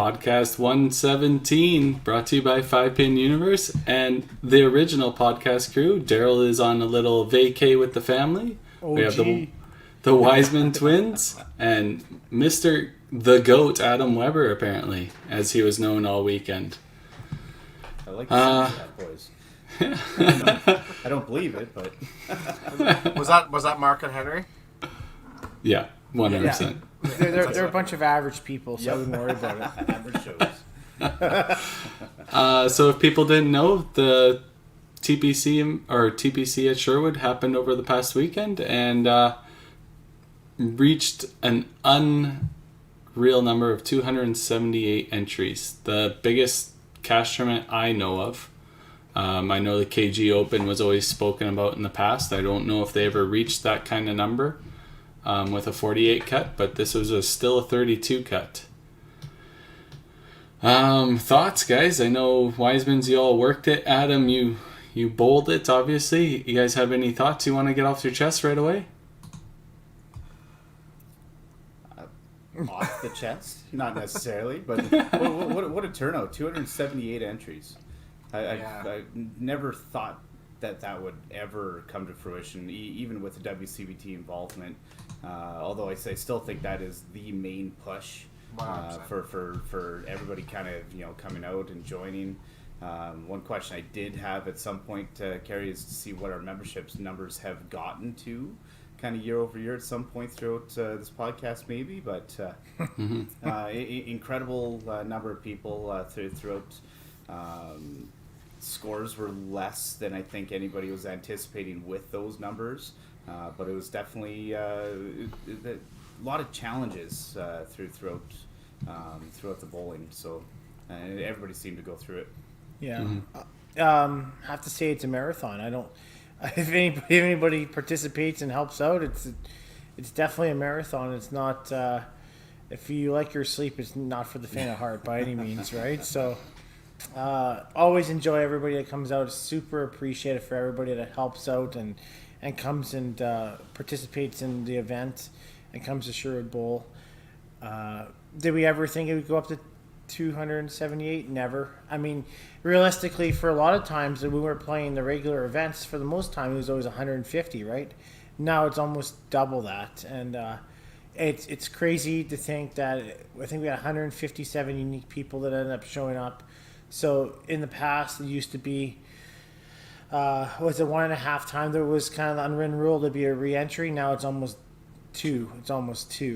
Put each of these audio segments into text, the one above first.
Podcast 117, brought to you by 5-Pin Universe and the original podcast crew. Daryl is on a little vacay with the family. We have the Wiseman twins and Mr. the GOAT, Adam Weber, apparently, as he was known all weekend. I like to see that, boys. I don't believe it, but... was that Mark and Henry? Yeah, 100%. They're a bunch of average people, so I wouldn't worry about it. Average shows. So if people didn't know, the TPC at Sherwood happened over the past weekend and reached an unreal number of 278 entries. The biggest cash tournament I know of. I know the KG Open was always spoken about in the past. I don't know if they ever reached that kind of number with a 48 cut, but this was still a 32 cut. Thoughts, guys? I know Wiseman's, you all worked it. Adam, you bowled it, obviously. You guys have any thoughts you want to get off your chest right away? Off the chest? Not necessarily, but what a turnout. 278 entries. I never thought that would ever come to fruition, even with the WCBT involvement. Although I still think that is the main push for everybody kind of coming out and joining. One question I did have at some point, Carrie, is to see what our memberships numbers have gotten to kind of year over year at some point throughout this podcast maybe, but incredible number of people throughout. Scores were less than I think anybody was anticipating with those numbers, but it was definitely a lot of challenges throughout the bowling. So everybody seemed to go through it. Yeah, have to say it's a marathon. I don't. If anybody participates and helps out, it's definitely a marathon. It's not. If you like your sleep, it's not for the faint of heart by any means, right? So. Always enjoy everybody that comes out. Super appreciative for everybody that helps out and comes and participates in the event and comes to Sherwood Bowl. Did we ever think it would go up to 278? Never. I mean, realistically, for a lot of times that we were playing the regular events, for the most time it was always 150, right? Now it's almost double that, and it's crazy to think that I think we had 157 unique people that ended up showing up. So in the past, it used to be, was it 1.5 times there was kind of the unwritten rule to be a re-entry. Now it's almost two.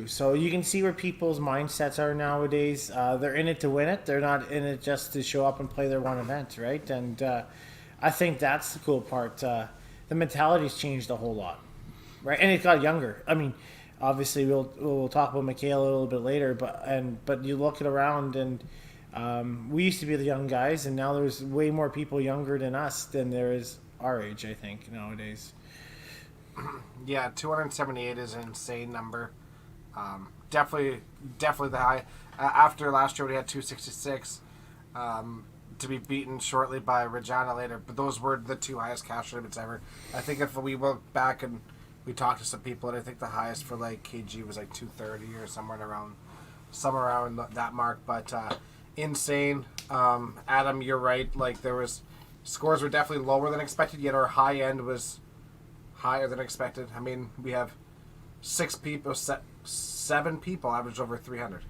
So you can see where people's mindsets are nowadays. They're in it to win it. They're not in it just to show up and play their one event, right? And I think that's the cool part. The mentality's changed a whole lot, right? And it got younger. I mean, obviously we'll talk about Michaela a little bit later, but you look it around and. We used to be the young guys, and now there's way more people younger than us than there is our age, I think, nowadays. Yeah, 278 is an insane number. Definitely the high. After last year, we had 266 to be beaten shortly by Regina later, but those were the two highest cash limits ever. I think if we look back and we talked to some people, and I think the highest for like KG was like 230 or somewhere around that mark, but... insane. Adam, you're right. Like scores were definitely lower than expected, yet our high end was higher than expected. I mean, we have 7 people averaged over 300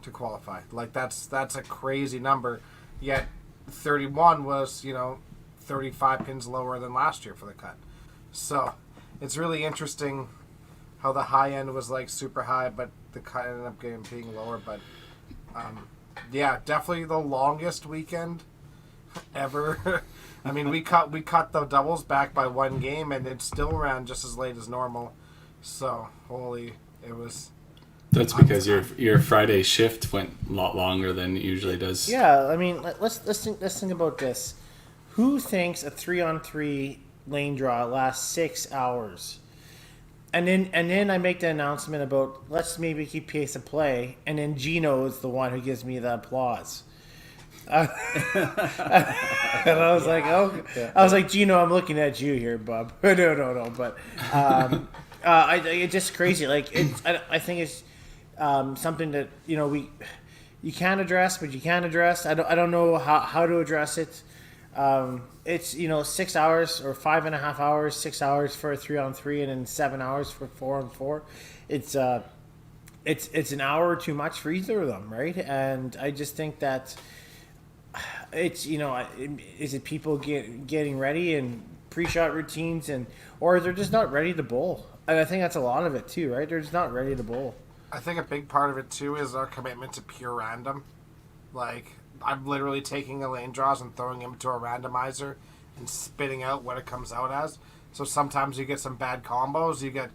to qualify. Like that's a crazy number. Yet 31 was 35 pins lower than last year for the cut. So it's really interesting how the high end was like super high, but the cut ended up being lower. But yeah, definitely the longest weekend ever. I mean, we cut the doubles back by 1 game, and it still ran just as late as normal. So, it was. That's because your Friday shift went a lot longer than it usually does. Yeah, I mean, let's think about this. Who thinks a 3-on-3 lane draw lasts 6 hours? And then I make the announcement about let's maybe keep pace of play, and then Gino is the one who gives me the applause. And I was like, Gino, I'm looking at you here, bub. No, but it's just crazy. Like I think it's something that you can address, but you can address. I don't know how to address it. It's 6 hours or 5.5 hours, 6 hours for a 3-on-3, and then 7 hours for 4-on-4. It's an hour or too much for either of them, right? And I just think that it's is it people getting ready and pre-shot routines, or they're just not ready to bowl. And I think that's a lot of it too, right? They're just not ready to bowl. I think a big part of it too is our commitment to pure random. Like, I'm literally taking a lane draws and throwing them to a randomizer and spitting out what it comes out as. So sometimes you get some bad combos. You get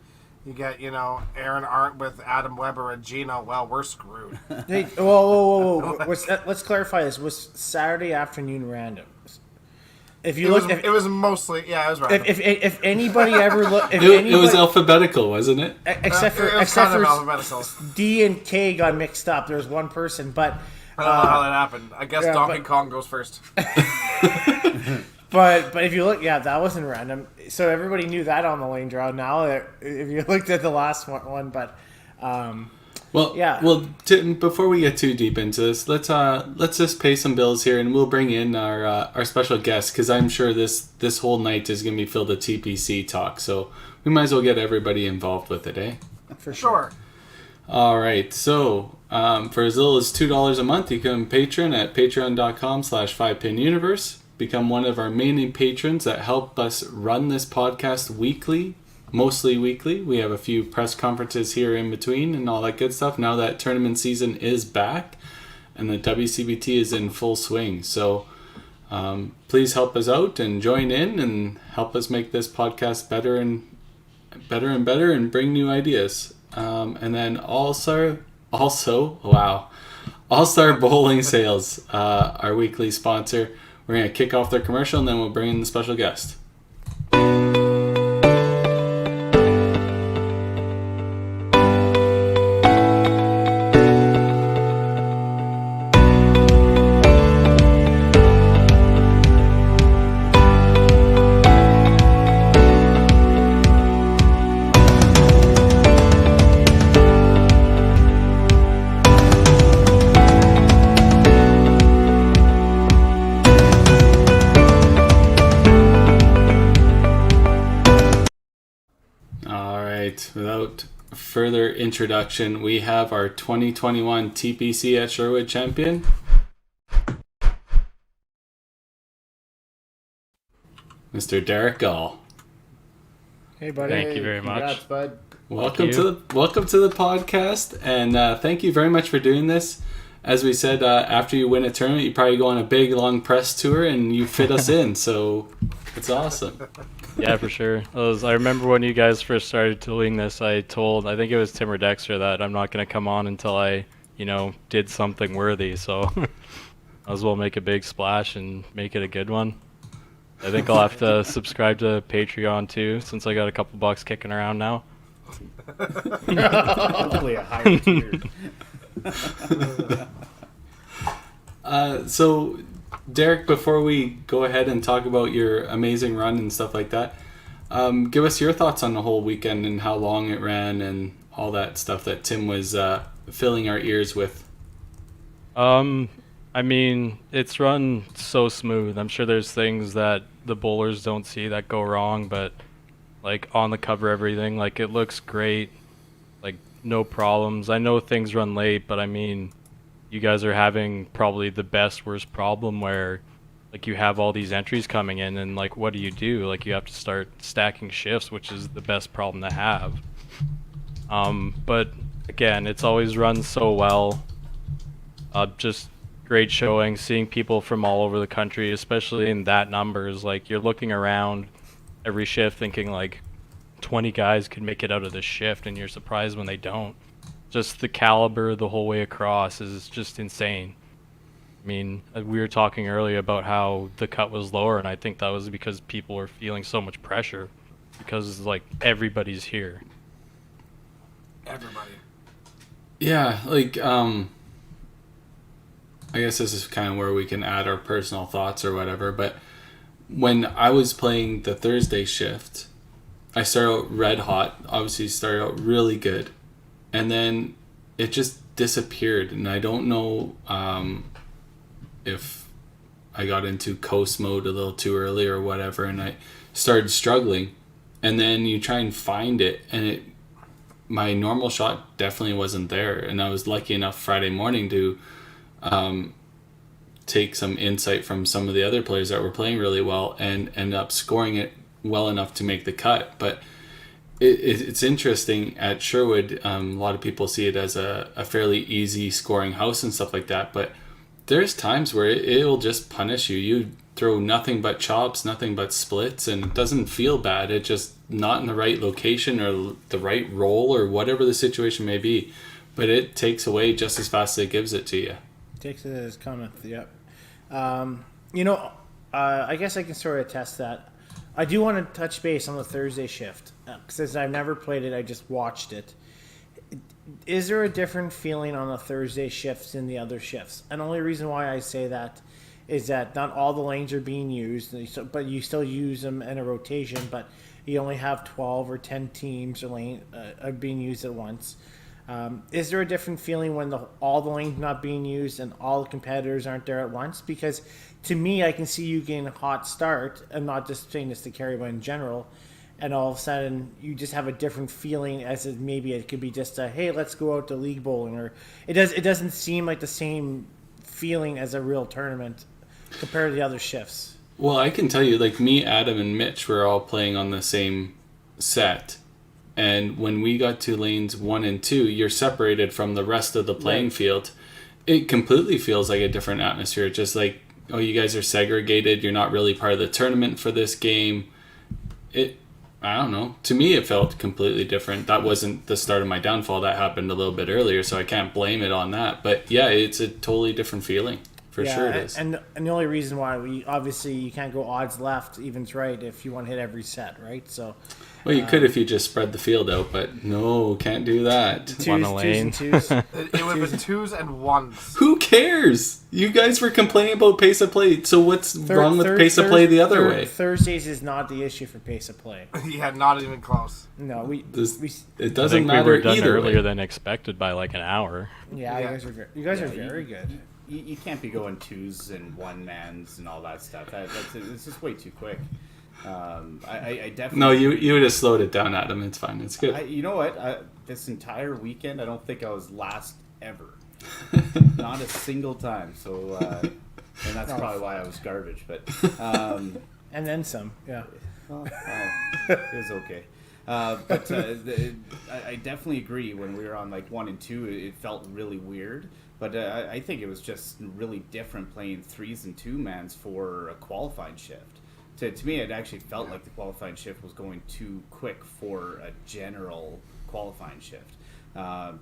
Aaron Arndt with Adam Weber and Gino. Well, we're screwed. Hey, whoa. Let's clarify this. Was Saturday afternoon random? If you it was mostly, it was random. If anybody ever looked, it was alphabetical, wasn't it? Except for alphabetical. D and K got mixed up. There was one person, but I don't know how that happened. I guess Donkey Kong goes first. But if you look, that wasn't random. So everybody knew that on the lane draw. Now, if you looked at the last one, but Well, Tim, before we get too deep into this, let's just pay some bills here, and we'll bring in our special guest, because I'm sure this whole night is going to be filled with TPC talk. So we might as well get everybody involved with it, eh? For sure. All right. So for as little as $2 a month, you can patron at patreon.com/5pinuniverse. Become one of our main patrons that help us run this podcast weekly. Mostly weekly. We have a few press conferences here in between and all that good stuff now that tournament season is back and the WCBT is in full swing. So please help us out and join in and help us make this podcast better and better and bring new ideas. And then All-Star Bowling Sales, our weekly sponsor. We're going to kick off their commercial and then we'll bring in the special guest. Without further introduction, we have our 2021 TPC at Sherwood champion, Mr. Derek Gall. Hey, buddy. Thank you very much. Congrats, bud. Welcome to the podcast, and thank you very much for doing this. As we said, after you win a tournament, you probably go on a big long press tour, and you fit us in. So it's awesome. Yeah, for sure. I remember when you guys first started doing this, I think it was Tim or Dexter, that I'm not going to come on until I, did something worthy. So I as well make a big splash and make it a good one. I think I'll have to subscribe to Patreon too, since I got a couple bucks kicking around now. Hopefully a higher tier. So, Derek, before we go ahead and talk about your amazing run and stuff like that, give us your thoughts on the whole weekend and how long it ran and all that stuff that Tim was filling our ears with. I mean, it's run so smooth. I'm sure there's things that the bowlers don't see that go wrong, but like on the cover, everything, like it looks great, like no problems. I know things run late, but I mean, you guys are having probably the worst problem where like you have all these entries coming in and like what do? Like you have to start stacking shifts, which is the best problem to have. But again, it's always run so well. Just great showing, seeing people from all over the country, especially in that numbers. Like you're looking around every shift thinking like 20 guys could make it out of this shift, and you're surprised when they don't. Just the caliber the whole way across is just insane. I mean, we were talking earlier about how the cut was lower, and I think that was because people were feeling so much pressure because like everybody's here. Everybody. Yeah, like I guess this is kind of where we can add our personal thoughts or whatever, but when I was playing the Thursday shift, I started out red hot, obviously started out really good, and then it just disappeared, and I don't know if I got into coast mode a little too early or whatever, and I started struggling. And then you try and find it, and my normal shot definitely wasn't there. And I was lucky enough Friday morning to take some insight from some of the other players that were playing really well and end up scoring it well enough to make the cut. But it's interesting at Sherwood. A lot of people see it as a fairly easy scoring house and stuff like that. But there's times where it'll just punish you. You throw nothing but chops, nothing but splits, and it doesn't feel bad. It's just not in the right location or the right roll or whatever the situation may be. But it takes away just as fast as it gives it to you. Takes it as cometh, yep. I guess I can sort of attest that. I do want to touch base on the Thursday shift. Since I've never played it, I just watched it. Is there a different feeling on the Thursday shifts than the other shifts? And the only reason why I say that is that not all the lanes are being used, but you still use them in a rotation, but you only have 12 or 10 teams are being used at once. Is there a different feeling when all the lanes not being used and all the competitors aren't there at once? Because to me, I can see you getting a hot start, and not just saying this to carry, but in general, and all of a sudden you just have a different feeling as if maybe it could be just a, hey, let's go out to league bowling, or it doesn't seem like the same feeling as a real tournament compared to the other shifts. Well, I can tell you, like me, Adam, and Mitch were all playing on the same set. And when we got to lanes 1 and 2, you're separated from the rest of the playing field. It completely feels like a different atmosphere. Just like, oh, you guys are segregated. You're not really part of the tournament for this game. I don't know. To me, it felt completely different. That wasn't the start of my downfall. That happened a little bit earlier, so I can't blame it on that. But yeah, it's a totally different feeling. For sure it is. And the only reason why you can't go odds left, evens right if you want to hit every set, right? So, well, you could if you just spread the field out, but no, can't do that. Twos and twos. It would have been 2s and 1s. Who cares? You guys were complaining about pace of play, so what's wrong with pace of play the other way? Thursdays is not the issue for pace of play. Yeah, not even close. No, it I doesn't think matter we were done either earlier way. than expected by like an hour. Yeah, Yeah. you guys are very good. You can't be going 2s and 1-mans and all that stuff. It's just way too quick. I definitely... No, you would have slowed it down, Adam. It's fine. It's good. You know what? This entire weekend, I don't think I was last ever. Not a single time. So, and that's probably why I was garbage. But And then some, yeah. It was okay. But I definitely agree. When we were on like 1 and 2, it felt really weird. But I think it was just really different playing 3s and 2-mans for a qualifying shift. To me, it actually felt like the qualifying shift was going too quick for a general qualifying shift.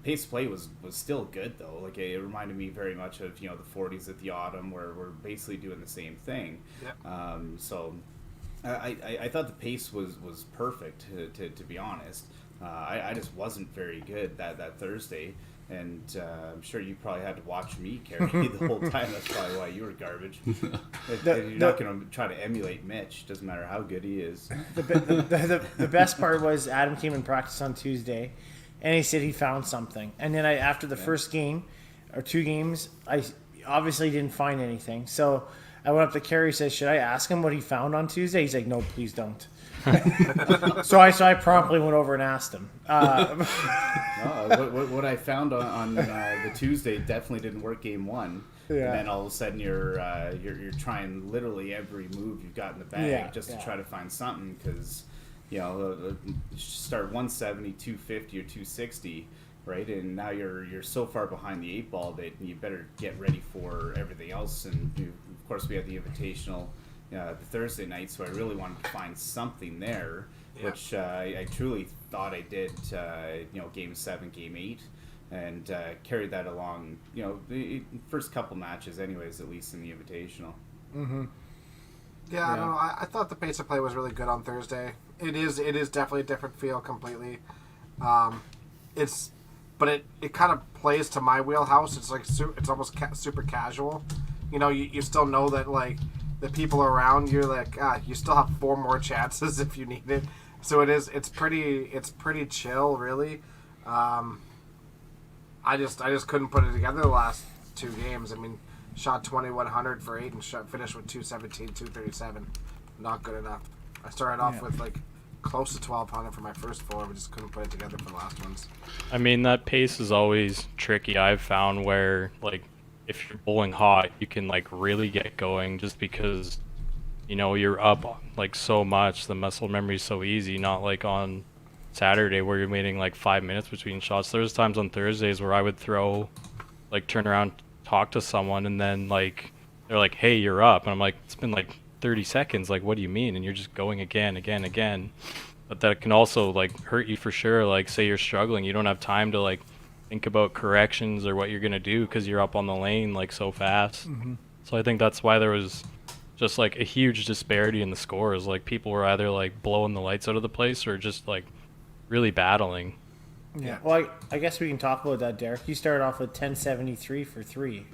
Pace of play was still good though. Like it reminded me very much of the 40s at the autumn, where we're basically doing the same thing. Yeah. So I thought the pace was perfect. To be honest, I just wasn't very good that Thursday. And I'm sure you probably had to watch me carry the whole time. That's probably why you were garbage. You're not going to try to emulate Mitch. Doesn't matter how good he is. The best part was Adam came in practice on Tuesday, and he said he found something. And then after the first game, or 2 games, I obviously didn't find anything. So I went up to Kerry, said, should I ask him what he found on Tuesday? He's like, no, please don't. So I promptly went over and asked him. What I found on the Tuesday definitely didn't work game 1. Yeah. And then all of a sudden you're trying literally every move you've got in the bag to try to find something, because start 170, 250, or 260, right? And now you're so far behind the 8 ball that you better get ready for everything else. And of course we had the Invitational the Thursday night, so I really wanted to find something there, which I truly thought I did. Game 7, game 8, and carried that along. The first couple matches, anyways, at least in the Invitational. Mm-hmm. Yeah, I don't know. I thought the pace of play was really good on Thursday. It is definitely a different feel completely. But it kind of plays to my wheelhouse. It's like it's almost super casual. You still know that like the people around you're like you still have 4 more chances if you need it. So it's pretty chill, really. I I just couldn't put it together the last 2 games. I mean, shot 2100 for 8 and finished with 217, 237. Not good enough. I started off with like close to 1200 for my first 4, but just couldn't put it together for the last ones. I mean, that pace is always tricky. I've found where, like, if you're bowling hot, you can, like, really get going just because, you know, you're up, like, so much. The muscle memory is so easy, not like on Saturday where you're waiting, like, 5 minutes between shots. There's times on Thursdays where I would throw, like, turn around, talk to someone, and then, like, they're like, hey, you're up. And I'm like, it's been, like, 30 seconds. Like, what do you mean? And you're just going again. But that can also, like, hurt you for sure. Like, say you're struggling, you don't have time to, like, think about corrections or what you're going to do because you're up on the lane, like, so fast. So I think that's why there was just, like, a huge disparity in the scores. Like, people were either, like, blowing the lights out of the place or just, like, really battling. Yeah. Well, I guess we can talk about that, Derek. You started off with 1073 for 3.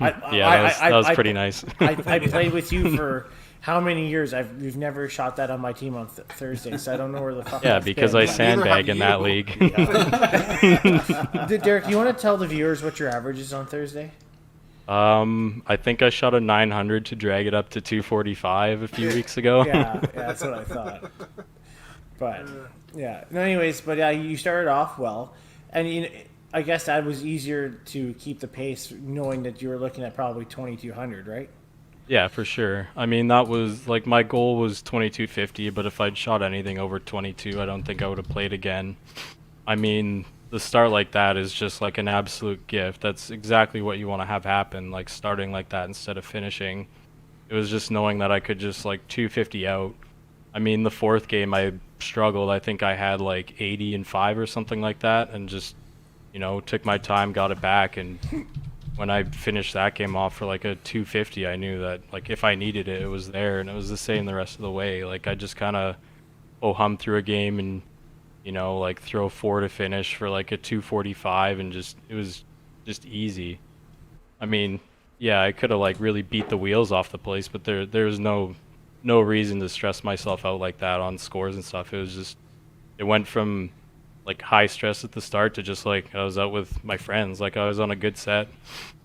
That was pretty nice. I played with you for how many years? We've never shot that on my team on Thursday, so I don't know where the fuck. Yeah, that's because been. I sandbag in that league. Derek, you want to tell the viewers what your average is on Thursday? I think I shot a 900 to drag it up to 245 a few weeks ago. Yeah, that's what I thought. But yeah, no. Anyways, but yeah, you started off well, and I guess that was easier to keep the pace, knowing that you were looking at probably 2200, right? Yeah, for sure. I mean, that was, like, my goal was 2250, but if I'd shot anything over 22, I don't think I would have played again. I mean, the start like that is just, like, an absolute gift. That's exactly what you want to have happen, like, starting like that instead of finishing. It was just knowing that I could just, like, 250 out. I mean, the 4th game, I struggled. I think I had, like, 80 and 5 or something like that, and just, you know, took my time, got it back, and when I finished that game off for like a 250, I knew that, like, if I needed it, it was there, and it was the same the rest of the way. Like, I just kind of hum through a game and, you know, like, throw 4 to finish for like a 245, and just, it was just easy. I mean, yeah, I could have, like, really beat the wheels off the place, but there's no reason to stress myself out like that on scores and stuff. It was just, it went from, like, high stress at the start to just, like, I was out with my friends. Like, I was on a good set,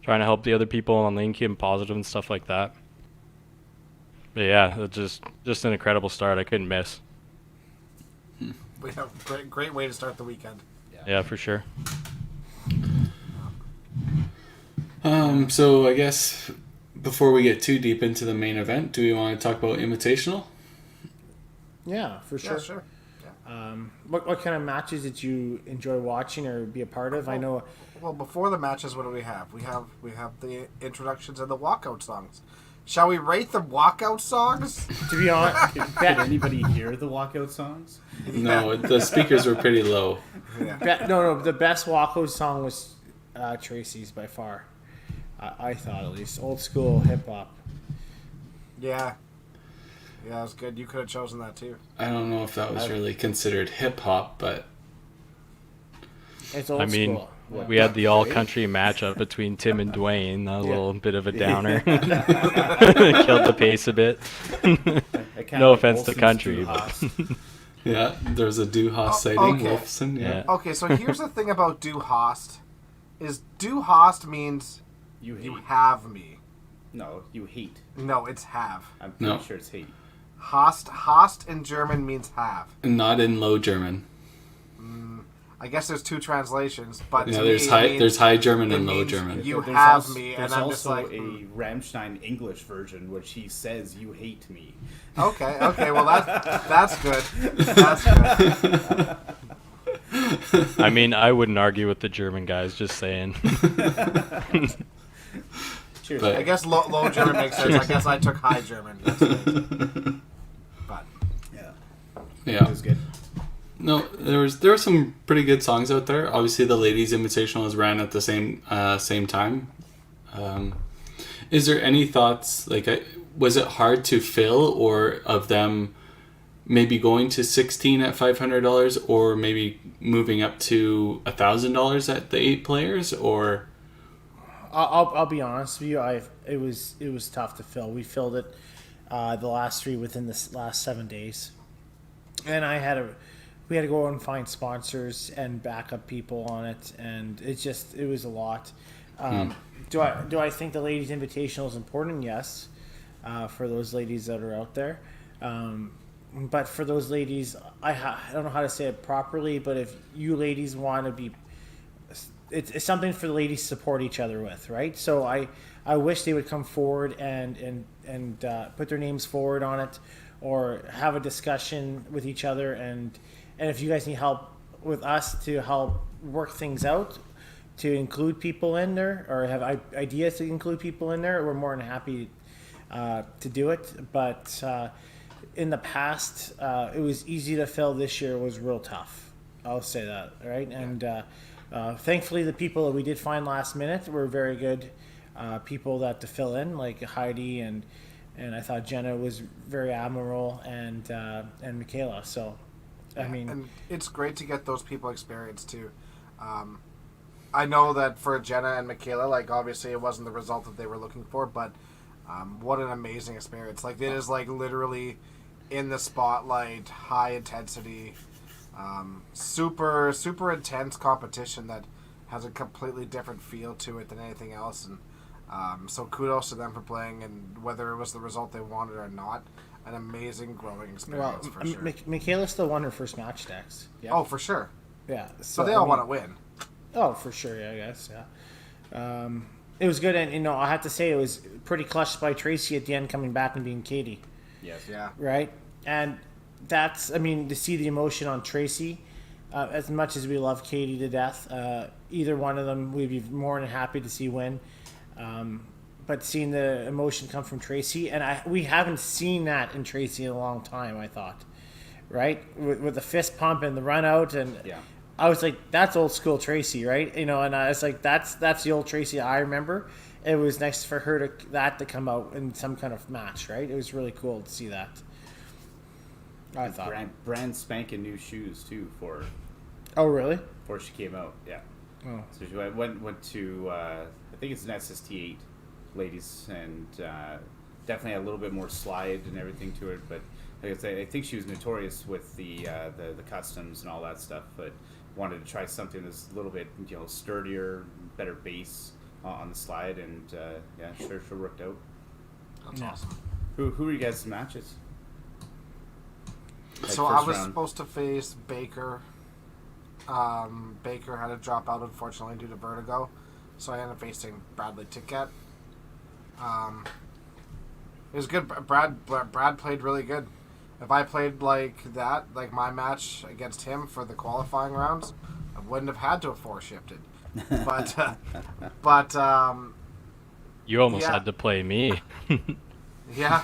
trying to help the other people on lane, keep them positive and stuff like that. But yeah, it just an incredible start. I couldn't miss. We have great way to start the weekend. Yeah, for sure. So I guess before we get too deep into the main event, do we want to talk about Invitational? Yeah, for sure. Yeah, sure. What kind of matches did you enjoy watching or be a part of? I know. Well, before the matches, what do we have? We have the introductions and the walkout songs. Shall we rate the walkout songs? To be honest, Did anybody hear the walkout songs? No, the speakers were pretty low. Yeah. no. The best walkout song was Tracy's by far. I thought, at least, old school hip hop. Yeah. Yeah, that was good. You could have chosen that too. I don't know if that was really considered hip hop, but It's old I mean, school. we had the all-country matchup between Tim and Dwayne. A little bit of a downer. Killed the pace a bit. No offense to country, but yeah, there's a Du Hast sighting, okay. Wolfson. Yeah. Okay, so here's the thing about Du Hast. Is Du Hast means You hate. you have me. No, you hate. No, it's have. I'm pretty No. sure it's hate. Hast in German means have. Not in Low German. I guess there's 2 translations, but Yeah, to there's me, high it means- there's High German it and Low means German. You There's have also, me, there's and I'm also just like, a Rammstein English version, which he says, "You hate me." okay, well that's good. That's good. I mean, I wouldn't argue with the German guys. Just saying. Cheers. But- I guess low German makes sense. I guess I took high German. That's good. But yeah, Yeah. it was good. No, there were some pretty good songs out there. Obviously, the Ladies Invitational was ran at the same time. Is there any thoughts, like, was it hard to fill, or of them maybe going to 16 at $500, or maybe moving up to $1,000 at the 8 players, or? I'll be honest with you. It was tough to fill. We filled it the last 3 within the last 7 days, and I had we had to go out and find sponsors and backup people on it, and it was a lot. Do I think the ladies invitational is important? Yes, for those ladies that are out there. But for those ladies, I don't know how to say it properly, but if you ladies want to be, it's something for the ladies to support each other with, right? So I wish they would come forward and put their names forward on it, or have a discussion with each other, and if you guys need help with us to help work things out, to include people in there, or have ideas to include people in there, we're more than happy to do it. But in the past, it was easy to fill. This year was real tough. I'll say that, right? And thankfully, the people that we did find last minute were very good people that to fill in, like Heidi and I thought Jenna was very admirable, and Michaela. So, I mean, and it's great to get those people experience too. I know that for Jenna and Michaela, like obviously it wasn't the result that they were looking for, but what an amazing experience! Like it is like literally in the spotlight, high intensity, super intense competition that has a completely different feel to it than anything else, and so kudos to them for playing, and whether it was the result they wanted or not, an amazing growing experience for sure. Michaela still won her first match, Dex. Yeah. Oh, for sure. Yeah. So they all want to win. Oh, for sure. Yeah, I guess. Yeah. It was good, and I have to say it was pretty clutched by Tracy at the end, coming back and being Katie. Yes. Yeah. Right, and that's, I mean, to see the emotion on Tracy, as much as we love Katie to death, either one of them we'd be more than happy to see win. But seeing the emotion come from Tracy, and we haven't seen that in Tracy in a long time, I thought, right? With the fist pump and the run out, and Yeah. I was like, that's old school Tracy, right? And I was like, that's the old Tracy I remember. It was nice for her to come out in some kind of match, right? It was really cool to see that. I thought. Brand spanking new shoes too for. Oh, really? Before she came out, yeah. Oh. So she went to I think it's an SST8, ladies, and definitely had a little bit more slide and everything to it. But like I say, I think she was notorious with the customs and all that stuff, but wanted to try something that's a little bit sturdier, better base on the slide, and yeah, sure worked out. That's awesome. Who were you guys' matches? So I was supposed to face Baker. Baker had to drop out, unfortunately, due to vertigo. So I ended up facing Bradley Ticket. It was good. Brad played really good. If I played like that, like my match against him for the qualifying rounds, I wouldn't have had to have four-shifted. But You almost had to play me. yeah.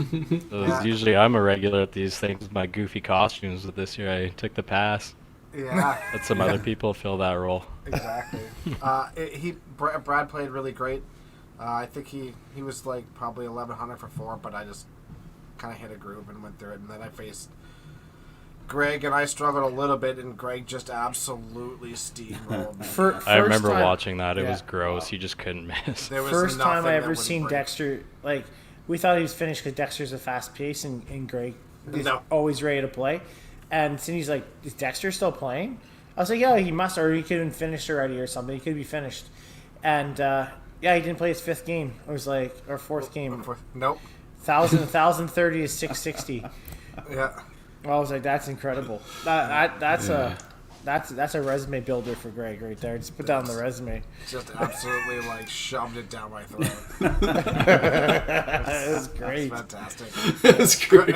Usually I'm a regular at these things with my goofy costumes, but this year I took the pass. Yeah. Let some other people fill that role. Exactly. Brad played really great. I think he was like probably 1100 for 4, but I just kind of hit a groove and went through it. And then I faced Greg, and I struggled a little bit, and Greg just absolutely steamrolled me. I remember watching that. It was gross. You just couldn't miss. There was First time I nothing ever that seen wouldn't break. Dexter, like, we thought he was finished because Dexter's a fast pace, and Greg is No. always ready to play. And Cindy's like, is Dexter still playing? I was like, yeah, he must, or he could have been finished already or something. He could be finished. And, yeah, he didn't play his fifth game. It was like, or fourth game. Nope. 1,030 is 660. Yeah. I was like, that's incredible. That's a resume builder for Greg right there. Just put that on the resume. Just absolutely like shoved it down my throat. That was great. That's fantastic. That's great.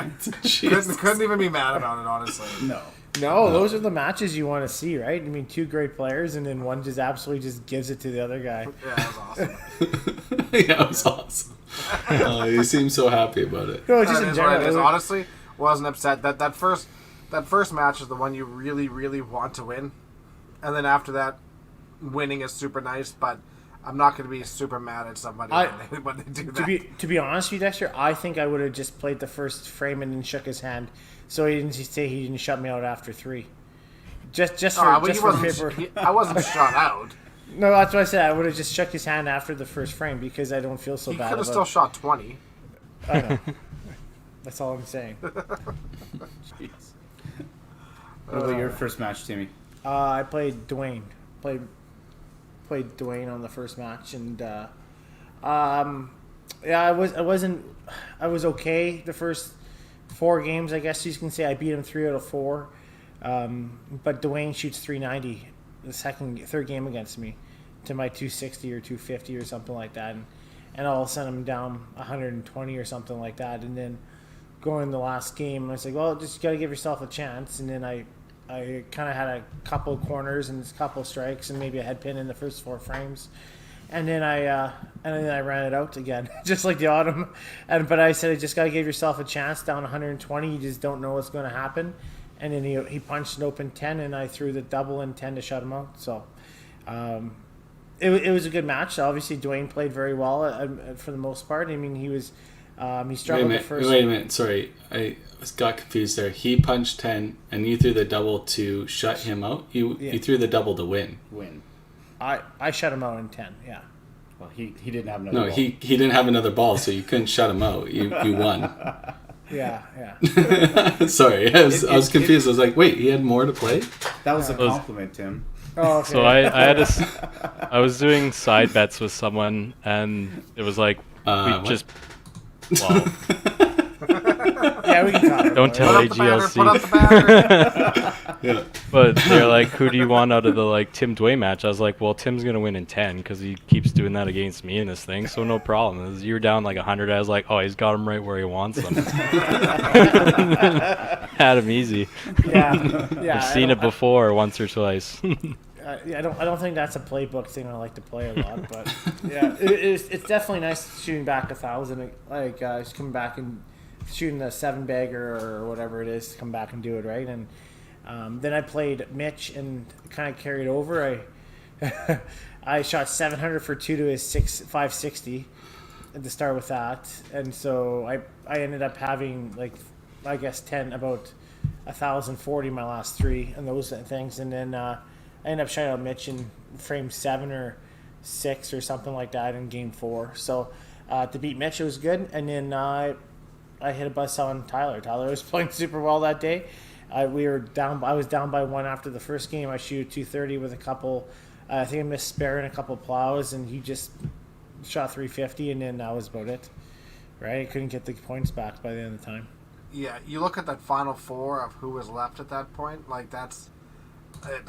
Couldn't even be mad about it, honestly. No, those are the matches you want to see, right? I mean, two great players, and then one just absolutely just gives it to the other guy. Yeah, that was awesome. Yeah, it was awesome. You seem so happy about it. No, just That in is what it is. general. Honestly, wasn't upset. That first match is the one you really, really want to win, and then after that, winning is super nice. But I'm not going to be super mad at somebody when they do that. To be honest with you, Dexter, I think I would have just played the first frame and then shook his hand, so he didn't say he didn't shut me out after 3. Just for paper. I wasn't shut out. No, that's what I said. I would have just shook his hand after the first frame because I don't feel so He bad. could have still shot 20. I know. That's all I'm saying. What about your first match, Timmy? I played Dwayne. Played Dwayne on the first match, and yeah, I was okay the first 4 games. I guess you can say I beat him 3 out of 4. But Dwayne shoots 390 the third game against me to my 260 or 250 or something like that, and I'll send him down 120 or something like that, and then going the last game, I was like, well, just got to give yourself a chance, and then I kind of had a couple of corners and a couple of strikes and maybe a head pin in the first 4 frames, and then I ran it out again, just like the autumn, but I said, I just got to give yourself a chance down 120. You just don't know what's going to happen. And then he punched an open 10, and I threw the double in 10 to shut him out. So it was a good match. Obviously, Dwayne played very well for the most part. I mean, he struggled the first. Wait a minute. Sorry, I got confused there. He punched 10, and you threw the double to shut him out. You threw the double to win. I shut him out in 10. Yeah. Well, he didn't have another. No, ball. he didn't have another ball, so you couldn't shut him out. You won. Yeah. Sorry, I was confused. I was like, wait, he had more to play? That was a compliment, Tim. Oh, okay. So I was doing side bets with someone, and it was like What? well, Yeah, we can talk. don't tell Put up the AGLC. banner. Yeah. But they're like, who do you want out of the Tim Dwayne match? I was like, well, Tim's gonna win in 10 because he keeps doing that against me in this thing, so no problem. As you're down 100, I was like, oh, he's got him right where he wants him. Had him easy. Yeah. I've seen it before once or twice. I don't think that's a playbook thing I like to play a lot, but yeah, it's definitely nice shooting back 1,000. Just coming back and shooting the 7-bagger or whatever it is, to come back and do it right. And then I played Mitch and kind of carried over. I shot 700 for 2 to his 560 to start with that, and so I ended up having I guess about 1,040 my last 3 and those things, and then I ended up shutting out Mitch in frame 7 or 6 or something like that in game 4. So to beat Mitch, it was good, and then I hit a bus on Tyler. Tyler was playing super well that day. I was down by 1 after the first game. I shoot 230 with a couple. I think I missed spare and a couple plows, and he just shot 350, and then that was about it. Right? I couldn't get the points back by the end of the time. Yeah, you look at that final 4 of who was left at that point. That's it.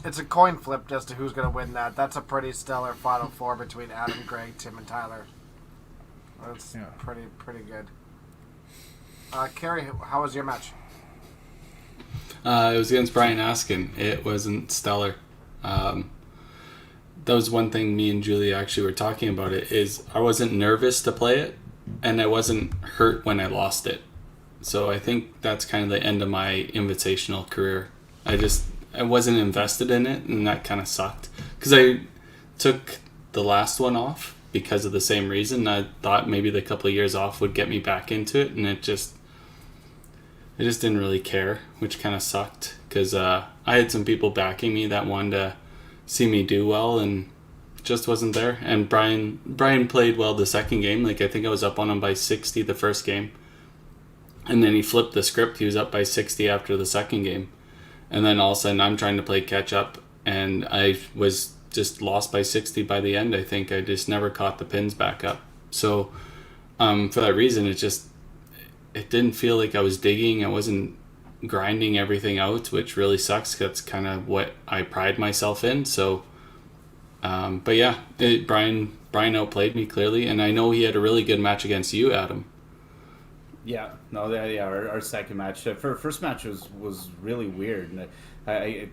It's a coin flip as to who's going to win that. That's a pretty stellar final 4 between Adam, Greg, Tim, and Tyler. That's pretty good. Kerry, how was your match? It was against Brian Askin. It wasn't stellar. That was one thing me and Julie actually were talking about. It is I wasn't nervous to play it, and I wasn't hurt when I lost it. So I think that's kind of the end of my invitational career. I wasn't invested in it, and that kind of sucked because I took the last one off because of the same reason. I thought maybe the couple of years off would get me back into it, and I just didn't really care, which kind of sucked because I had some people backing me that wanted to see me do well, and just wasn't there. And Brian played well the second game. I think I was up on him by 60 the first game, and then he flipped the script. He was up by 60 after the second game, and then all of a sudden I'm trying to play catch up, and I was just lost by 60 by the end. I think I just never caught the pins back up. So for that reason, it didn't feel like I was digging. I wasn't grinding everything out, which really sucks. That's kind of what I pride myself in. So, but yeah, Brian outplayed me clearly, and I know he had a really good match against you, Adam. Yeah, no, our second match. First match was really weird. And I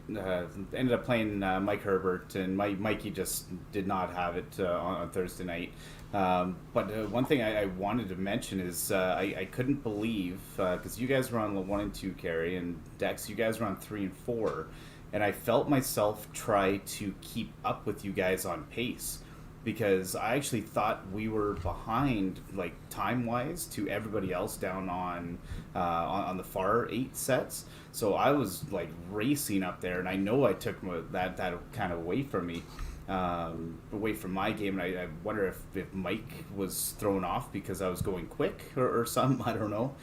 ended up playing Mike Herbert, and Mikey just did not have it on Thursday night. But one thing I wanted to mention is I couldn't believe, because you guys were on 1 and 2, Carrie, and Dex, you guys were on 3 and 4, and I felt myself try to keep up with you guys on pace, because I actually thought we were behind, time-wise, to everybody else down on the far 8 sets. So I was racing up there, and I know I took that kind of away from me. Away from my game, and I wonder if Mike was thrown off because I was going quick or something. I don't know.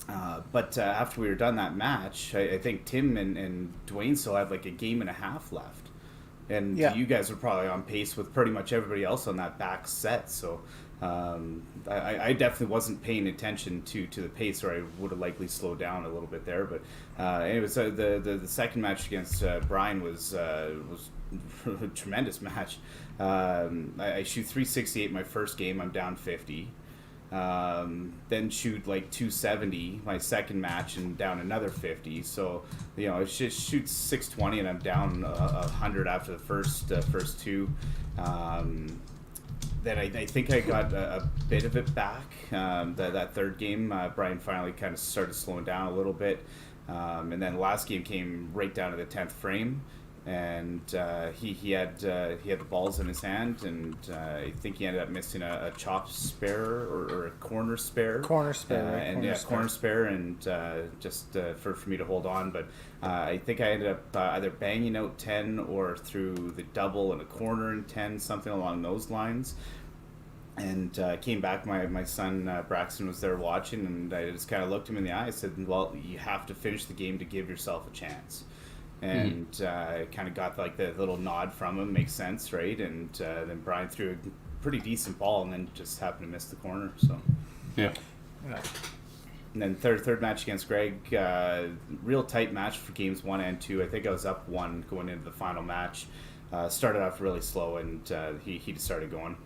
But after we were done that match, I think Tim and Dwayne still had like a game and a half left. And you guys were probably on pace with pretty much everybody else on that back set. So I definitely wasn't paying attention to the pace, or I would have likely slowed down a little bit there. But anyways, the second match against Brian was a tremendous match. I shoot 368 my first game. I'm down 50. Then shoot like 270 my second match and down another 50. So it just shoots 620 and I'm down 100 after the first two. Then I think I got a bit of it back. That third game, Brian finally kind of started slowing down a little bit, and then the last game came right down to the 10th frame. And he had the balls in his hand, and I think he ended up missing a chop spare or a corner spare. Corner spare, corner spare, and just for me to hold on. But I think I ended up either banging out 10 or through the double and a corner and 10, something along those lines. And came back. My son Braxton was there watching, and I just kind of looked him in the eye. I said, "Well, you have to finish the game to give yourself a chance." And kind of got like the little nod from him, makes sense, right? And then Brian threw a pretty decent ball and then just happened to miss the corner. So Yeah. And then third match against Greg, real tight match for games 1 and 2. I think I was up 1 going into the final match. Started off really slow, and he just started going.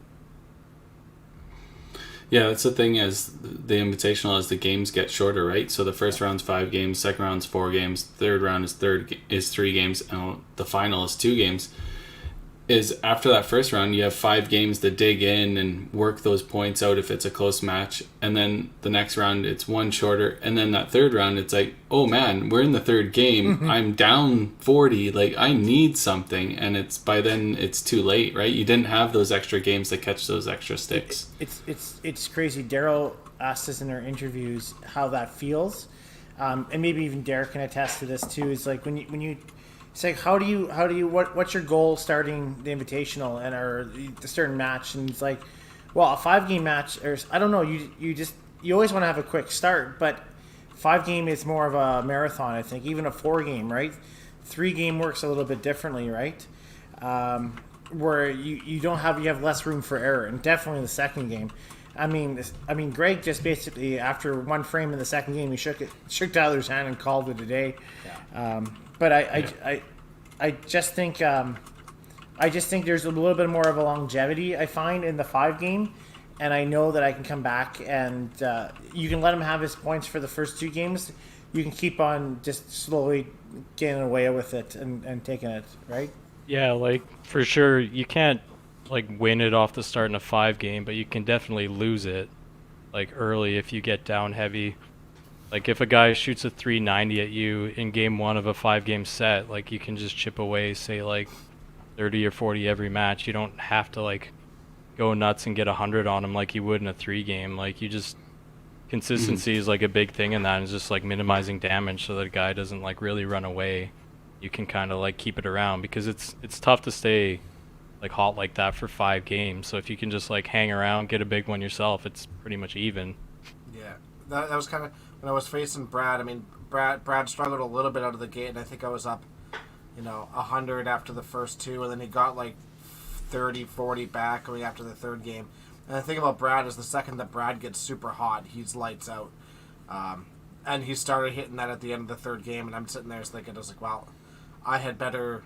Yeah, that's the thing, as the Invitational, as the games get shorter, right? So the first round's 5 games, second round's 4 games, third round is 3 games, and the final is 2 games. Is after that first round, you have 5 games to dig in and work those points out if it's a close match. And then the next round, it's 1 shorter. And then that third round, it's like, oh man, we're in the third game. I'm down 40. Like, I need something. And by then it's too late, right? You didn't have those extra games to catch those extra sticks. It's crazy. Daryl asked us in our interviews how that feels. And maybe even Derek can attest to this too. It's like when you it's like, what's your goal starting the Invitational or the certain match? And it's like, well, a 5-game match, or I don't know, you always want to have a quick start, but 5-game is more of a marathon, I think. Even a 4-game, right? 3-game works a little bit differently, right? Where you have less room for error, and definitely the second game. I mean, Greg just basically, after 1 frame in the second game, he shook Tyler's hand and called it a day. Yeah. But I just think there's a little bit more of a longevity, I find, in the 5-game, and I know that I can come back and you can let him have his points for the first 2 games. You can keep on just slowly getting away with it and taking it, right? Yeah, like for sure you can't like win it off the start in a 5-game, but you can definitely lose it like early if you get down heavy. Like, if a guy shoots a 390 at you in game 1 of a 5-game set, like, you can just chip away, say, like, 30 or 40 every match. You don't have to, like, go nuts and get 100 on him like you would in a 3-game. Like, consistency is, like, a big thing in that, and it's just, like, minimizing damage so that a guy doesn't, like, really run away. You can kind of, like, keep it around, because it's tough to stay, like, hot like that for 5 games. So if you can just, like, hang around, get a big one yourself, it's pretty much even. Yeah, that was kind of... When I was facing Brad, I mean, Brad struggled a little bit out of the gate, and I think I was up, 100 after the first 2, and then he got like 30, 40 back going after the 3rd game. And the thing about Brad is the second that Brad gets super hot, he's lights out. And he started hitting that at the end of the 3rd game, and I'm sitting there thinking, I was like, well, I had better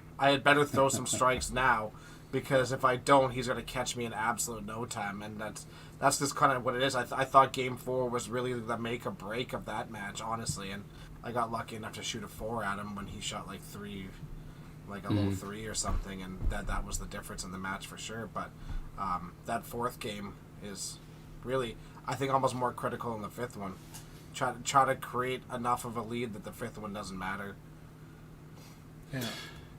throw some strikes now, because if I don't, he's going to catch me in absolute no time, and that's just kind of what it is. I thought Game 4 was really the make or break of that match, honestly, and I got lucky enough to shoot a 4 at him when he shot like 3, like a low 3 or something, and that was the difference in the match for sure. But that 4th game is really, I think, almost more critical than the 5th one. Try to create enough of a lead that the 5th one doesn't matter. Yeah.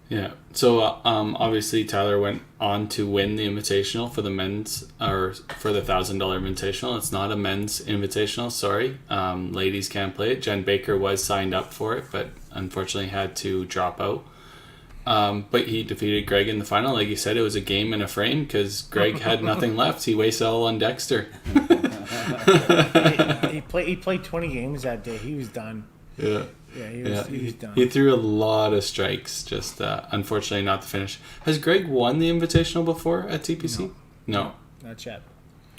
Yeah. So obviously Tyler went on to win the Invitational for the men's, or for the $1,000 Invitational. It's not a men's Invitational. Sorry, ladies can't play it. Jen Baker was signed up for it, but unfortunately had to drop out. But he defeated Greg in the final. Like you said, it was a game and a frame because Greg had nothing left. He wasted all on Dexter. He played 20 games that day. He was done. Yeah. Yeah, he was done. He threw a lot of strikes, just unfortunately not to finish. Has Greg won the Invitational before at TPC? No. Not yet.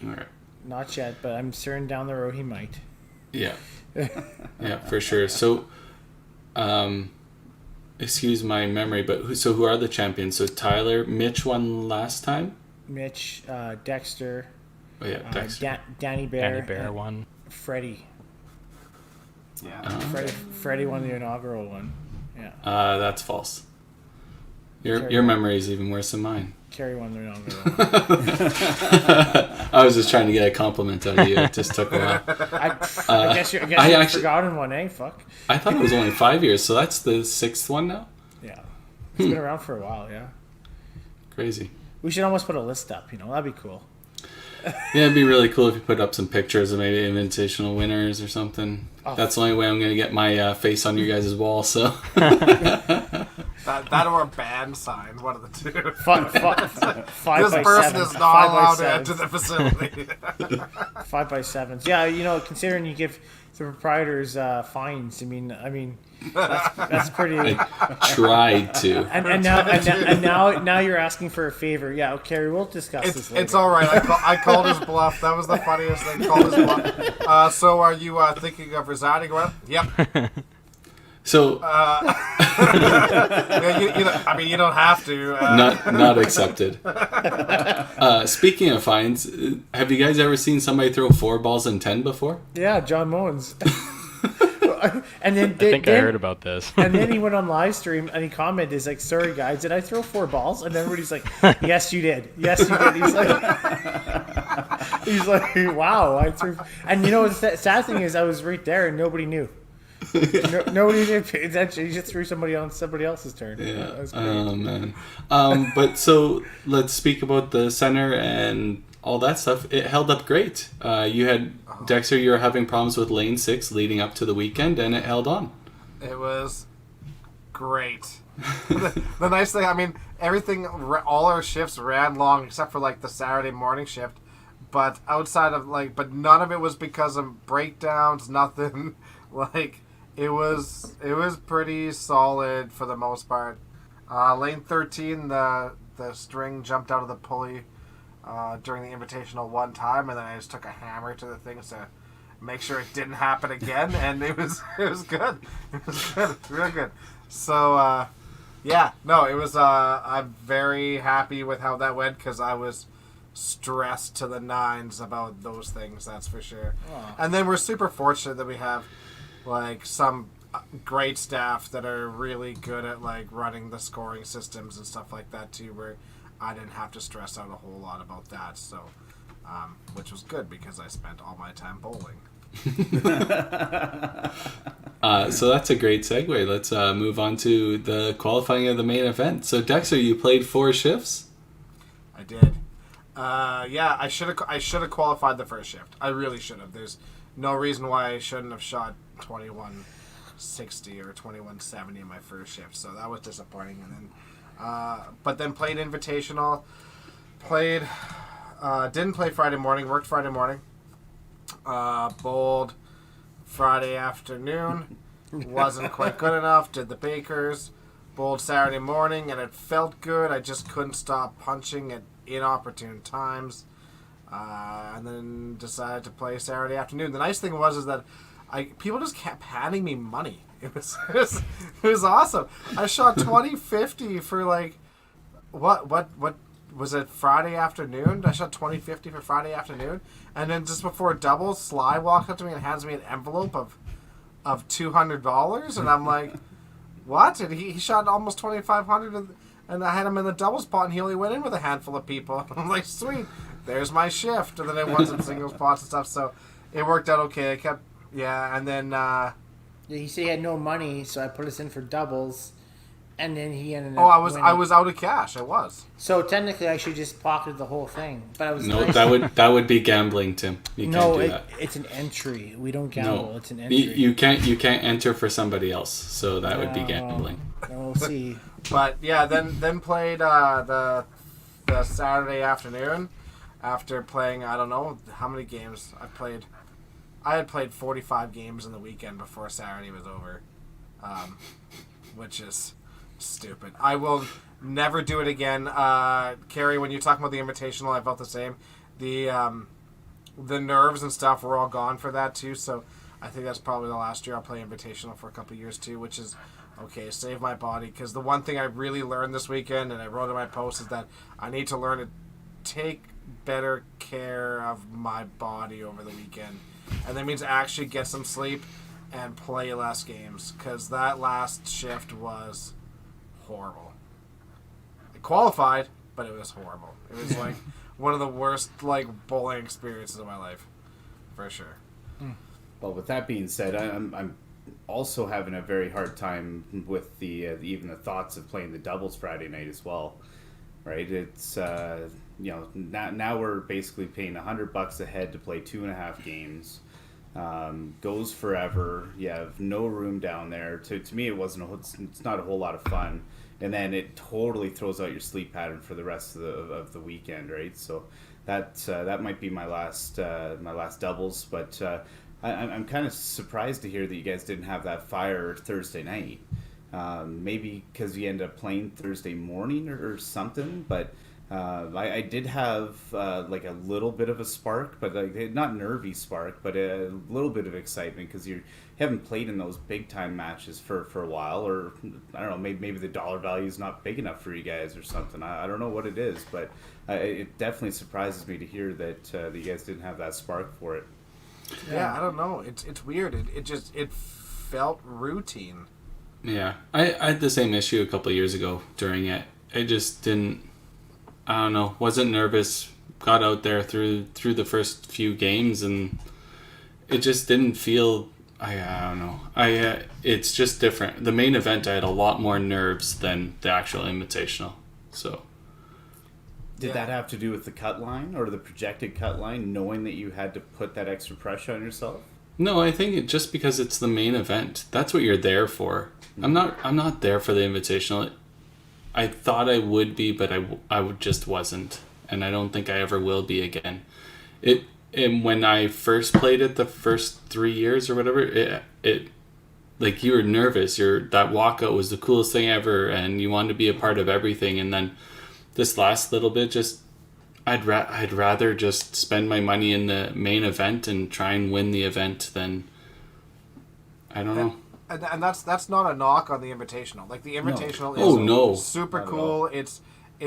All right. Not yet, but I'm certain down the road he might. Yeah. Yeah, for sure. So, excuse my memory, but who are the champions? So Tyler, Mitch won last time? Mitch, Dexter. Oh, yeah, Dexter. Danny Bear. Danny Bear won. Freddie. Yeah. Freddie won the inaugural one. Yeah. That's false. Your memory is even worse than mine. Kerry won the inaugural one. I was just trying to get a compliment out of you. It just took a while. I guess you've forgotten one, eh? Fuck. I thought it was only 5 years, so that's the 6th one now? Yeah. It's been around for a while, yeah. Crazy. We should almost put a list up, that'd be cool. Yeah, it'd be really cool if you put up some pictures of maybe invitational winners or something. Oh. That's the only way I'm going to get my face on your guys' wall, so. That or a band sign, one of the two. This person is not allowed to enter the facility. 5x7s. Yeah, considering you give the proprietors fines, I mean, that's pretty. I tried to. And now you're asking for a favor. Yeah, okay, we'll discuss this later. It's all right. I called his bluff. That was the funniest thing. Called his bluff. So, are you thinking of resigning? Well, yep. So, you don't have to. Not accepted. Speaking of fines, have you guys ever seen somebody throw 4 balls in 10 before? Yeah, John Moens. And then I heard about this. And then he went on live stream and he commented, "He's like, sorry guys, did I throw 4 balls?" And everybody's like, "Yes, you did. Yes, you did." He's like, "Wow, I threw." And the sad thing is, I was right there and nobody knew. Nobody did pay attention. You just threw somebody on somebody else's turn. Yeah. Oh man. But so let's speak about the center and all that stuff. It held up great. You had Dexter. You were having problems with lane 6 leading up to the weekend, and it held on. It was great. The nice thing, everything, all our shifts ran long except for the Saturday morning shift. But outside of but none of it was because of breakdowns. Nothing. It was pretty solid for the most part. Lane 13, the string jumped out of the pulley during the Invitational one time, and then I just took a hammer to the thing to make sure it didn't happen again, and it was good. It was good, real good. So it was. I'm very happy with how that went because I was stressed to the nines about those things. That's for sure. Aww. And then we're super fortunate that we have some great staff that are really good at running the scoring systems and stuff like that too, where I didn't have to stress out a whole lot about that, so which was good because I spent all my time bowling. So that's a great segue. Let's move on to the qualifying of the main event. So Dexter, you played 4 shifts? I did. I should have qualified the first shift. I really should have. There's no reason why I shouldn't have shot 2160 or 2170 in my first shift, so that was disappointing. And then but then played Invitational, didn't play Friday morning, worked Friday morning, bowled Friday afternoon, wasn't quite good enough, did the Bakers, bowled Saturday morning, and it felt good. I just couldn't stop punching at inopportune times, and then decided to play Saturday afternoon. The nice thing was that people just kept handing me money. It was awesome. I shot 2050 for what was it, Friday afternoon? I shot 2050 for Friday afternoon, and then just before doubles, Sly walks up to me and hands me an envelope of $200, and I'm like, what? And he shot almost 2,500, and I had him in the doubles pot, and he only went in with a handful of people. I'm like, sweet, there's my shift. And then I won some singles pots and stuff, so it worked out okay. I kept, and then he said he had no money, so I put us in for doubles, and then he ended up. Oh, I winning. was out of cash. I was. So technically, I should just pocketed the whole thing, but I was. No, that would be gambling, Tim. You can't do that. It's an entry. We don't gamble. No, it's an entry. You can't enter for somebody else, so that would be gambling. We'll see. But then played the Saturday afternoon, after playing, I don't know how many games I've played. I had played 45 games in the weekend before Saturday was over, which is stupid. I will never do it again. Carrie, when you talk about the Invitational, I felt the same. The nerves and stuff were all gone for that too, so I think that's probably the last year I'll play Invitational for a couple of years too, which is okay, save my body. Because the one thing I really learned this weekend, and I wrote in my post, is that I need to learn to take better care of my body over the weekend. And that means actually get some sleep and play less games. Because that last shift was horrible. I qualified, but it was horrible. It was like one of the worst bowling experiences of my life. For sure. Well, with that being said, I'm also having a very hard time with the even the thoughts of playing the doubles Friday night as well, right? It's now we're basically paying $100 a head to play 2.5 games. Goes forever. You have no room down there. To me, it's not a whole lot of fun, and then it totally throws out your sleep pattern for the rest of the weekend, right? So that might be my last doubles, but. I'm kind of surprised to hear that you guys didn't have that fire Thursday night. Maybe because you end up playing Thursday morning or something. But I did have a little bit of a spark, but not nervy spark, but a little bit of excitement because you haven't played in those big time matches for a while, or I don't know, maybe the dollar value is not big enough for you guys or something. I don't know what it is, but it definitely surprises me to hear that you guys didn't have that spark for it. Yeah, I don't know. It's weird. It felt routine. Yeah, I had the same issue a couple of years ago during it. I just didn't. I don't know. Wasn't nervous. Got out there through the first few games, and it just didn't feel. I don't know. It's just different. The main event, I had a lot more nerves than the actual Invitational. So. Did that have to do with the cut line or the projected cut line, knowing that you had to put that extra pressure on yourself? No, I think just because it's the main event. That's what you're there for. Mm-hmm. I'm not there for the Invitational. I thought I would be, but I just wasn't, and I don't think I ever will be again. And when I first played it the first 3 years or whatever, it like you were nervous. That walkout was the coolest thing ever, and you wanted to be a part of everything, and then this last little bit, just I'd rather just spend my money in the main event and try and win the event than I don't know. And that's not a knock on the Invitational. Like the Invitational is super cool. It's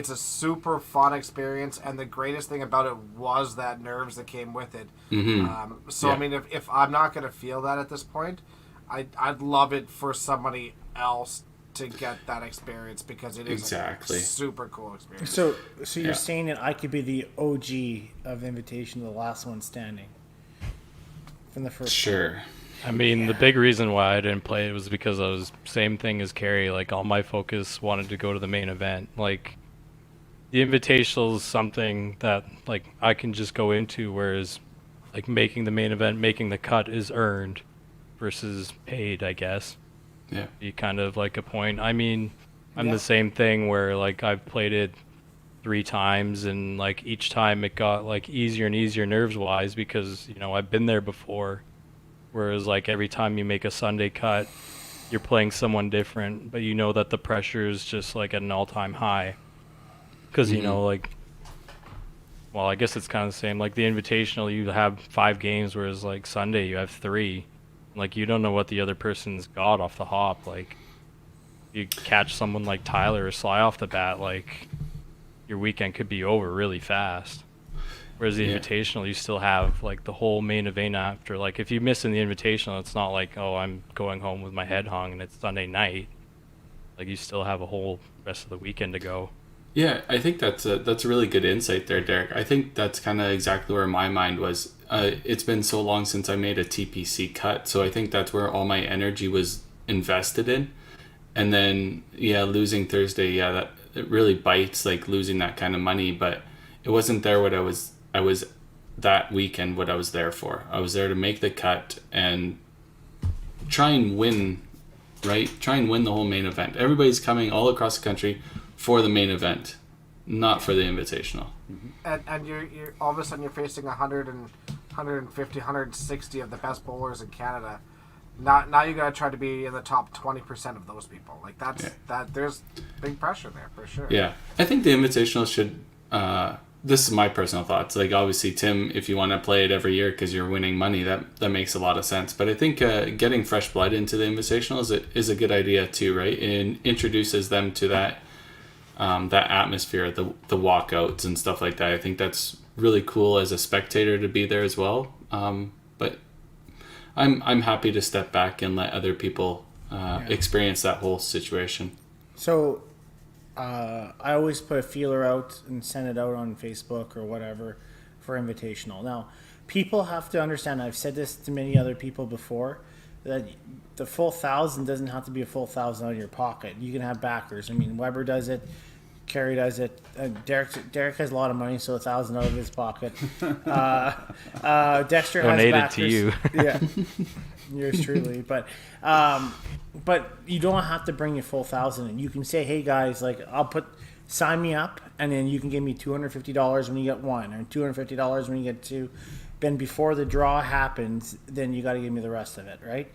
a super fun experience, and the greatest thing about it was that nerves that came with it. Mm-hmm. I mean, if I'm not going to feel that at this point, I'd love it for somebody else to get that experience, because it is a super cool experience. So you're saying that I could be the OG of Invitation, the last one standing from the first. Sure. One. I mean, the big reason why I didn't play it was because I was same thing as Carrie. Like all my focus wanted to go to the main event. Like the Invitational is something that like I can just go into, whereas like making the main event, making the cut is earned versus paid, I guess. Yeah. Be kind of like a point. I mean, I'm the same thing where like I've played it 3 times, and like each time it got like easier and easier nerves wise, because I've been there before. Whereas like every time you make a Sunday cut, you're playing someone different, but that the pressure is just like at an all-time high. Because like, well, I guess it's kind of the same. Like the Invitational, you have 5 games, whereas like Sunday you have 3. Like, you don't know what the other person's got off the hop. Like, you catch someone like Tyler or Sly off the bat, like, your weekend could be over really fast. Whereas the Invitational, you still have, like, the whole main event after. Like, if you miss in the Invitational, it's not like, oh, I'm going home with my head hung and it's Sunday night. Like, you still have a whole rest of the weekend to go. Yeah, I think that's a really good insight there, Derek. I think that's kind of exactly where my mind was. It's been so long since I made a TPC cut, so I think that's where all my energy was invested in. And then, losing Thursday, that it really bites, like losing that kind of money. But it wasn't there what I was that weekend. What I was there for, I was there to make the cut and try and win, right? Try and win the whole main event. Everybody's coming all across the country for the main event, not for the Invitational. And you're all of a sudden you're facing 150, 160 of the best bowlers in Canada. Now you got to try to be in the top 20% of those people. Like that. There's big pressure there for sure. Yeah, I think the Invitational should. This is my personal thoughts. Like obviously, Tim, if you want to play it every year because you're winning money, that makes a lot of sense. But I think getting fresh blood into the Invitational is a good idea too, right? It introduces them to that atmosphere, the walkouts and stuff like that. I think that's really cool as a spectator to be there as well. But I'm happy to step back and let other people experience that whole situation. So I always put a feeler out and send it out on Facebook or whatever for Invitational. Now, people have to understand, I've said this to many other people before, that the full 1,000 doesn't have to be a full 1,000 out of your pocket. You can have backers. I mean, Weber does it. Kerry does it. Derek has a lot of money, so 1,000 out of his pocket. Dexter Donated has backers. to you. Yeah, yours truly. But you don't have to bring your full 1,000 in. You can say, hey guys, like sign me up, and then you can give me $250 when you get one, or $250 when you get two. Then before the draw happens, then you got to give me the rest of it, right?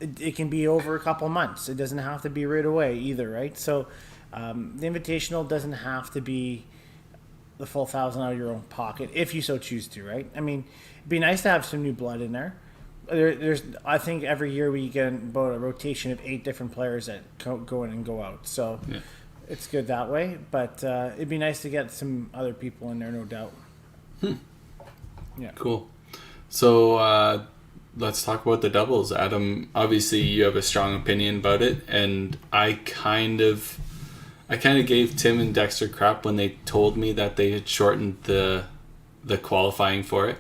It can be over a couple months. It doesn't have to be right away either, right? So. The Invitational doesn't have to be the full 1,000 out of your own pocket if you so choose to, right? I mean, it'd be nice to have some new blood in there. I think every year we get about a rotation of 8 different players that go in and go out. So it's good that way. But it'd be nice to get some other people in there, no doubt. Yeah. Cool. So let's talk about the doubles. Adam, obviously you have a strong opinion about it, and I kind of gave Tim and Dexter crap when they told me that they had shortened the qualifying for it,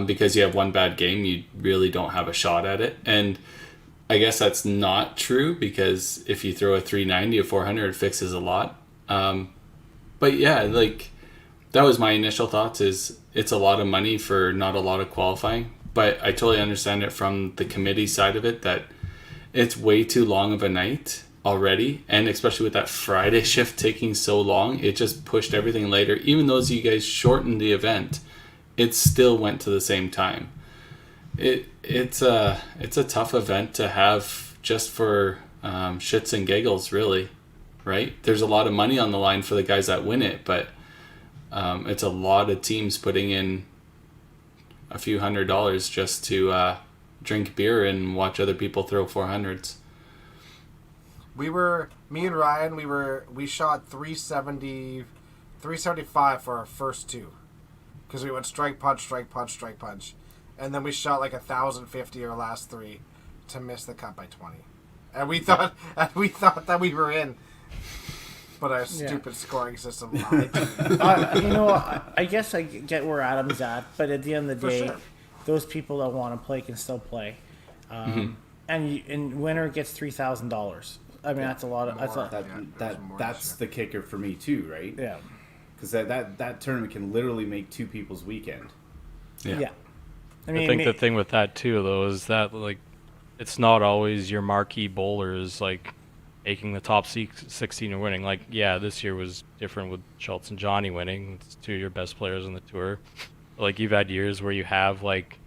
because you have one bad game, you really don't have a shot at it. And I guess that's not true, because if you throw a 390, a 400 fixes a lot. But yeah, like that was my initial thoughts. Is it's a lot of money for not a lot of qualifying, but I totally understand it from the committee side of it that it's way too long of a night already, and especially with that Friday shift taking so long, it just pushed everything later. Even though you guys shortened the event, it still went to the same time. It's a tough event to have just for shits and giggles, really, right? There's a lot of money on the line for the guys that win it, but it's a lot of teams putting in a few $100s just to drink beer and watch other people throw 400s. Me and Ryan, we shot 375 for our first two, because we went strike punch, strike punch, strike punch, and then we shot like 1,050 our last 3 to miss the cut by 20, and we thought that we were in, but our stupid scoring system lied. I guess I get where Adam's at, but at the end of the day, those people that want to play can still play, and winner gets $3,000. I mean, that's a lot of. That's the kicker for me too, right? Yeah. Because that tournament can literally make 2 people's weekend. Yeah. I think the thing with that too, though, is that like it's not always your marquee bowlers like making the top 16 and winning. Like, yeah, this year was different with Schultz and Johnny winning. It's 2 of your best players on the tour. Like, you've had years where you have like,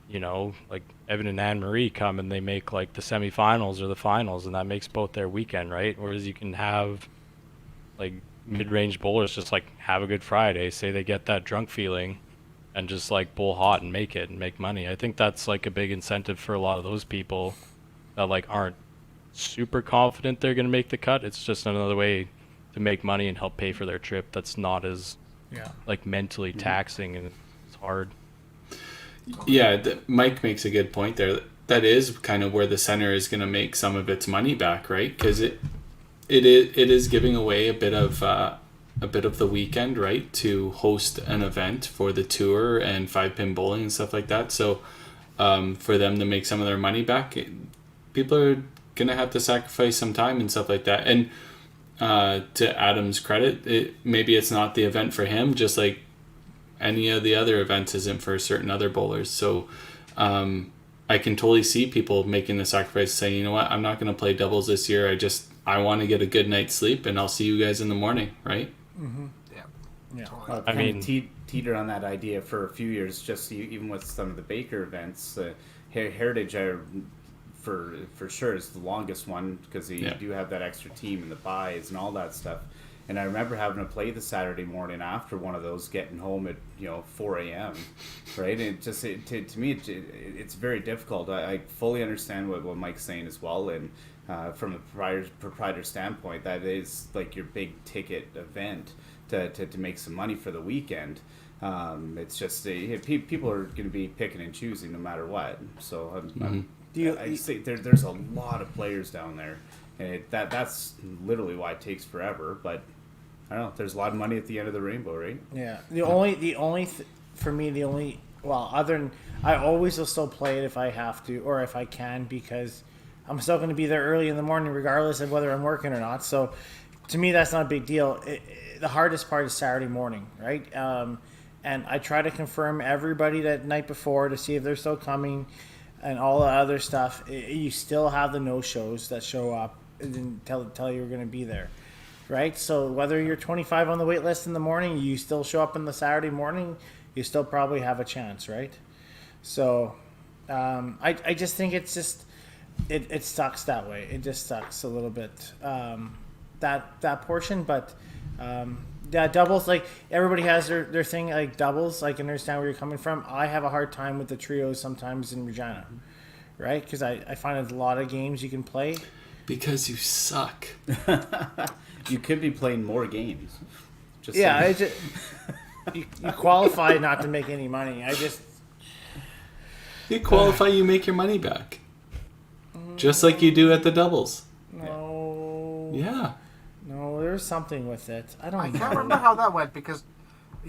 you know, like Evan and Anne-Marie come and they make like the semifinals or the finals, and that makes both their weekend, right? Whereas you can have like mid-range bowlers just like have a good Friday, say they get that drunk feeling, and just like bowl hot and make it and make money. I think that's like a big incentive for a lot of those people that like aren't super confident they're going to make the cut. It's just another way to make money and help pay for their trip that's not as like mentally taxing, and it's hard. Yeah, Mike makes a good point there. That is kind of where the center is going to make some of its money back, right? Because it is giving away a bit of the weekend, right, to host an event for the tour and 5-pin bowling and stuff like that. So for them to make some of their money back, people are going to have to sacrifice some time and stuff like that. And to Adam's credit, maybe it's not the event for him, just like any of the other events isn't for certain other bowlers. So I can totally see people making the sacrifice, saying, you know what, I'm not going to play doubles this year. I want to get a good night's sleep, and I'll see you guys in the morning, right? Yeah. Yeah. Well, I mean- teeter on that idea for a few years. Just even with some of the Baker events, Heritage, for sure is the longest one because you do have that extra team and the buys and all that stuff. And I remember having to play the Saturday morning after one of those, getting home at 4 a.m. Right? And to me, it's very difficult. I fully understand what Mike's saying as well, and from a proprietor standpoint, that is like your big ticket event to make some money for the weekend. It's just people are going to be picking and choosing no matter what. So I say there's a lot of players down there, and that's literally why it takes forever. But I don't know. There's a lot of money at the end of the rainbow, right? Yeah. Other than I always will still play it if I have to or if I can, because I'm still going to be there early in the morning regardless of whether I'm working or not. So to me, that's not a big deal. The hardest part is Saturday morning, right? And I try to confirm everybody that night before to see if they're still coming and all the other stuff. You still have the no-shows that show up and tell you we're going to be there. Right, so whether you're 25 on the wait list in the morning, you still show up on the Saturday morning, you still probably have a chance, right? So, I just think it's just it sucks that way. It just sucks a little bit that portion, but doubles, like everybody has their thing, like doubles. I can understand where you're coming from. I have a hard time with the trios sometimes in Regina, right? Because I find there's a lot of games you can play. Because you suck. You could be playing more games. You qualify not to make any money. You qualify, you make your money back. Just like you do at the doubles. No. Yeah. No, there's something with it. I can't remember how that went because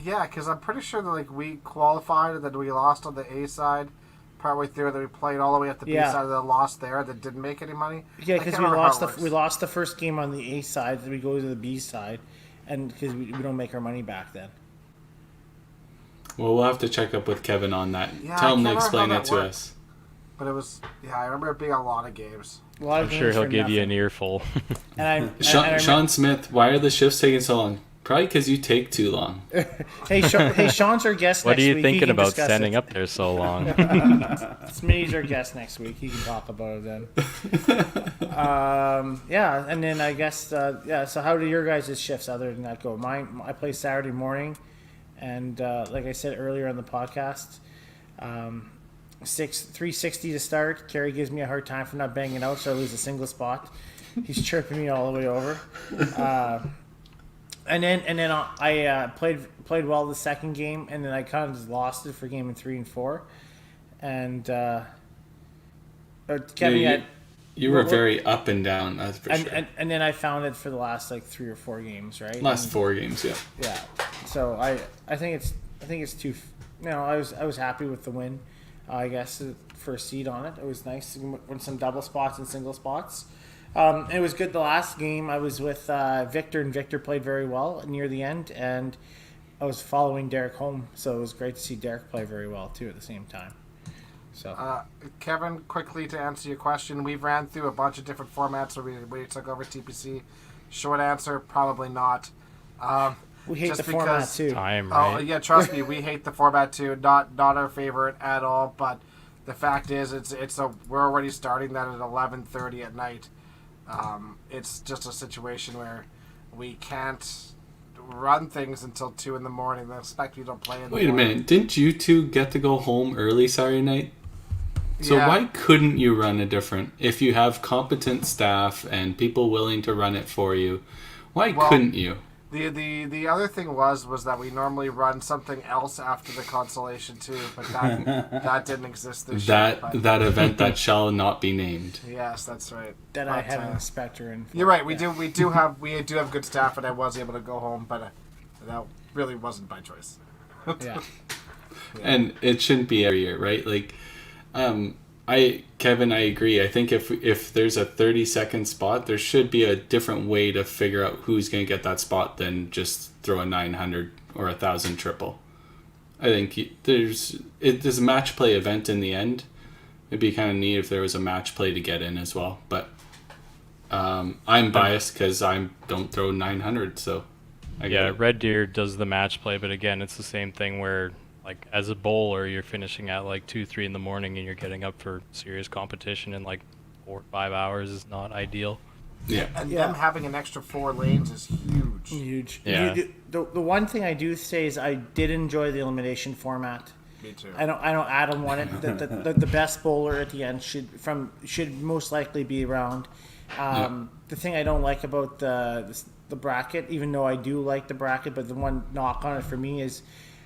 I'm pretty sure that we qualified and then we lost on the A side partway through, and then we played all the way at the B side and then lost there that didn't make any money. Yeah, because we lost the first game on the A side, then we go to the B side, and because we don't make our money back then. Well, we'll have to check up with Kevin on that. Yeah, Tell him to I can't explain remember it how to that worked. us. But it was, I remember it being a lot of games. I'm sure he'll give you an earful. Sean Smith, why are the shifts taking so long? Probably because you take too long. Hey, Sean's our guest What next are you week. thinking about standing up there so long? Smitty's our guest next week. He can talk about it then. And then I guess, so how do your guys' shifts other than that go? I play Saturday morning, and like I said earlier on the podcast, 360 to start. Kerry gives me a hard time for not banging out, so I lose a single spot. He's chirping me all the way over. And then I played well the second game, and then I kind of just lost it for game 3 and 4. And Kevin, you were very up and down, that's for sure. And then I found it for the last 3 or 4 games, right? Last 4 games, yeah. Yeah. So I think it's too. I was happy with the win. I guess for a seed on it, it was nice to win some double spots and single spots. It was good the last game. I was with Victor, and Victor played very well near the end, and I was following Derek home, so it was great to see Derek play very well too at the same time. So, Kevin, quickly to answer your question, we've ran through a bunch of different formats where we took over TPC. Short answer, probably not. We hate the format too. Time, right? Oh yeah, trust me, we hate the format too. Not our favorite at all. But the fact is, we're already starting that at 11:30 at night. It's just a situation where we can't run things until 2 in the morning. They expect you to play in the morning. Wait a minute, didn't you two get to go home early Saturday night? So Yeah. why couldn't you run it different? If you have competent staff and people willing to run it for you, why couldn't you? The other thing was that we normally run something else after the consolation too, but that didn't exist this year. That event that shall not be named. Yes, that's right. I had an inspector in. You're right. We do have good staff, and I was able to go home, but that really wasn't my choice. Yeah. And it shouldn't be every year, right? Like, Kevin, I agree. I think if there's a 30-second spot, there should be a different way to figure out who's going to get that spot than just throw a 900 or 1,000 triple. I think there's a match play event in the end. It'd be kind of neat if there was a match play to get in as well. But I'm biased because I don't throw 900, so I get Yeah, it. Red Deer does the match play, but again, it's the same thing where, like, as a bowler, you're finishing at like 2, 3 in the morning, and you're getting up for serious competition in like 4, 5 hours is not ideal. Yeah. And Yeah. them having an extra 4 lanes is huge. Huge. Yeah. The one thing I do say is I did enjoy the elimination format. Me too. I know Adam won it. The best bowler at the end should most likely be around. The thing I don't like about the bracket, even though I do like the bracket, but the one knock on it for me is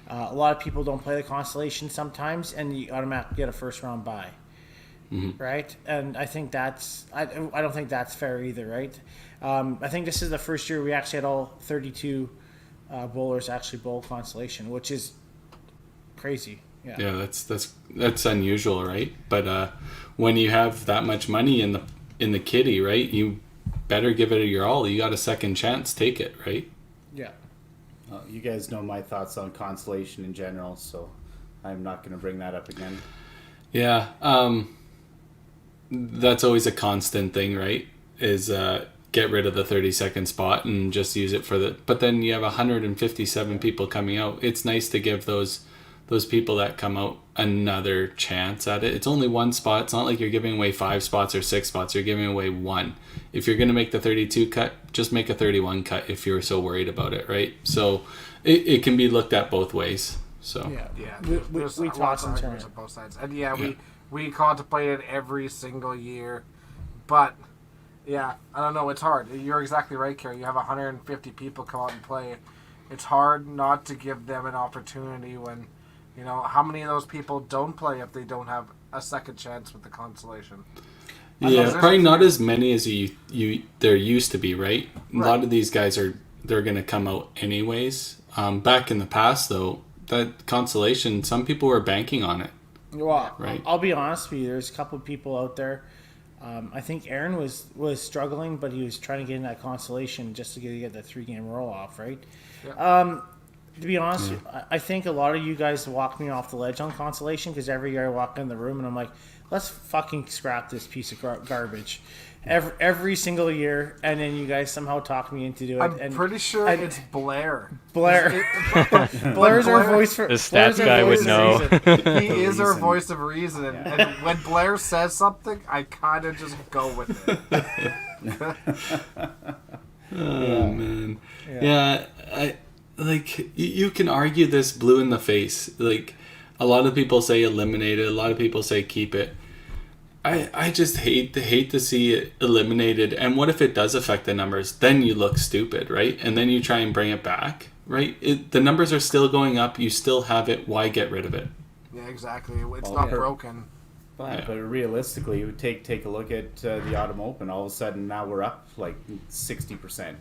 a lot of people don't play the constellation sometimes, and you automatically get a first round bye. Right, and I think I don't think that's fair either, right? I think this is the first year we actually had all 32 bowlers actually bowl constellation, which is crazy. Yeah, that's unusual, right? But when you have that much money in the kitty, right, you better give it your all. You got a second chance, take it, right? Yeah. You guys know my thoughts on constellation in general, so I'm not going to bring that up again. Yeah, that's always a constant thing, right? Is get rid of the 30-second spot and just use it for the. But then you have 157 people coming out. It's nice to give those people that come out another chance at it. It's only one spot. It's not like you're giving away 5 spots or 6 spots. You're giving away 1. If you're going to make the 32 cut, just make a 31 cut if you're so worried about it, right? So it can be looked at both ways. So Yeah, we lots toss of and turn arguments it. on both sides, and we contemplate it every single year, but yeah, I don't know. It's hard. You're exactly right, Kerry. You have 150 people come out and play. It's hard not to give them an opportunity when, how many of those people don't play if they don't have a second chance with the constellation. yeah, probably not as many as there used to be, right? A Right. lot of these guys they're going to come out anyways. Back in the past, though, that consolation, some people were banking on it. Well, Right. I'll be honest with you. There's a couple of people out there. I think Aaron was struggling, but he was trying to get in that constellation just to get that 3-game roll off, right? Yeah. To be honest, I think a lot of you guys walk me off the ledge on consolation because every year I walk in the room and I'm like, let's fucking scrap this piece of garbage. Every single year, and then you guys somehow talk me into doing it. I'm pretty sure it's Blair. Blair's our voice for The stats guy would know. He is our voice of reason, and when Blair says something, I kind of just go with it. Oh man, yeah. You can argue this blue in the face. Like a lot of people say eliminate it. A lot of people say keep it. I just hate to see it eliminated. And what if it does affect the numbers? Then you look stupid, right? And then you try and bring it back, right? The numbers are still going up. You still have it. Why get rid of it? Yeah, exactly. It's not broken. But realistically, you would take a look at the Autumn Open. All of a sudden, now we're up like 60%,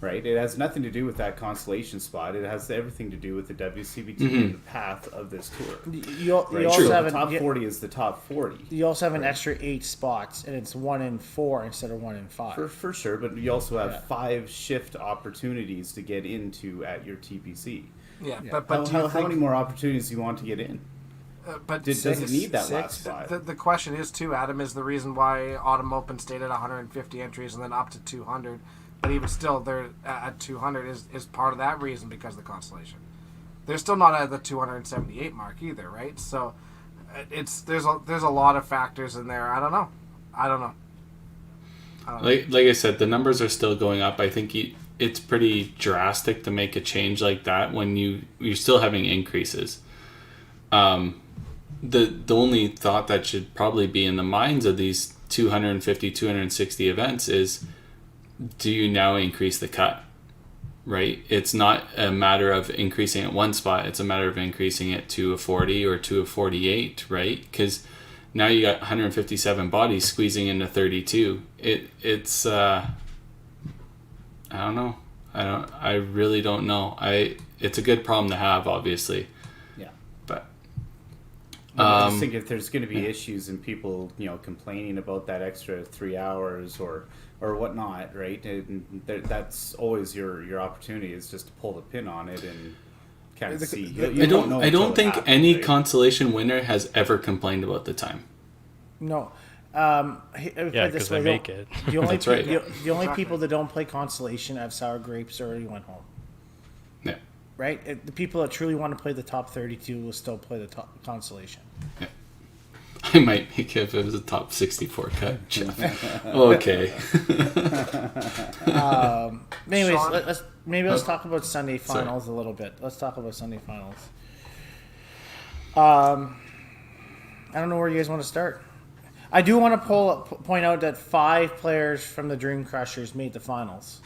right? It has nothing to do with that constellation spot. It has everything to do with the WCBT and the path of this tour. You Right? also So have the top an, 40 is the top 40. you also have an extra 8 spots, and it's 1 in 4 instead of 1 in 5. For sure, but you also have 5 shift opportunities to get into at your TPC. Yeah, but do you How think? many more opportunities do you want to get in? But Does it need that last six? spot? The question is too, Adam, is the reason why Autumn Open stayed at 150 entries and then up to 200, but even still they're at 200 is part of that reason because of the constellation. They're still not at the 278 mark either, right? So there's a lot of factors in there. I don't know. Like I said, the numbers are still going up. I think it's pretty drastic to make a change like that when you're still having increases. The only thought that should probably be in the minds of these 250, 260 events is, do you now increase the cut? Right? It's not a matter of increasing at one spot. It's a matter of increasing it to a 40 or to a 48, right? Because now you got 157 bodies squeezing into 32. It's I don't know. I really don't know. It's a good problem to have, obviously. Yeah. But I just think if there's going to be issues and people, complaining about that extra 3 hours or whatnot, right? And that's always your opportunity is just to pull the pin on it and kind of see. You I don't know I until don't it think happens, any right? consolation winner has ever complained about the time. No. Yeah, because they make it. The only That's right. The only people that don't play constellation have sour grapes already went home. right? The people that truly want to play the top 32 will still play the top consolation. Yeah. I might make it if it was a top 64 cut. Jeff. Okay. Anyways, Sean? let's talk about Sunday finals a little bit. Let's talk about Sunday finals. I don't know where you guys want to start. I do want to point out that 5 players from the Dream Crushers made the finals.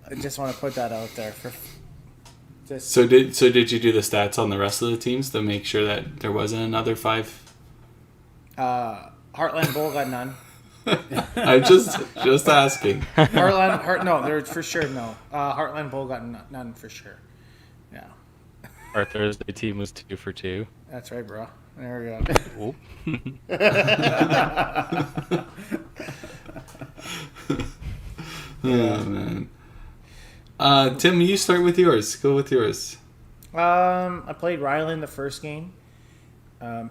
I just want to put that out there. So did you do the stats on the rest of the teams to make sure that there wasn't another 5? Heartland Bowl got none. I'm just asking. No, there's for sure no. Heartland Bowl got none for sure. Yeah, Our Thursday team was 2 for 2. that's right, bro. There we go. Oh man. Tim, you start with yours. Go with yours. I played Ryland the first game.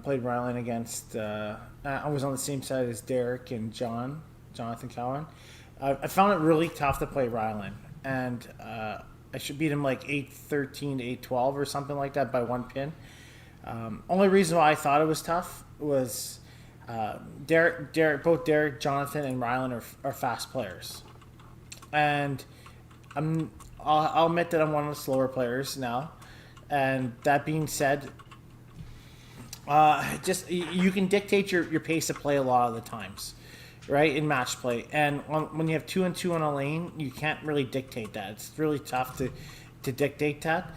Played Ryland against. I was on the same side as Derek and Jonathan Cowan. I found it really tough to play Ryland, and I should beat him like 8-13 to 8-12 or something like that by 1 pin. Only reason why I thought it was tough was both Derek, Jonathan, and Ryland are fast players, and I'll admit that I'm one of the slower players now. And that being said, just you can dictate your pace of play a lot of the times, right, in match play. And when you have 2 and 2 on a lane, you can't really dictate that. It's really tough to dictate that.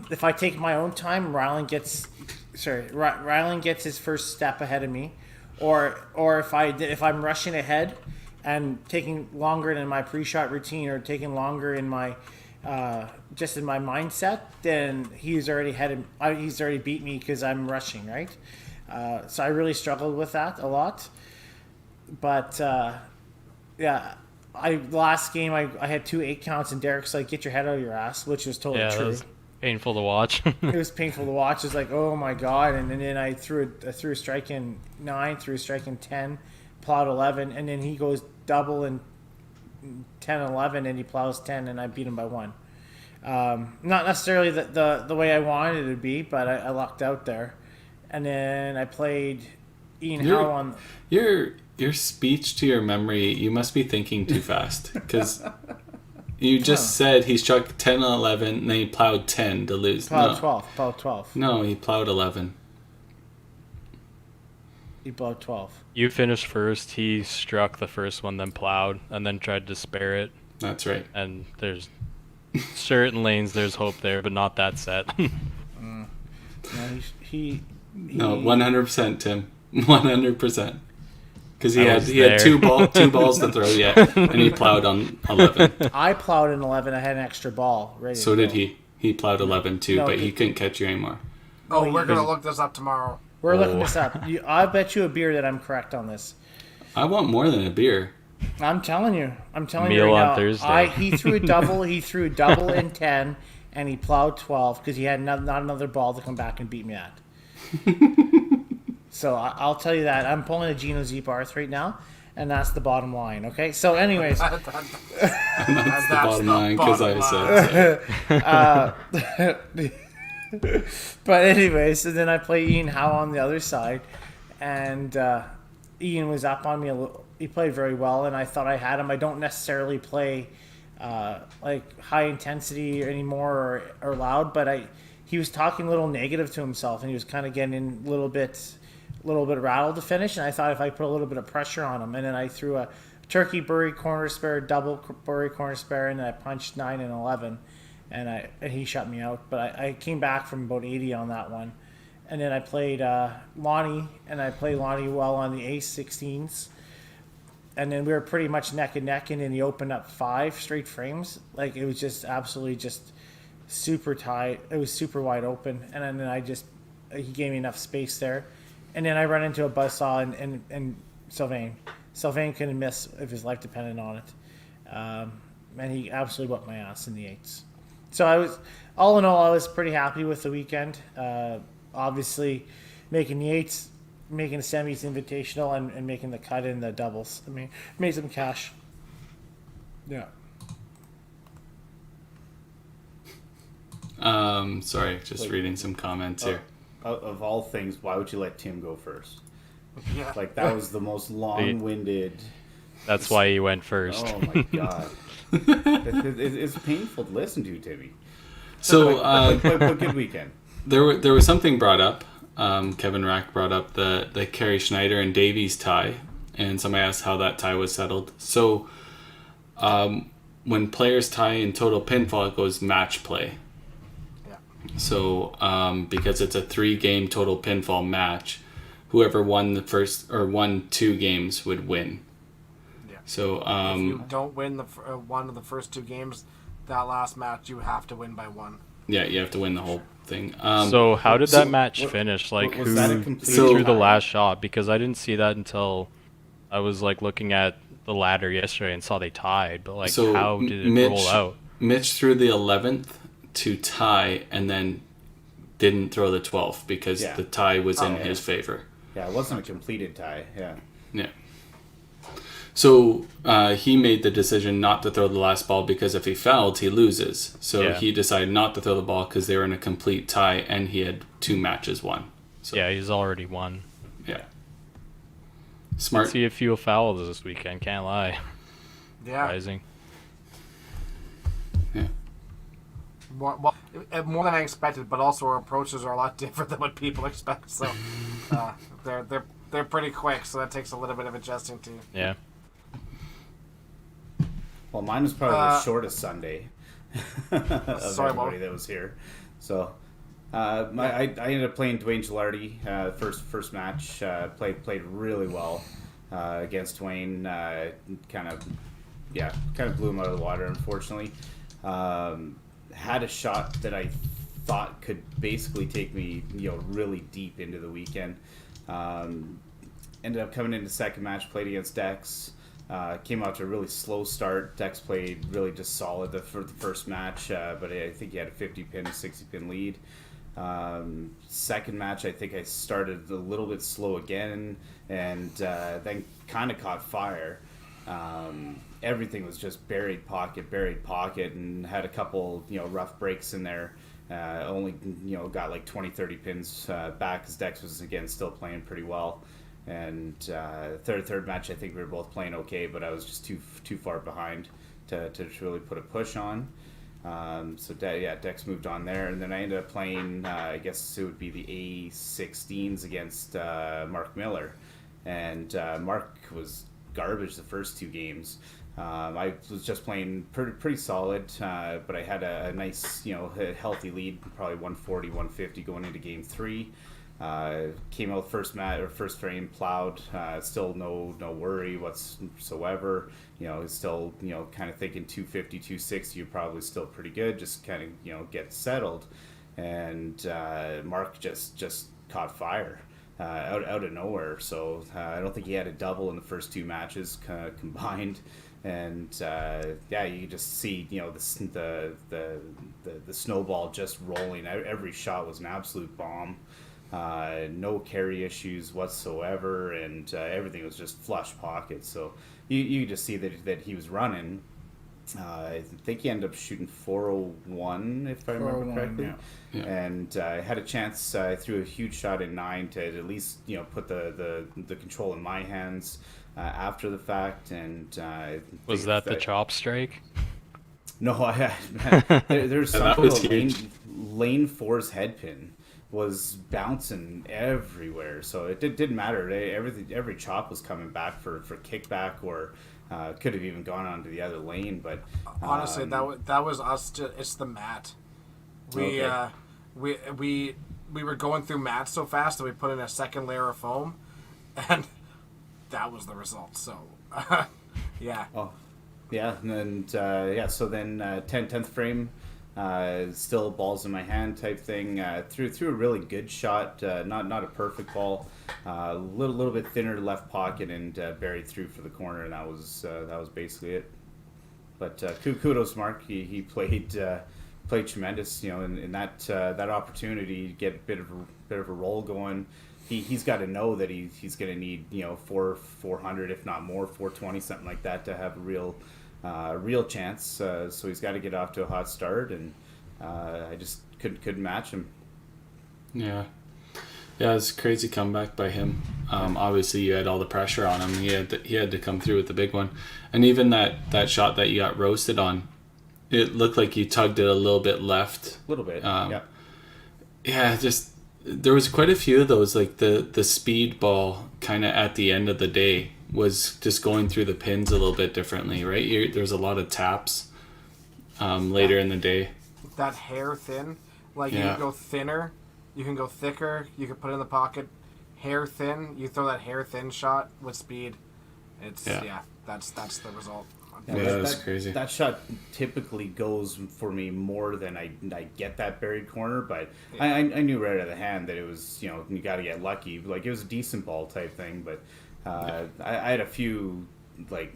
If I take my own time, Ryland gets his first step ahead of me, or if I'm rushing ahead and taking longer in my pre-shot routine or taking longer in my just in my mindset, then he's already beat me because I'm rushing, right? So I really struggled with that a lot. But yeah, last game I had 2 8 counts and Derek's like, "Get your head out of your ass," which was totally Yeah, true. that was painful to watch. It was painful to watch. It was like, oh my god! And then I threw a strike in 9, threw a strike in 10, plowed 11, and then he goes double in 10 11, and he plows 10, and I beat him by 1. Not necessarily the way I wanted it to be, but I lucked out there. And then I played Ian Howe on. Your speech to your memory, you must be thinking too fast because you just said he struck 10 and 11, and then he plowed 10 to lose. Plowed 12. No, he plowed 11. He plowed 12. You finished first. He struck the first one, then plowed, and then tried to spare it. That's right. And there's certain lanes, there's hope there, but not that set. No, he No, 100%, Tim. 100%. Because he I had was two there. balls to throw yet, and he plowed on 11. I plowed in 11. I had an extra ball ready. So to did go. he. He plowed 11 too, No, but he couldn't catch you anymore. Oh, we're going to look this up tomorrow. We're looking this up. I bet you a beer that I'm correct on this. I want more than a beer. I'm telling you Meal right on now. Thursday. He threw a double. He threw a double in 10, and he plowed 12 because he had not another ball to come back and beat me at. So I'll tell you that I'm pulling a Geno Z Barth right now, and that's the bottom line. Okay. So, anyways, That's the bottom line because I said so. but anyways, and then I play Ian Howe on the other side, and Ian was up on me a little. He played very well, and I thought I had him. I don't necessarily play like high intensity anymore or loud, but he was talking a little negative to himself, and he was kind of getting a little bit rattled to finish. And I thought if I put a little bit of pressure on him, and then I threw a turkey Bury corner spare, double Bury corner spare, and then I punched 9 and 11, and he shut me out. But I came back from about 80 on that one, and then I played Lonnie, and I played Lonnie well on the ace 16s. And then we were pretty much neck and neck, and then he opened up 5 straight frames. Like, it was just absolutely just super tight. It was super wide open. And then he gave me enough space there. And then I run into a buzzsaw and Sylvain. Sylvain couldn't miss if his life depended on it. And he absolutely whooped my ass in the 8s. So all in all, I was pretty happy with the weekend. Obviously, making the 8s, making the semis invitational, and making the cut in the doubles. I mean, made some cash. Yeah. Sorry, just reading some comments here. Of all things, why would you let Tim go first? Yeah. Like, that was the most long-winded. That's why he went first. Oh my god, it's painful to listen to, Timmy. So, But good weekend. there was something brought up. Kevin Rack brought up the Kerry Schneider and Davies tie, and somebody asked how that tie was settled. So, when players tie in total pinfall, it goes match play. Yeah. So, because it's a 3-game total pinfall match, whoever won the first or won 2 games would win. Yeah. So, If you don't win one of the first 2 games, that last match you have to win by 1. yeah, you have to win the whole thing. So how did that match finish? Like was who that a complete threw the tie? last shot? Because I didn't see that until I was like looking at the ladder yesterday and saw they tied. But like, So how did it roll out? Mitch threw the 11th to tie, and then didn't throw the 12th because Yeah. the tie was in yeah. his favor. Yeah, it wasn't a completed tie. Yeah. Yeah. So he made the decision not to throw the last ball because if he fouled, he loses. So Yeah. he decided not to throw the ball because they were in a complete tie and he had 2 matches won. So, Yeah, he's already won. yeah. Smart. See a few fouls this weekend. Can't lie. Yeah. Surprising. Yeah. Well, more than I expected, but also our approaches are a lot different than what people expect. So they're pretty quick. So that takes a little bit of adjusting to. Yeah. Well, mine was probably the shortest Sunday of Sorry, everybody Mo. that was here. So, I ended up playing Dwayne Gilardi first match. Played really well against Dwayne. Kind of blew him out of the water, unfortunately. Had a shot that I thought could basically take me, really deep into the weekend. Ended up coming into second match, played against Dex. Came out to a really slow start. Dex played really just solid for the first match, but I think he had a 50-pin, 60-pin lead. Second match, I think I started a little bit slow again, and then kind of caught fire. Everything was just buried pocket, and had a couple, rough breaks in there. Only, got like 20, 30 pins back because Dex was, again, still playing pretty well. And third match, I think we were both playing okay, but I was just too far behind to really put a push on. Dex moved on there, and then I ended up playing, I guess it would be the A16s against Mark Miller, and Mark was garbage the first 2 games. I was just playing pretty solid, but I had a nice, healthy lead, probably 140, 150 going into game 3. Came out first frame plowed, still no worry whatsoever. Still, kind of thinking 250, 260, you're probably still pretty good, just kind of, get settled. And Mark just caught fire out of nowhere. So I don't think he had a double in the first 2 matches combined. And you just see, the snowball just rolling. Every shot was an absolute bomb. No carry issues whatsoever, and everything was just flush pockets. So you just see that he was running. I think he ended up shooting 401, if I remember correctly. Yeah. And I had a chance. I threw a huge shot in 9 to at least put the control in my hands after the fact. And Was that the chop strike? No, there's That something was about huge. lane 4's head pin was bouncing everywhere, so it didn't matter. Every chop was coming back for kickback, or could have even gone onto the other lane. But Honestly, that was us. It's the mat. Okay. We were going through mats so fast that we put in a second layer of foam, and that was the result. So, yeah. Oh, yeah, and so then 10th frame. Still balls in my hand type thing. Threw a really good shot, not a perfect ball. Little bit thinner left pocket, and buried through for the corner, and that was basically it. But kudos, Mark. He played tremendous. In that opportunity to get a bit of a roll going. He's got to know that he's going to need 400, if not more, 420, something like that, to have a real chance. So he's got to get off to a hot start, and I just couldn't match him. Yeah. Yeah, it was a crazy comeback by him. Obviously, you had all the pressure on him. He had to come through with the big one. And even that shot that you got roasted on, it looked like you tugged it a little bit left. A little bit, yeah. Yeah, just there was quite a few of those. Like the speed ball kind of at the end of the day was just going through the pins a little bit differently, right? There's a lot of taps later in the day. That hair thin, like you can go thinner, you can go thicker, you can put it in the pocket. Hair thin, you throw that hair thin shot with speed. It's that's the result. Yeah, that's crazy. That shot typically goes for me more than I get that buried corner, but I knew right out of the hand that it was, you got to get lucky. Like, it was a decent ball type thing, but I had a few, like,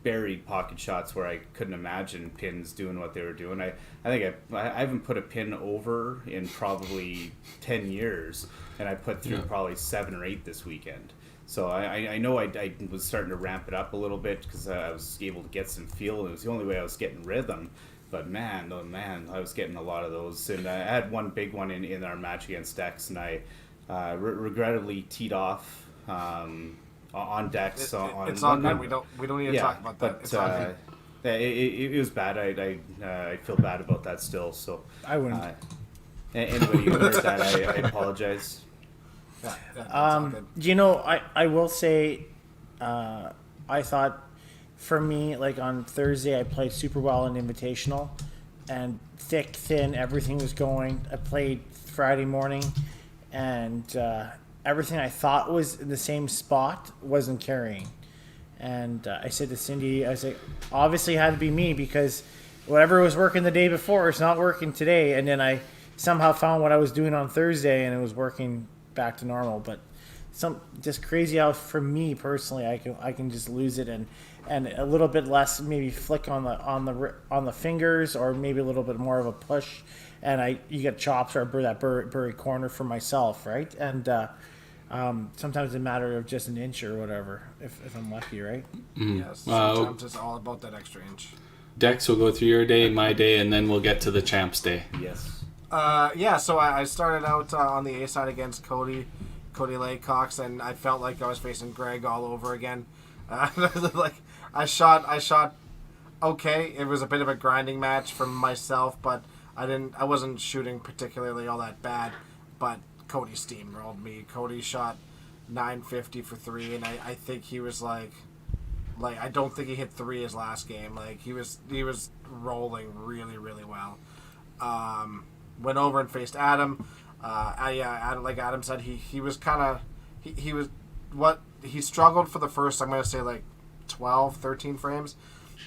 buried pocket shots where I couldn't imagine pins doing what they were doing. I think I haven't put a pin over in probably 10 years, and I put through probably 7 or 8 this weekend. So I know I was starting to ramp it up a little bit because I was able to get some feel. It was the only way I was getting rhythm. But man, I was getting a lot of those. And I had one big one in our match against Dex, and I regrettably teed off on Dex. It's all good. We don't need to talk about that. But it's all good. it was bad. I feel bad about that still. So I wouldn't. Anybody who heard that, I apologize. I will say, I thought for me, like on Thursday, I played super well in Invitational, and thick, thin, everything was going. I played Friday morning, and everything I thought was in the same spot wasn't carrying. And I said to Cindy, I was like, obviously it had to be me because whatever was working the day before, it's not working today. And then I somehow found what I was doing on Thursday, and it was working back to normal. But just crazy how, for me personally, I can just lose it and a little bit less maybe flick on the fingers, or maybe a little bit more of a push, and you get chops or that buried corner for myself, right? And sometimes it's a matter of just an inch or whatever if I'm lucky, right? Yes. Sometimes it's all about that extra inch. Dex, we'll go through your day, my day, and then we'll get to the champs day. Yes. So I started out on the A side against Cody Laycox, and I felt like I was facing Greg all over again. Like I shot okay. It was a bit of a grinding match for myself, but I wasn't shooting particularly all that bad. But Cody steamrolled me. Cody shot 950 for 3, and I think he was like I don't think he hit 3 his last game. Like he was rolling really, really well. Went over and faced Adam. Adam, like Adam said, he was kind of he struggled for the first, I'm going to say, like 12, 13 frames.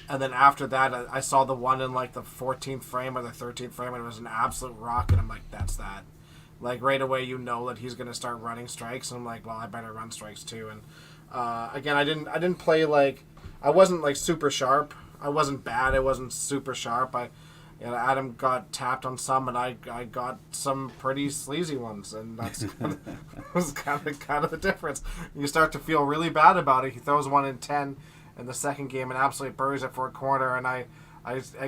And then after that, I saw the one in like the 14th frame or the 13th frame, and it was an absolute rocket. I'm like, that's that. Like right away, that he's going to start running strikes. And I'm like, well, I better run strikes too. And again, I didn't play like, I wasn't like super sharp. I wasn't bad. I wasn't super sharp. Adam got tapped on some, and I got some pretty sleazy ones, and that's was kind of the difference. You start to feel really bad about it. He throws one in 10 in the second game and absolutely buries it for a corner, and I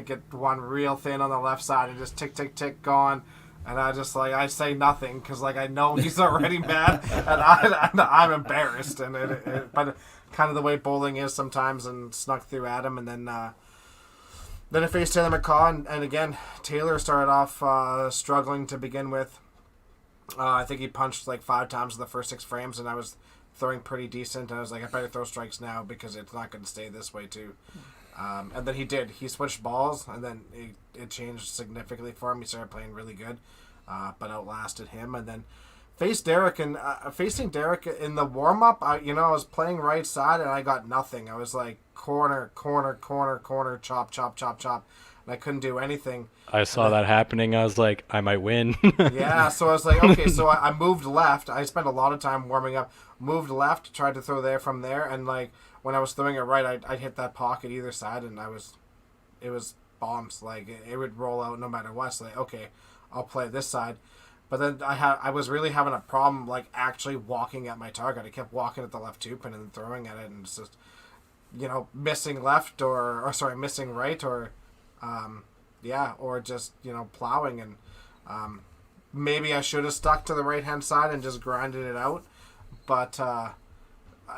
get one real thin on the left side and just tick tick tick gone, and I say nothing because like I know he's already mad, and I'm embarrassed, and but kind of the way bowling is sometimes, and snuck through Adam, and then I faced Taylor McCaw, and again, Taylor started off struggling to begin with. I think he punched like 5 times in the first 6 frames, and I was throwing pretty decent. And I was like, I better throw strikes now because it's not going to stay this way too. And then he did. He switched balls, and then it changed significantly for him. He started playing really good, but outlasted him. And then facing Derek in the warm-up, I was playing right side, and I got nothing. I was like, corner, chop, chop, chop, chop. And I couldn't do anything. I saw that happening. I was like, I might win. Yeah, so I was like, okay, so I moved left. I spent a lot of time warming up. Moved left, tried to throw there from there, and like when I was throwing it right, I'd hit that pocket either side, and it was bombs. Like it would roll out no matter what. So like, okay, I'll play this side. But then I was really having a problem like actually walking at my target. I kept walking at the left 2 pin and throwing at it, and it's just missing left missing right, or or just plowing. And Maybe I should have stuck to the right hand side and just grinded it out, but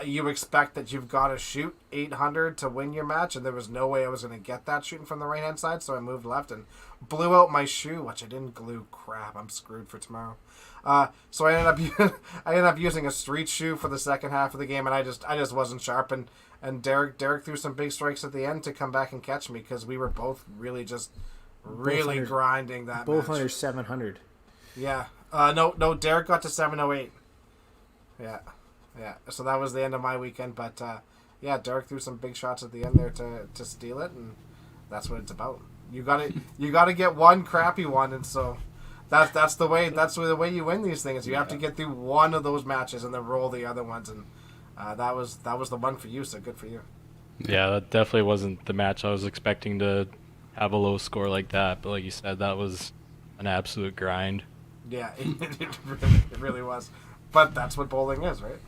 you expect that you've got to shoot 800 to win your match, and there was no way I was going to get that shooting from the right hand side, so I moved left and blew out my shoe, which I didn't glue. Crap, I'm screwed for tomorrow. So I ended up using a street shoe for the second half of the game, and I just wasn't sharp, and Derek threw some big strikes at the end to come back and catch me, because we were both really grinding that Both match. under 700. Yeah. No, Derek got to 708. Yeah. So that was the end of my weekend, but yeah, Derek threw some big shots at the end there to steal it, and that's what it's about. You gotta get one crappy one, and so that's the way you win these things. You have to get through one of those matches and then roll the other ones, and that was the one for you. So good for you. Yeah, that definitely wasn't the match I was expecting to have a low score like that. But like you said, that was an absolute grind. Yeah, it really was. But that's what bowling is, right?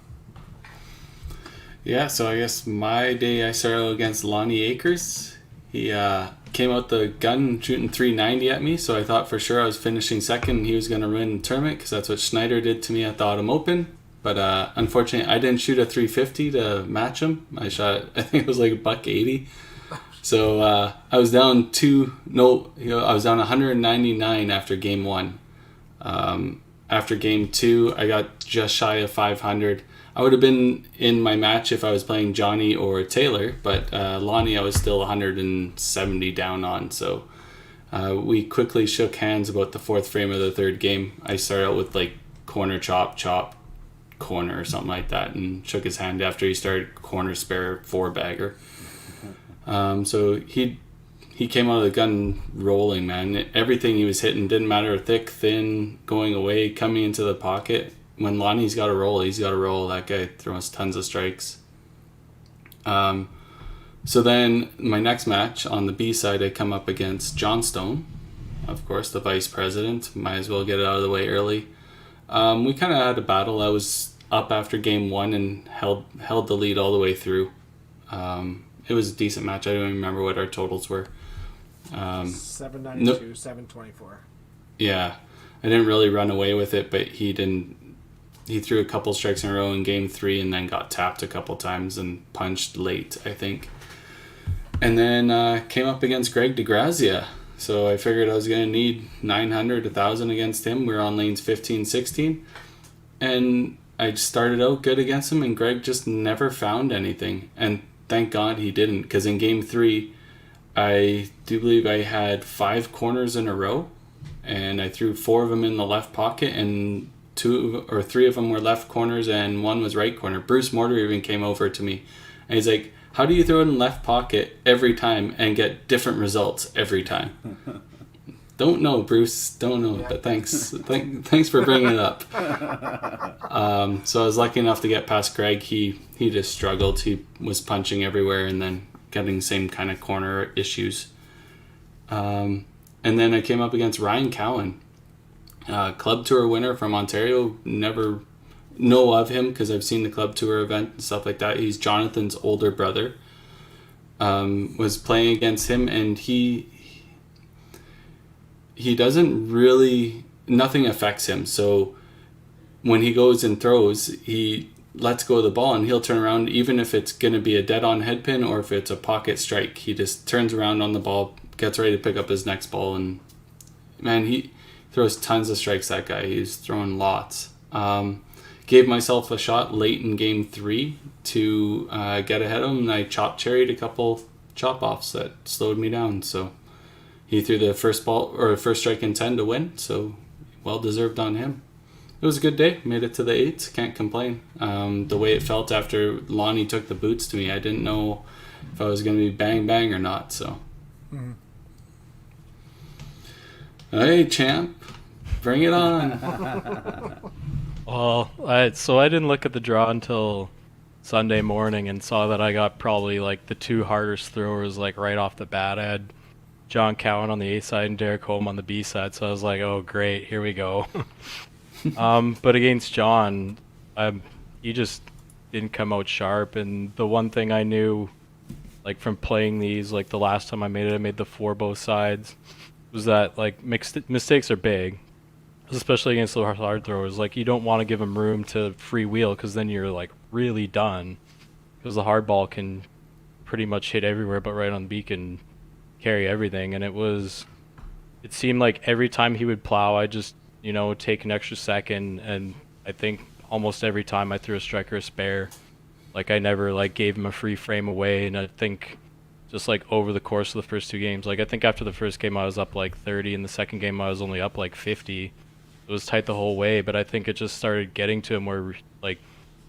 Yeah, so I guess my day I started out against Lonnie Akers. He came out the gun shooting 390 at me, so I thought for sure I was finishing second and he was going to win the tournament, because that's what Schneider did to me at the Autumn Open. But unfortunately, I didn't shoot a 350 to match him. I shot, I think it was like $180. So I was down I was down 199 after game one. After game two, I got just shy of 500. I would have been in my match if I was playing Johnny or Taylor, but Lonnie I was still 170 down on. So we quickly shook hands about the fourth frame of the third game. I started out with like corner chop, corner or something like that, and shook his hand after he started corner spare 4-bagger. So he came out of the gun rolling, man. Everything he was hitting, didn't matter thick, thin, going away, coming into the pocket. When Lonnie's got to roll, he's got to roll. That guy throws tons of strikes. So then my next match on the B side, I come up against John Stone, of course, the vice president. Might as well get it out of the way early. We kind of had a battle. I was up after game one and held the lead all the way through. It was a decent match. I don't even remember what our totals were. 792, 724. Yeah, I didn't really run away with it, but he didn't. He threw a couple strikes in a row in game three and then got tapped a couple times and punched late, I think. And then came up against Greg DeGrazia. So I figured I was going to need 900, 1,000 against him. We were on lanes 15, 16. And I started out good against him, and Greg just never found anything. And thank God he didn't, because in game three, I do believe I had 5 corners in a row, and I threw 4 of them in the left pocket, and 2 or 3 of them were left corners and 1 was right corner. Bruce Mortar even came over to me, and he's like, how do you throw it in left pocket every time and get different results every time? Don't know, Bruce. Don't know, but thanks. Thanks for bringing it up. So I was lucky enough to get past Greg. He just struggled. He was punching everywhere and then getting the same kind of corner issues. And then I came up against Ryan Cowan, club tour winner from Ontario. Never know of him because I've seen the club tour event and stuff like that. He's Jonathan's older brother. Was playing against him, and he doesn't really, nothing affects him. So when he goes and throws, he lets go of the ball and he'll turn around, even if it's going to be a dead on head pin or if it's a pocket strike. He just turns around on the ball, gets ready to pick up his next ball, and man, he throws tons of strikes, that guy. He's throwing lots. Gave myself a shot late in game 3 to get ahead of him, and I chop-cherried a couple chop-offs that slowed me down. So he threw the first strike in 10 to win, so well deserved on him. It was a good day. Made it to the 8s. Can't complain. The way it felt after Lonnie took the boots to me, I didn't know if I was going to be bang or not. So, Hey, champ, bring it on. Well, I didn't look at the draw until Sunday morning and saw that I got probably like the 2 hardest throwers like right off the bat. I had John Cowan on the A side and Derek Holm on the B side, so I was like, oh great, here we go. But against John, he just didn't come out sharp, and the one thing I knew, like from playing these, like the last time I made the 4 both sides, was that like mistakes are big, especially against the hard throwers. Like, you don't want to give them room to freewheel because then you're like really done. Because the hard ball can pretty much hit everywhere, but right on the beak and carry everything. And it seemed like every time he would plow, I just, take an extra second. And I think almost every time I threw a strike or a spare, like I never like gave him a free frame away. And I think just like over the course of the first two games, like I think after the first game I was up like 30, and the second game I was only up like 50. It was tight the whole way, but I think it just started getting to him where like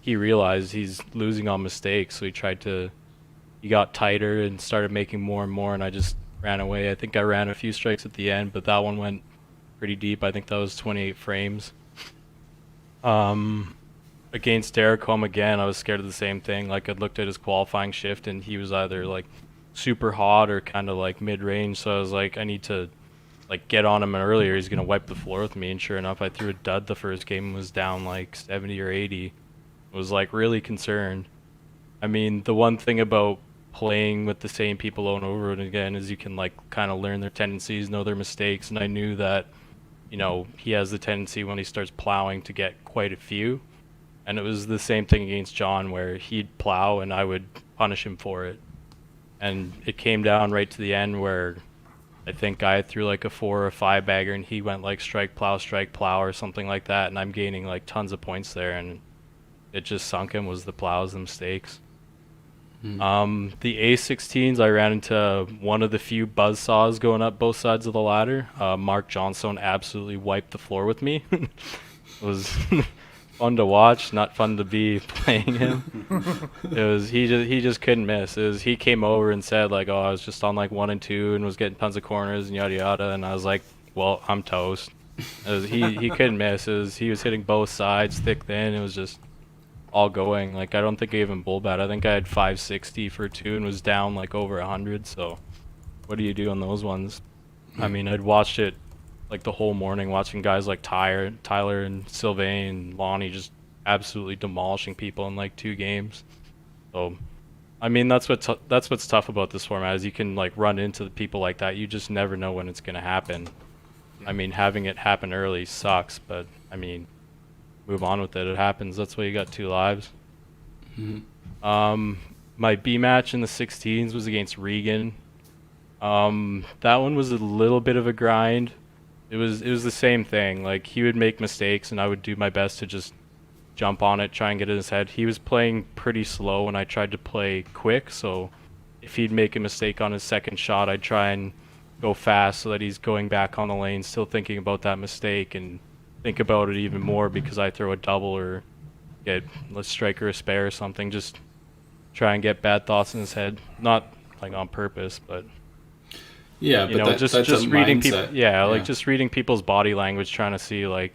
he realized he's losing on mistakes, so he got tighter and started making more and more, and I just ran away. I think I ran a few strikes at the end, but that one went pretty deep. I think that was 28 frames. Against Derek home again, I was scared of the same thing. Like, I'd looked at his qualifying shift and he was either like super hot or kind of like mid-range, so I was like, I need to like get on him earlier. He's gonna wipe the floor with me, and sure enough, I threw a dud the first game and was down like 70 or 80. I was like really concerned. I mean, the one thing about playing with the same people over and over and again is you can like kind of learn their tendencies, know their mistakes, and I knew that, he has the tendency when he starts plowing to get quite a few. And it was the same thing against John where he'd plow and I would punish him for it. And it came down right to the end where I think I threw like a 4 or 5 bagger and he went like strike plow or something like that, and I'm gaining like tons of points there, and it just sunk him was the plows, the mistakes. The A16s, I ran into one of the few buzzsaws going up both sides of the ladder. Mark Johnstone absolutely wiped the floor with me. It was fun to watch, not fun to be playing him. He just couldn't miss. He came over and said like, oh, I was just on like 1 and 2 and was getting tons of corners and yada yada, and I was like, well, I'm toast. He couldn't miss. He was hitting both sides, thick thin. It was just all going. Like, I don't think I even bull bat. I think I had 560 for 2 and was down like over 100. So what do you do on those ones? I mean, I'd watched it like the whole morning, watching guys like Tyler and Sylvain and Lonnie just absolutely demolishing people in like 2 games. So I mean, that's what's tough about this format is you can like run into the people like that. You just never know when it's gonna happen. I mean, having it happen early sucks, but I mean, move on with it. It happens. That's why you got 2 lives. My B match in the 16s was against Regan. That one was a little bit of a grind. It was the same thing. Like, he would make mistakes and I would do my best to just jump on it, try and get in his head. He was playing pretty slow and I tried to play quick, so if he'd make a mistake on his second shot, I'd try and go fast so that he's going back on the lane, still thinking about that mistake, and think about it even more because I throw a double or get a strike or a spare or something. Just try and get bad thoughts in his head, not like on purpose, but yeah, you but know, that's just a reading mindset. people. Yeah, like just reading people's body language, trying to see like,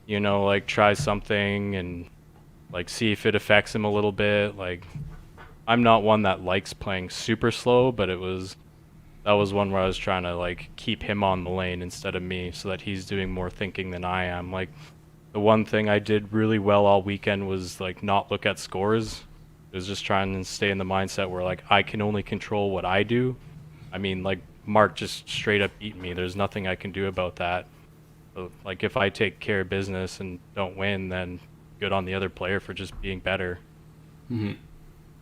you know, like try something and like see if it affects him a little bit. Like, I'm not one that likes playing super slow, but that was one where I was trying to like keep him on the lane instead of me, so that he's doing more thinking than I am. Like, the one thing I did really well all weekend was like not look at scores. It was just trying to stay in the mindset where like I can only control what I do. I mean, like, Mark just straight up beat me. There's nothing I can do about that. So, like, if I take care of business and don't win, then good on the other player for just being better.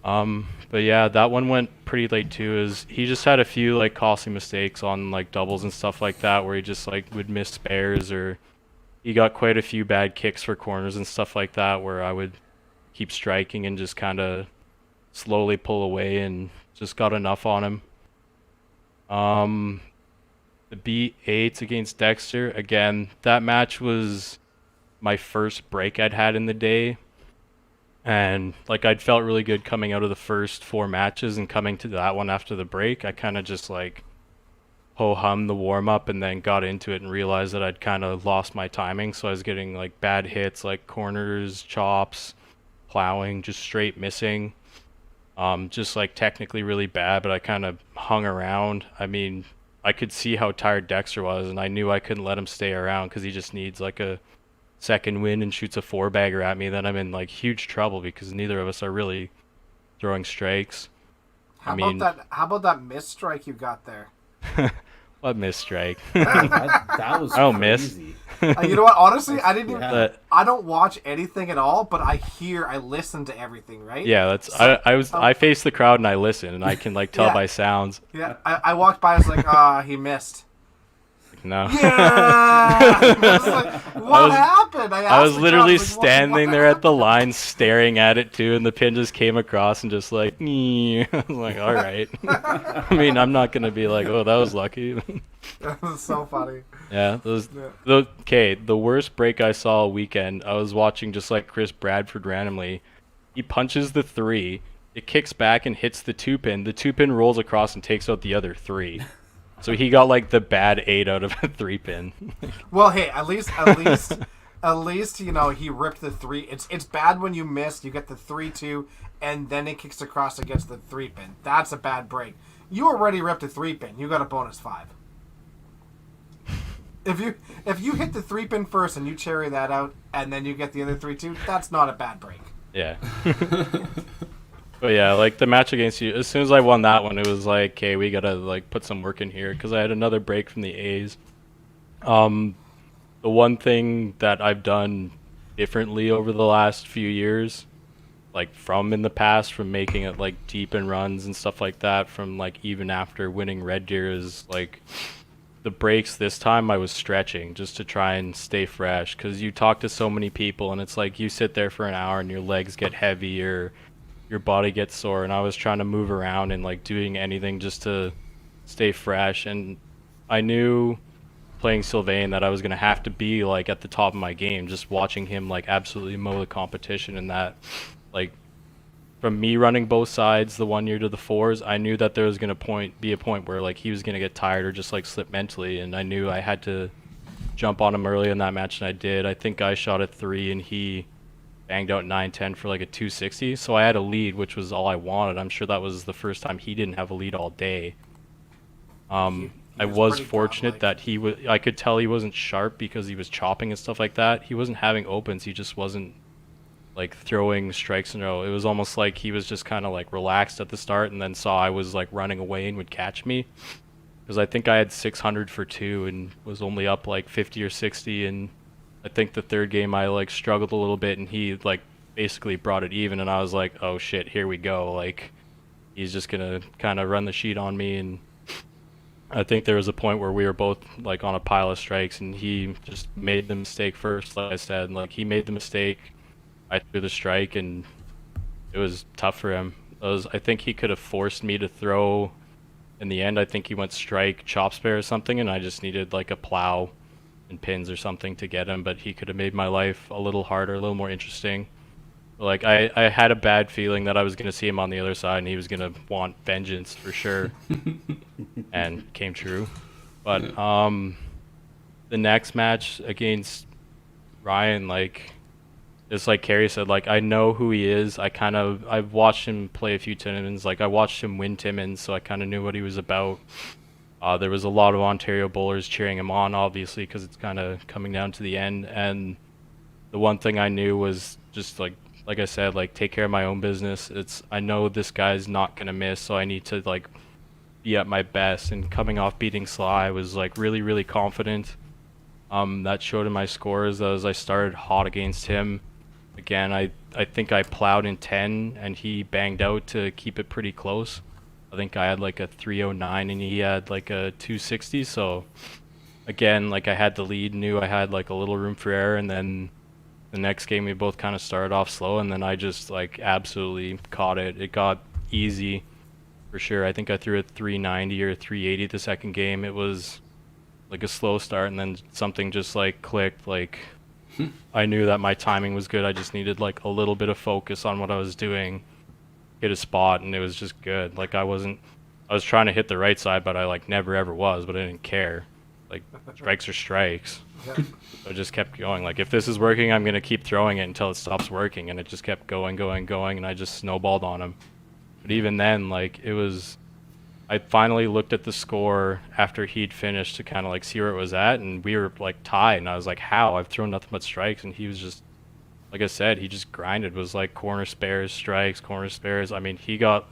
But yeah, that one went pretty late too. Is he just had a few like costly mistakes on like doubles and stuff like that, where he just like would miss spares, or he got quite a few bad kicks for corners and stuff like that, where I would keep striking and just kind of slowly pull away and just got enough on him. The B8 against Dexter, again, that match was my first break I'd had in the day. And like, I'd felt really good coming out of the first 4 matches, and coming to that one after the break, I kind of just like ho-hummed the warm-up and then got into it and realized that I'd kind of lost my timing. So I was getting like bad hits, like corners, chops, plowing, just straight missing. Just like technically really bad, but I kind of hung around. I mean, I could see how tired Dexter was, and I knew I couldn't let him stay around because he just needs like a second win and shoots a 4-bagger at me. Then I'm in like huge trouble because neither of us are really throwing strikes. How about that missed strike you got there? What missed strike? That was I don't miss. crazy. You know what? Honestly, I didn't. Even, Yeah. I don't watch anything at all, but I listen to everything. Right? Yeah, that's I faced the crowd and I listened and I can like tell Yeah. by sounds. Yeah. I walked by. I was like, he missed. No. Yeah. I was like, what happened? I asked was the literally crowd, like, standing there at the line staring at it too, and the pin just came across and just like, I was like, all right. I mean, I'm not gonna be like, oh, that was lucky. That was so funny. Yeah, the worst break I saw all weekend, I was watching just like Chris Bradford randomly. He punches the 3, it kicks back and hits the 2-pin. The 2-pin rolls across and takes out the other 3. So he got like the bad 8 out of a 3-pin. Well, hey, at least, you know, he ripped the 3. It's bad when you miss. You get the 3-2, and then it kicks across against the 3-pin. That's a bad break. You already ripped a 3-pin. You got a bonus 5. If you hit the 3-pin first and you cherry that out, and then you get the other 3-2, that's not a bad break. Yeah. But yeah, like the match against you, as soon as I won that one, it was like, okay, we gotta like put some work in here because I had another break from the A's. The one thing that I've done differently over the last few years, like from in the past, from making it like deep in runs and stuff like that, from like even after winning Red Deer, is like the breaks this time I was stretching just to try and stay fresh because you talk to so many people and it's like you sit there for an hour and your legs get heavy or your body gets sore, and I was trying to move around and like doing anything just to stay fresh. And I knew playing Sylvain that I was going to have to be like at the top of my game, just watching him like absolutely mow the competition. And that like from me running both sides the 1 year to the 4s, I knew that there was going to be a point where like he was going to get tired or just like slip mentally, and I knew I had to jump on him early in that match, and I did. I think I shot at 3 and he banged out 9-10 for like a 260, so I had a lead, which was all I wanted. I'm sure that was the first time he didn't have a lead all day. I was fortunate that I could tell he wasn't sharp because he was chopping and stuff like that. He wasn't having opens, he just wasn't like throwing strikes in a row. It was almost like he was just kind of like relaxed at the start and then saw I was like running away and would catch me. Because I think I had 600 for 2 and was only up like 50 or 60, and I think the third game I like struggled a little bit and he like basically brought it even, and I was like, oh shit, here we go. Like he's just gonna kind of run the sheet on me. And I think there was a point where we were both like on a pile of strikes and he just made the mistake first, like I said. Like he made the mistake, I threw the strike, and it was tough for him. I think he could have forced me to throw. In the end, I think he went strike, chop spare or something, and I just needed like a plow and pins or something to get him, but he could have made my life a little harder, a little more interesting. Like I had a bad feeling that I was going to see him on the other side and he was going to want vengeance for sure. And came true. But the next match against Ryan, like just like Carrie said, like I know who he is. I've watched him play a few Timmins. Like I watched him win Timmins, so I kind of knew what he was about. There was a lot of Ontario bowlers cheering him on, obviously, because it's kind of coming down to the end. And the one thing I knew was just like I said, like take care of my own business. I know this guy's not gonna miss, so I need to like be at my best. And coming off beating Sly, I was like really, really confident. That showed in my scores as I started hot against him. Again, I think I plowed in 10 and he banged out to keep it pretty close. I think I had like a 309 and he had like a 260. So again, like I had the lead, knew I had like a little room for error, and then the next game we both kind of started off slow, and then I just like absolutely caught it. It got easy for sure. I think I threw a 390 or 380 the second game. It was like a slow start, and then something just like clicked. Like I knew that my timing was good. I just needed like a little bit of focus on what I was doing, hit a spot, and it was just good. Like I was trying to hit the right side, but I like never ever was, but I didn't care. Like strikes are strikes. Yeah. So I just kept going. Like if this is working, I'm gonna keep throwing it until it stops working, and it just kept going, and I just snowballed on him. But even then, like I finally looked at the score after he'd finished to kind of like see where it was at, and we were like tied, and I was like, how? I've thrown nothing but strikes, and he was just, like I said, he just grinded. It was like corner spares, strikes, corner spares. I mean, he got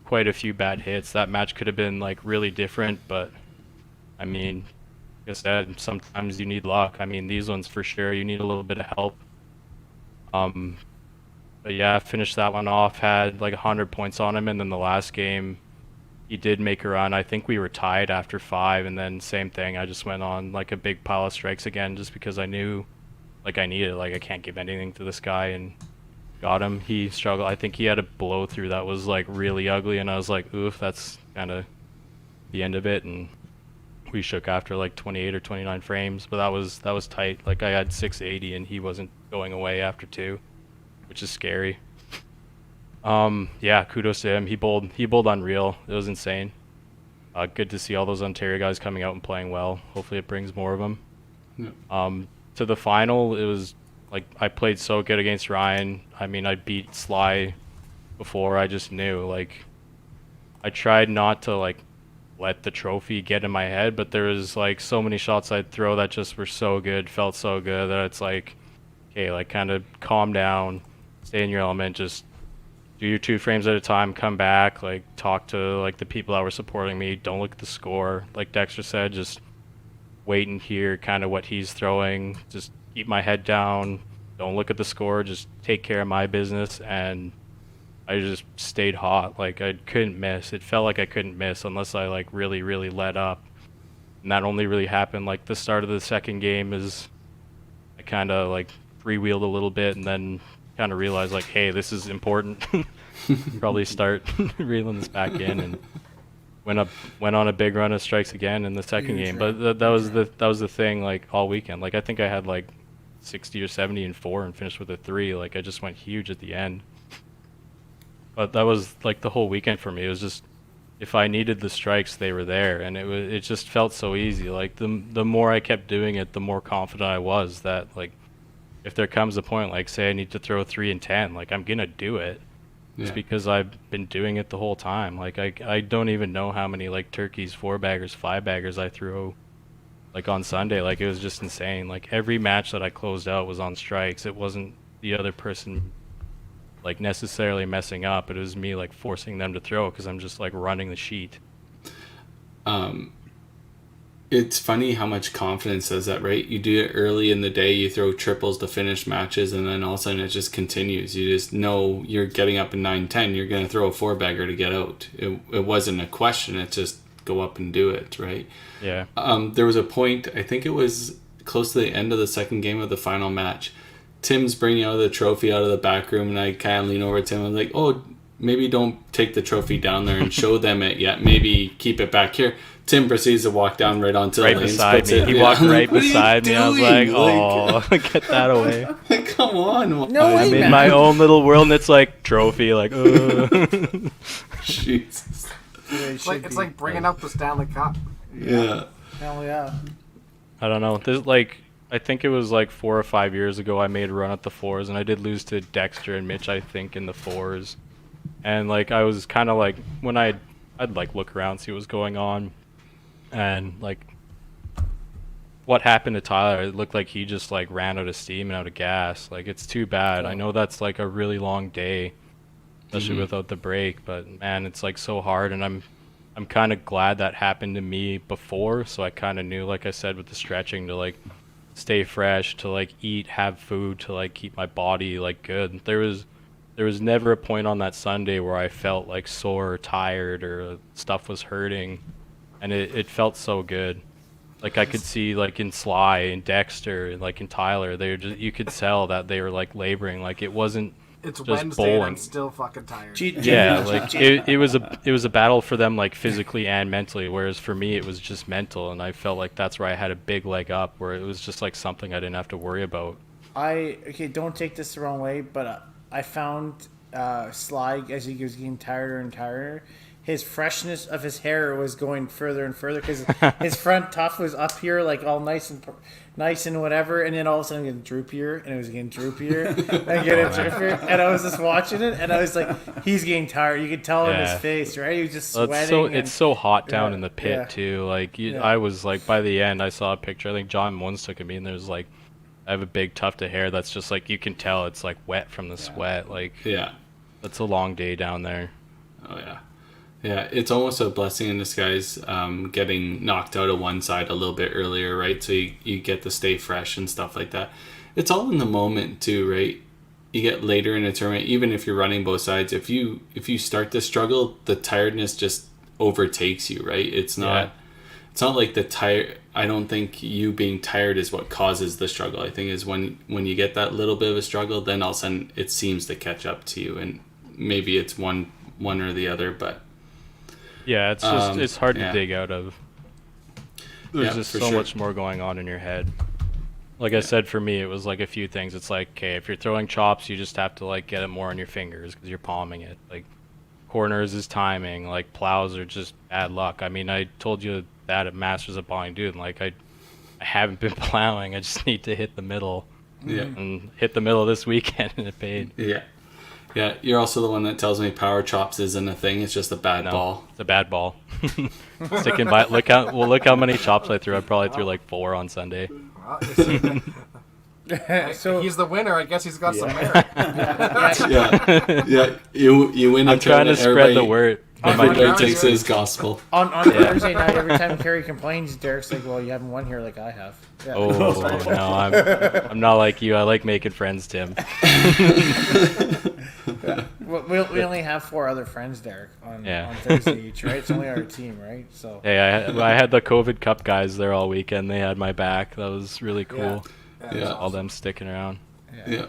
quite a few bad hits. That match could have been like really different, but I mean, like I said, sometimes you need luck. I mean, these ones for sure, you need a little bit of help. Um, but yeah, I finished that one off, had like 100 points on him, and then the last game, he did make a run. I think we were tied after 5, and then same thing. I just went on like a big pile of strikes again, just because I knew, like I needed, like I can't give anything to this guy, and got him. He struggled. I think he had a blow through that was like really ugly, and I was like, oof, that's kind of the end of it. And we shook after like 28 or 29 frames, but that was tight. Like I had 680, and he wasn't going away after 2, which is scary. Yeah, kudos to him. He bowled unreal. It was insane. Good to see all those Ontario guys coming out and playing well. Hopefully it brings more of them. Yeah. To the final, it was like I played so good against Ryan. I mean, I beat Sly before. I just knew, like, I tried not to like let the trophy get in my head, but there was like so many shots I'd throw that just were so good, felt so good, that it's like, okay, like kind of calm down, stay in your element, just do your 2 frames at a time, come back, like talk to like the people that were supporting me, don't look at the score. Like Dexter said, just wait and hear kind of what he's throwing, just keep my head down, don't look at the score, just take care of my business. And I just stayed hot. Like I couldn't miss. It felt like I couldn't miss unless I like really, really let up. And that only really happened like the start of the second game is I kind of like freewheeled a little bit, and then kind of realized like, hey, this is important. Probably start reeling this back in, and went on a big run of strikes again in the second game. But that was the thing like all weekend. Like I think I had like 60 or 70 and 4 and finished with a 3. Like I just went huge at the end. But that was like the whole weekend for me. It was just if I needed the strikes, they were there, and it just felt so easy. Like the more I kept doing it, the more confident I was that like if there comes a point like say I need to throw 3 and 10, like I'm gonna do it. Just because I've been doing it the whole time. Like I don't even know how many like turkeys, 4-baggers, 5-baggers I threw like on Sunday. Like it was just insane. Like every match that I closed out was on strikes. It wasn't the other person like necessarily messing up. It was me like forcing them to throw because I'm just like running the sheet. It's funny how much confidence does that, right? You do it early in the day, you throw triples to finish matches, and then all of a sudden it just continues. You just know you're getting up in 9-10, you're going to throw a 4-bagger to get out. It wasn't a question, it's just go up and do it, right? Yeah. There was a point, I think it was close to the end of the second game of the final match. Tim's bringing out the trophy out of the back room, and I kind of lean over to him. I'm like, oh, maybe don't take the trophy down there and show them it yet. Maybe keep it back here. Tim proceeds to walk down right onto right the lane. Beside me. He walked right beside me. I was like, oh, get that away. Come on. No way, I'm in man. my own little world, and it's like trophy, like, Jesus. It's like bringing up the Stanley Cup. Yeah. Hell yeah. I don't know. There's like, I think it was like 4 or 5 years ago I made a run at the 4s, and I did lose to Dexter and Mitch, I think, in the 4s. And like I was kind of like, when I'd like look around, see what was going on. And like what happened to Tyler, it looked like he just like ran out of steam and out of gas. Like it's too bad. I know that's like a really long day, especially without the break, but man, it's like so hard. And I'm kind of glad that happened to me before, so I kind of knew, like I said, with the stretching, to like stay fresh, to like eat, have food, to like keep my body like good. There was never a point on that Sunday where I felt like sore or tired or stuff was hurting. And it felt so good. Like I could see like in Sly and Dexter and like in Tyler, they were just, you could tell that they were like laboring. Like it wasn't It's just Wednesday bowling. and I'm still fucking tired. Yeah, like it was a battle for them like physically and mentally, whereas for me it was just mental, and I felt like that's where I had a big leg up, where it was just like something I didn't have to worry about. Okay, don't take this the wrong way, but I found Sly, as he was getting tireder and tireder, his freshness of his hair was going further and further, because his front tuft was up here like all nice and whatever, and then all of a sudden getting droopier, and it was getting droopier and getting droopier, and I was just watching it, and I was like, he's getting tired. You could tell in his face, right? He was just sweating. It's so hot down in the pit too. Like Yeah. I was like, by the end, I saw a picture. I think John Muns took of me, and there's like, I have a big tuft of hair that's just like, you can tell it's like wet from the sweat. Like Yeah. that's a long day down there. Oh, yeah. Yeah, it's almost a blessing in disguise, getting knocked out of one side a little bit earlier, right? So you get to stay fresh and stuff like that. It's all in the moment too, right? You get later in a tournament, even if you're running both sides, if you start to struggle, the tiredness just overtakes you, right? It's not like the tire. I don't think you being tired is what causes the struggle. I think is when you get that little bit of a struggle, then all of a sudden it seems to catch up to you, and maybe it's one or the other, but yeah, it's just it's hard to dig out of. There's just so much more going on in your head. Like I said, for me, it was like a few things. It's like, okay, if you're throwing chops, you just have to like get it more on your fingers because you're palming it. Like corners is timing. Like plows are just bad luck. I mean, I told you that at Masters of Balling, dude. Like I haven't been plowing. I just need to hit the middle. Yeah. And hit the middle this weekend, and it paid. Yeah. Yeah, you're also the one that tells me power chops isn't a thing. It's just a bad ball. It's a bad ball. Sticking by. Look how many chops I threw. I probably threw like 4 on Sunday. Well, you see, so he's the winner. I guess he's got some merit. Yeah. You win. I'm trying to spread the word. Everybody takes it as gospel. On Thursday night, every time Kerry complains, Derek's like, "Well, you haven't won here like I have." Yeah. Oh no, I'm not like you. I like making friends, Tim. We only have 4 other friends, Derek, on Thursday each, right? It's only our team, right? So hey, I had the COVID Cup guys there all weekend. They had my back. That was really cool. Yeah. All them sticking around. Yeah.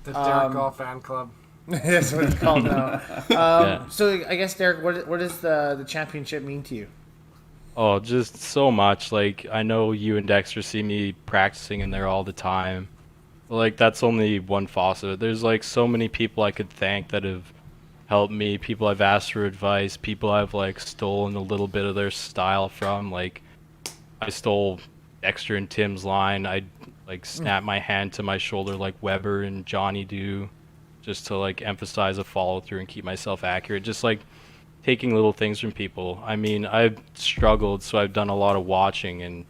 The Derek Gall fan club. That's what it's called now. So I guess, Derek, what does the championship mean to you? Oh, just so much. Like, I know you and Dexter see me practicing in there all the time. Like, that's only one faucet. There's like so many people I could thank that have helped me, people I've asked for advice, people I've like stolen a little bit of their style from. Like, I stole Dexter and Tim's line. I like snap my hand to my shoulder like Weber and Johnny do, just to like emphasize a follow through and keep myself accurate. Just like taking little things from people. I mean, I've struggled, so I've done a lot of watching, and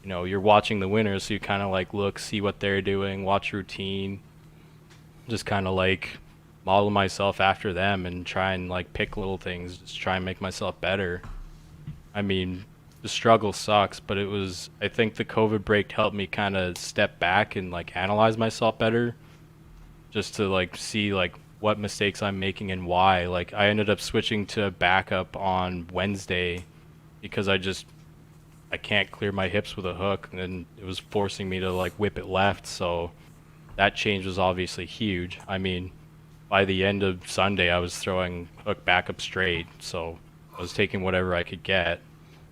you know, you're watching the winners, so you kind of like look, see what they're doing, watch routine, just kind of like model myself after them and try and like pick little things, just try and make myself better. I mean, the struggle sucks, but I think the COVID break helped me kind of step back and like analyze myself better, just to like see like what mistakes I'm making and why. Like, I ended up switching to backup on Wednesday because I can't clear my hips with a hook, and it was forcing me to like whip it left. So that change was obviously huge. I mean, by the end of Sunday, I was throwing hook backup straight, so I was taking whatever I could get.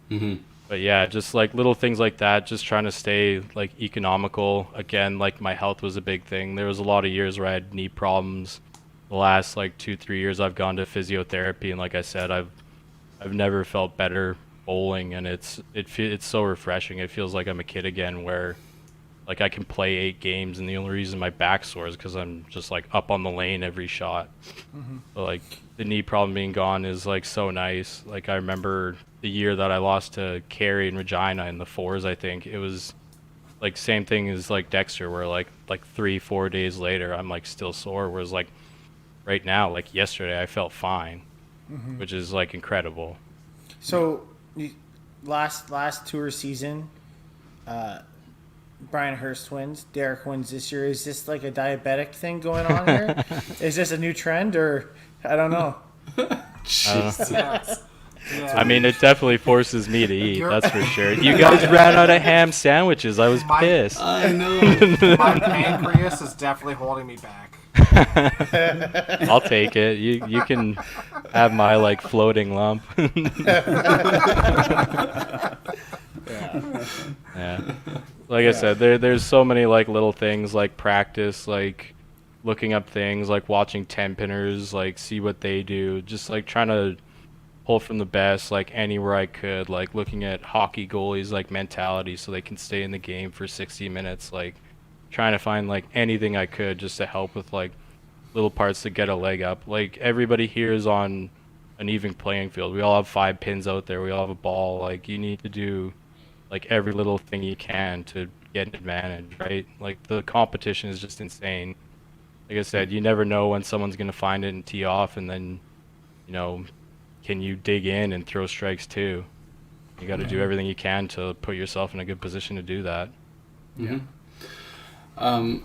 Mm-hmm. But yeah, just like little things like that, just trying to stay like economical. Again, like my health was a big thing. There was a lot of years where I had knee problems. The last like 2-3 years I've gone to physiotherapy, and like I said, I've never felt better bowling, and it's so refreshing. It feels like I'm a kid again, where like I can play 8 games, and the only reason my back sore is because I'm just like up on the lane every shot. Mm-hmm. But, like, the knee problem being gone is like so nice. Like, I remember the year that I lost to Carey and Regina in the 4s. I think it was like same thing as like Dexter, where like 3-4 days later I'm like still sore. Whereas like right now, like yesterday, I felt fine, which is like incredible. So, last tour season, Brian Hurst wins, Derek wins this year. Is this like a diabetic thing going on here? Is this a new trend, or I don't know? Yeah. I mean, it definitely forces me to eat, that's for sure. You guys ran out of ham sandwiches. I was pissed. I know. My pancreas is definitely holding me back. I'll take it. You can have my like floating lump. Yeah. Like I said, there's so many like little things, like practice, like looking up things, like watching 10-pinners, like see what they do, just like trying to pull from the best, like anywhere I could, like looking at hockey goalies, like mentality, so they can stay in the game for 60 minutes, like trying to find like anything I could just to help with like little parts to get a leg up. Like, everybody here is on an even playing field. We all have 5 pins out there. We all have a ball. Like, you need to do like every little thing you can to get an advantage, right? Like, the competition is just insane. Like I said, you never know when someone's going to find it and tee off, and then, you know, can you dig in and throw strikes too? You got to do everything you can to put yourself in a good position to do that. Mm-hmm.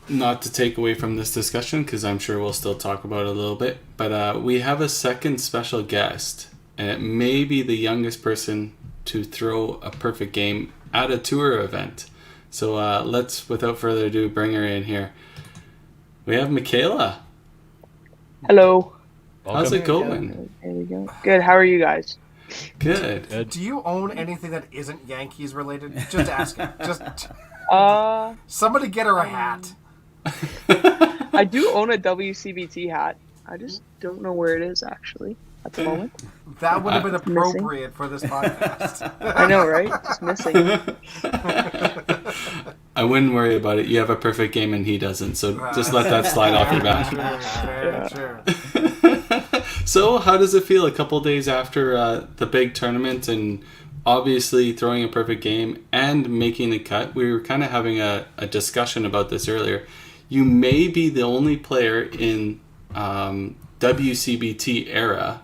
Not to take away from this discussion, because I'm sure we'll still talk about it a little bit, but we have a second special guest, and it may be the youngest person to throw a perfect game at a tour event. So let's, without further ado, bring her in here. We have Michaela. Hello. How's it going? There we go. Good. How are you guys? Good. Do you own anything that isn't Yankees related? Just asking. Just somebody get her a hat. I do own a WCBT hat. I just don't know where it is actually at the moment. That would have been appropriate for this podcast. I know, right? It's missing. I wouldn't worry about it. You have a perfect game and he doesn't, so just let that slide off your back. Sure. So, how does it feel a couple days after the big tournament and obviously throwing a perfect game and making the cut? We were kind of having a discussion about this earlier. You may be the only player in WCBT era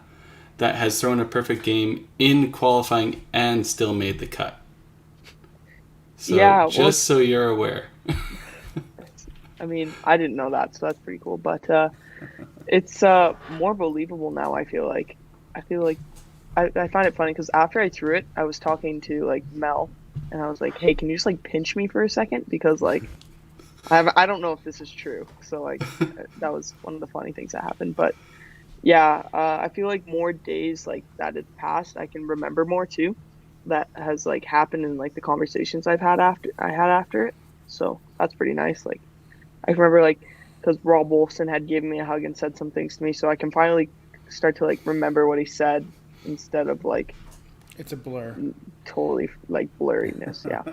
that has thrown a perfect game in qualifying and still made the cut. So, yeah, just so you're aware. I mean, I didn't know that, so that's pretty cool. But it's more believable now. I feel like I find it funny because after I threw it, I was talking to like Mel, and I was like, "Hey, can you just like pinch me for a second? Because like I don't know if this is true." So like that was one of the funny things that happened. But yeah, I feel like more days like that had passed, I can remember more too. That has like happened in like the conversations I've had after it. So that's pretty nice. Like I can remember like because Rob Wolfson had given me a hug and said some things to me, so I can finally start to like remember what he said instead of like It's a blur. totally like blurriness. Yeah.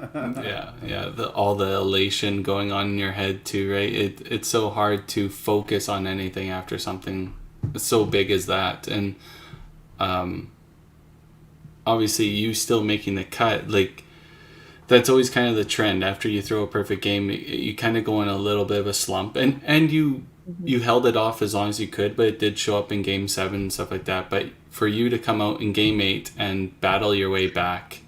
Yeah. All the elation going on in your head too, right? It's so hard to focus on anything after something so big as that, and obviously you still making the cut, like that's always kind of the trend. After you throw a perfect game, you kind of go in a little bit of a slump, and you held it off as long as you could, but it did show up in game 7 and stuff like that. But for you to come out in game 8 and battle your way back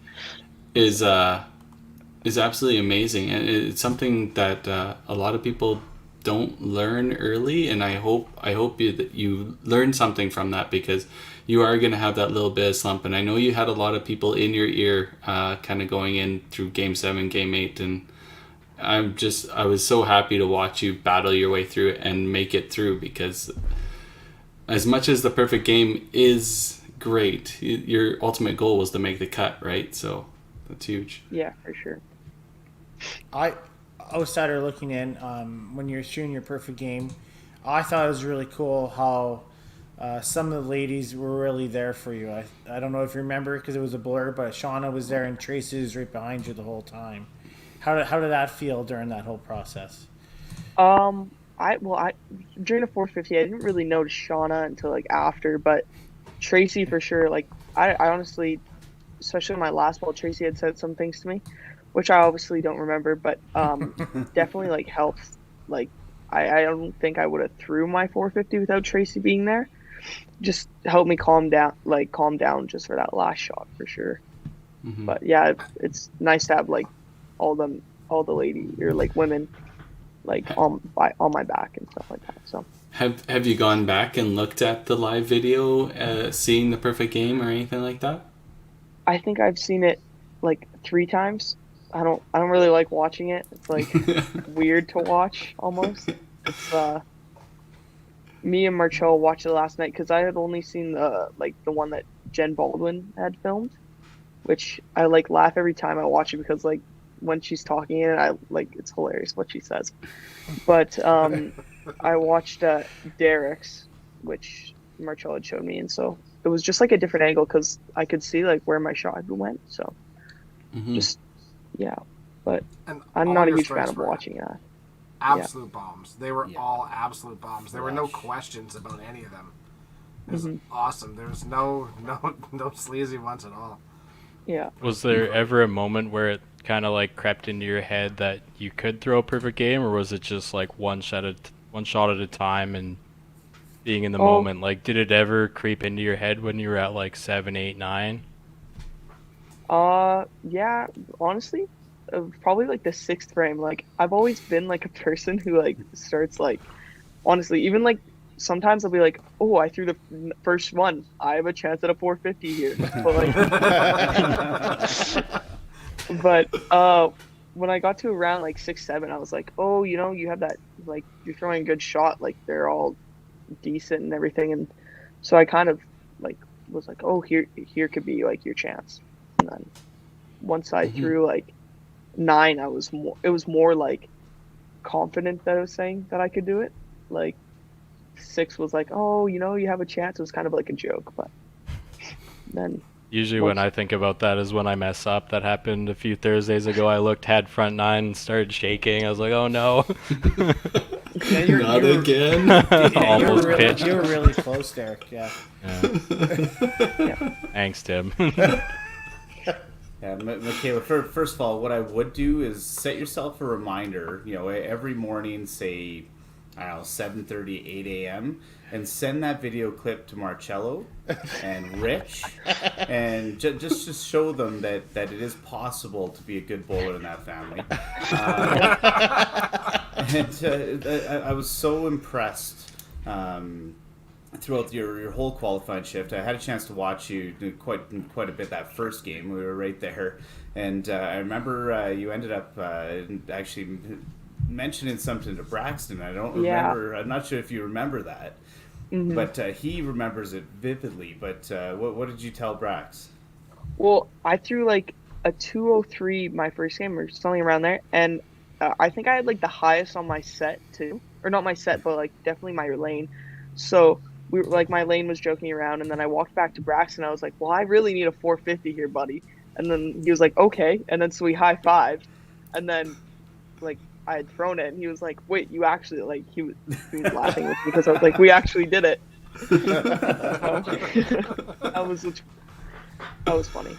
is absolutely amazing, and it's something that a lot of people don't learn early, and I hope that you learn something from that, because you are going to have that little bit of slump. And I know you had a lot of people in your ear kind of going in through game 7, game 8, and I was so happy to watch you battle your way through it and make it through, because as much as the perfect game is great, your ultimate goal was to make the cut, right? So that's huge. Yeah, for sure. Outsider looking in, when you're shooting your perfect game, I thought it was really cool how some of the ladies were really there for you. I don't know if you remember because it was a blur, but Shauna was there and Tracy was right behind you the whole time. How did that feel during that whole process? I during the 450, I didn't really notice Shauna until like after, but Tracy for sure. Like I honestly, especially my last ball, Tracy had said some things to me, which I obviously don't remember, but definitely like helps. Like I don't think I would have threw my 450 without Tracy being there. Just helped me calm down just for that last shot for sure. Mm-hmm. But yeah, it's nice to have like all the ladies or like women like on my back and stuff like that. So have you gone back and looked at the live video, seeing the perfect game or anything like that? I think I've seen it like 3 times. I don't really like watching it. It's like weird to watch almost. It's me and Marcel watched it last night because I had only seen the one that Jen Baldwin had filmed, which I like laugh every time I watch it because like when she's talking in it, I like it's hilarious what she says. But I watched Derek's, which Marcel had showed me, and so it was just like a different angle because I could see like where my shot went. So just yeah, but And I'm all not a your huge strikes fan of were watching that. absolute bombs. They were all absolute bombs. There were no questions about any of them. It was awesome. There was no sleazy ones at all. Yeah. Was there ever a moment where it kind of like crept into your head that you could throw a perfect game, or was it just like one shot at a time and being in the Oh. moment. Like, did it ever creep into your head when you were at like 7, 8, 9? Yeah, honestly, probably like the sixth frame. Like, I've always been like a person who like starts like, honestly, even like sometimes I'll be like, oh, I threw the first one. I have a chance at a 450 here. But like, but when I got to around like 6, 7, I was like, oh, you have that, like, you're throwing a good shot. Like, they're all decent and everything. And so I kind of like was like, oh, here could be like your chance. And then once I threw like 9, it was more like confident that I was saying that I could do it. Like 6 was like, oh, you have a chance. It was kind of like a joke, but then Usually when I think about that is when I mess up. That happened a few Thursdays ago. I had front 9 and started shaking. I was like, oh no. Yeah, Not again. Almost pitched. You were really close, Derek. Yeah. Thanks, Tim. Yeah, Michaela, first of all, what I would do is set yourself a reminder, every morning, say, I don't know, 7:30, 8 a.m., and send that video clip to Marcello and Rich, and just show them that it is possible to be a good bowler in that family. And I was so impressed throughout your whole qualifying shift. I had a chance to watch you do quite a bit that first game. We were right there, and I remember you ended up actually mentioning something to Braxton. I don't remember. I'm not sure if you remember that, but he remembers it vividly. But what did you tell Brax? Well, I threw like a 203 my first game or something around there, and I think I had like the highest on my set too, or not my set, but like definitely my lane. So we were, like, my lane was joking around, and then I walked back to Braxton. I was like, "Well, I really need a 450 here, buddy." And then he was like, "Okay." And then so we high-fived, and then like I had thrown it, and he was like, "Wait, you actually like?" He was laughing with me because I was like, "We actually did it." That was funny.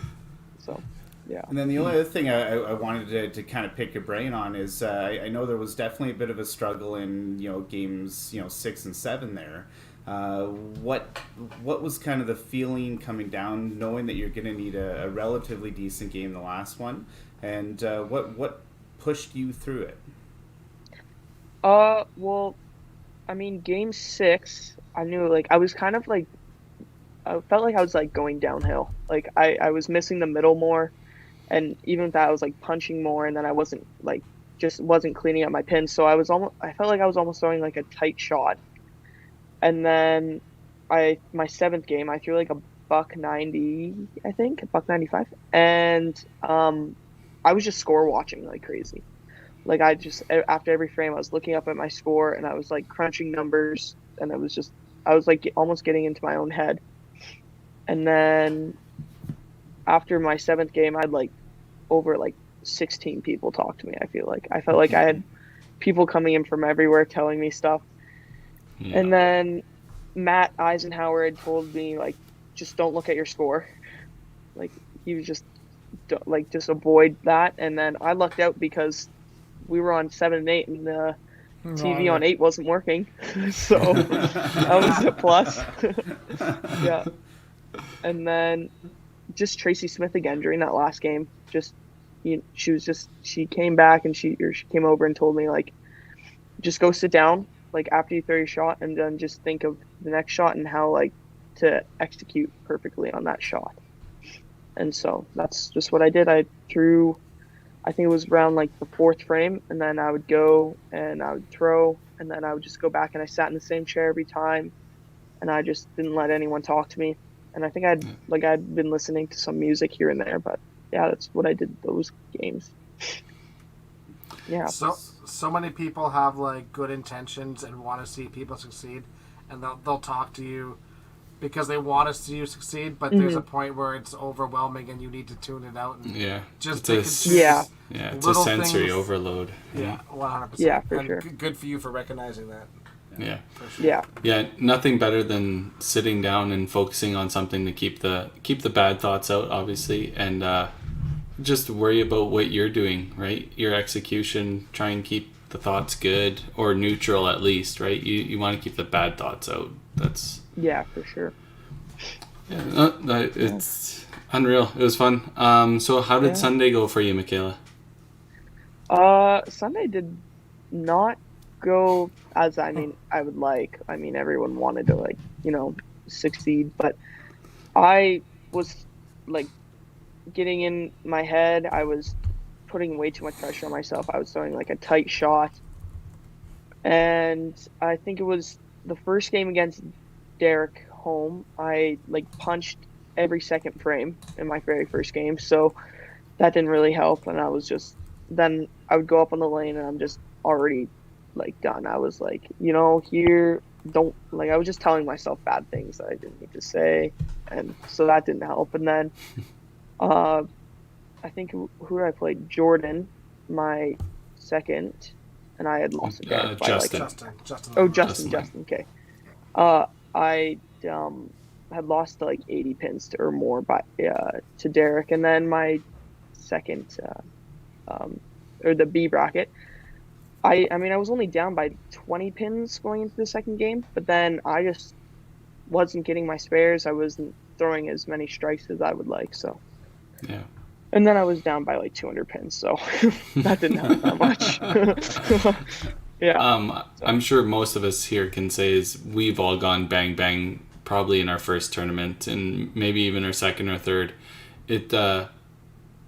So, yeah. And then the only other thing I wanted to kind of pick your brain on is I know there was definitely a bit of a struggle in games 6 and 7 there. What was kind of the feeling coming down, knowing that you're going to need a relatively decent game the last one, and what pushed you through it? Well, I mean, game 6, I knew like I was kind of like I felt like I was like going downhill. Like I was missing the middle more, and even with that, I was like punching more, and then I wasn't like just wasn't cleaning up my pins. So I felt like I was almost throwing like a tight shot. And then my 7th game, I threw like a $190, I think, $195, and I was just score watching like crazy. Like after every frame, I was looking up at my score, and I was like crunching numbers, and I was like almost getting into my own head. And then after my 7th game, I'd like over like 16 people talk to me. I felt like I had people coming in from everywhere telling me stuff. Yeah. And then Matt Eisenhower had told me, like, just don't look at your score. Like, he was just avoid that. And then I lucked out because we were on 7 and 8, and the TV on 8 wasn't working. So that was a plus. Yeah. And then just Tracy Smith again during that last game. She came back and she came over and told me, like, just go sit down, like, after you throw your shot, and then just think of the next shot and how, like, to execute perfectly on that shot. And so that's just what I did. I threw, I think it was around like the 4th frame, and then I would go and I would throw, and then I would just go back, and I sat in the same chair every time, and I just didn't let anyone talk to me. And I think I'd been listening to some music here and there, but yeah, that's what I did those games. Yeah. So many people have like good intentions and want to see people succeed, and they'll talk to you because they want to see you succeed. But there's a point where it's overwhelming, and you need to tune it out. And just it's a sensory things. Overload. Yeah, 100%. Yeah, for sure. Good for you for recognizing that. Yeah. For sure. Yeah. Nothing better than sitting down and focusing on something to keep the bad thoughts out, obviously, and just worry about what you're doing, right? Your execution. Try and keep the thoughts good or neutral at least, right? You want to keep the bad thoughts out. That's Yeah, for sure. it's unreal. It was fun. So how did Yeah. Sunday go for you, Michaela? Sunday did not go as I would like. I mean, everyone wanted to succeed, but I was like getting in my head. I was putting way too much pressure on myself. I was throwing like a tight shot, and I think it was the first game against Derek home. I punched every second frame in my very first game, so that didn't really help. And I was just then I would go up on the lane, and I'm just already done. I was here don't I was just telling myself bad things that I didn't need to say, and so that didn't help. And then I think who did I play? Jordan, my second, and I had lost again. Justin. Justin. Okay. I had lost to 80 pins or more to Derek, and then my second or the B bracket. I was only down by 20 pins going into the second game, but then I just wasn't getting my spares. I wasn't throwing as many strikes as I would like, so. Yeah. And then I was down by 200 pins, so that didn't help that much. Yeah. I'm sure most of us here can say is we've all gone bang bang probably in our first tournament and maybe even our second or third.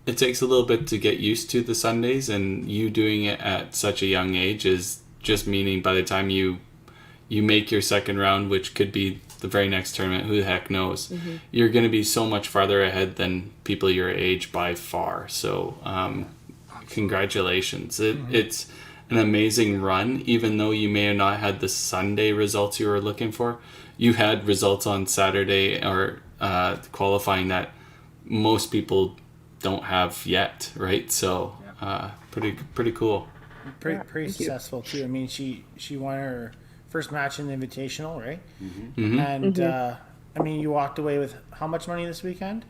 It takes a little bit to get used to the Sundays, and you doing it at such a young age is just meaning by the time you make your second round, which could be the very next tournament, who the heck knows, you're going to be so much farther ahead than people your age by far. So congratulations. It's an amazing run, even though you may have not had the Sunday results you were looking for. You had results on Saturday or qualifying that most people don't have yet, right? So pretty cool. Pretty successful too. I mean, she won her first match in the Invitational, right? And I mean, you walked away with how much money this weekend?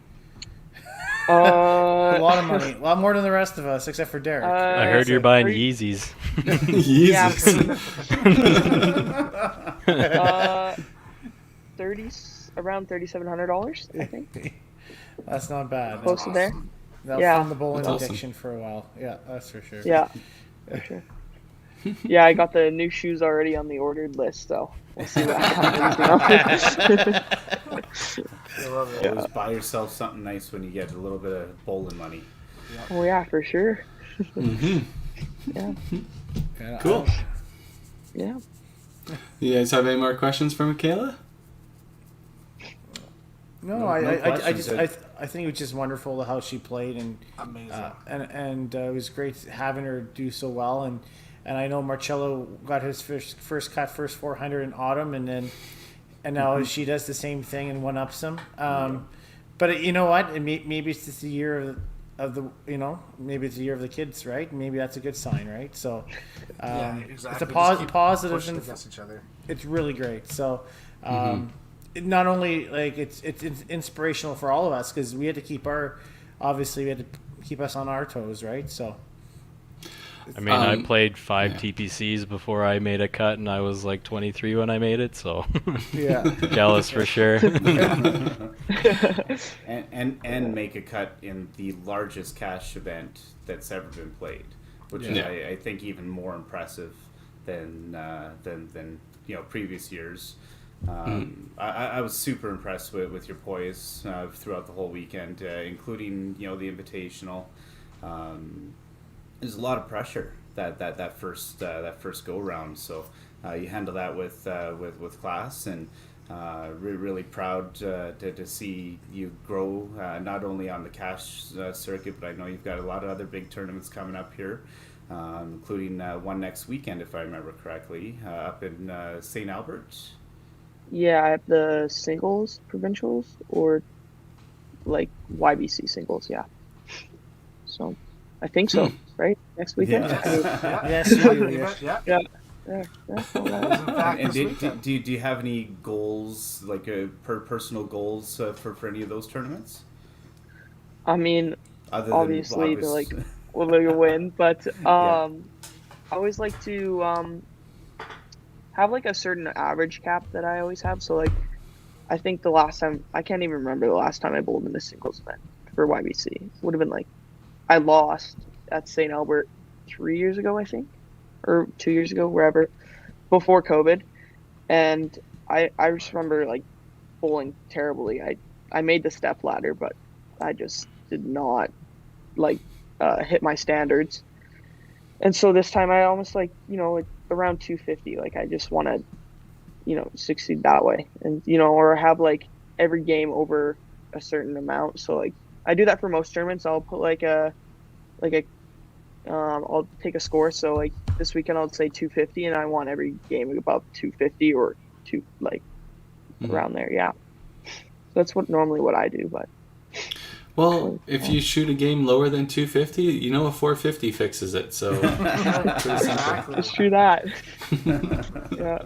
A lot of money, a lot more than the rest of us, except for Derek. I heard you're buying Yeezys. Yeezys. Around $3,700, I think. That's not bad. Close to there. That'll fund the bowling addiction for a while. Yeah, that's for sure. Yeah, for sure. Yeah, I got the new shoes already on the ordered list, so we'll see what happens. Always buy yourself something nice when you get a little bit of bowling money. Oh yeah, for sure. Yeah. Cool. Yeah. You guys have any more questions for Michaela? No, I think it was just wonderful how she played, and amazing, and it was great having her do so well, and I know Marcello got his first 400 in autumn, and now she does the same thing and one ups him. But you know what? Maybe it's just the year of the maybe it's the year of the kids, right? Maybe that's a good sign, right? So yeah, exactly. It's a positive and against each other. It's really great. So. Not only it's inspirational for all of us because we had to keep us on our toes, right? So I mean, I played 5 TPCs before I made a cut, and I was 23 when I made it, so yeah, jealous for sure. and make a cut in the largest cash event that's ever been played, which is I think even more impressive than previous years. I was super impressed with your poise throughout the whole weekend, including the Invitational. There's a lot of pressure that first go round, so you handle that with class, and really proud to see you grow not only on the cash circuit, but I know you've got a lot of other big tournaments coming up here, including one next weekend if I remember correctly, up in St. Albert. Yeah, I have the singles provincials or YBC singles. Yeah. So, I think so. Right, next weekend. Yes, you do. Yeah. And do you have any goals, personal goals for any of those tournaments? I mean, obviously to win, but I always like to have like a certain average cap that I always have. So like I think the last time I can't even remember the last time I bowled in a singles event for YBC. It would have been like I lost at St. Albert 3 years ago, I think, or 2 years ago, wherever, before COVID, and I just remember like bowling terribly. I made the step ladder, but I just did not like hit my standards. And so this time I almost like, like around 250, like I just want to, succeed that way, and or have like every game over a certain amount. So like I do that for most tournaments. I'll put like a I'll take a score. So like this weekend I'll say 250, and I want every game above 250 or two, like around there. Yeah, that's what I do. But well, if you shoot a game lower than 250, a 450 fixes it. So Exactly. it's true that. Yeah.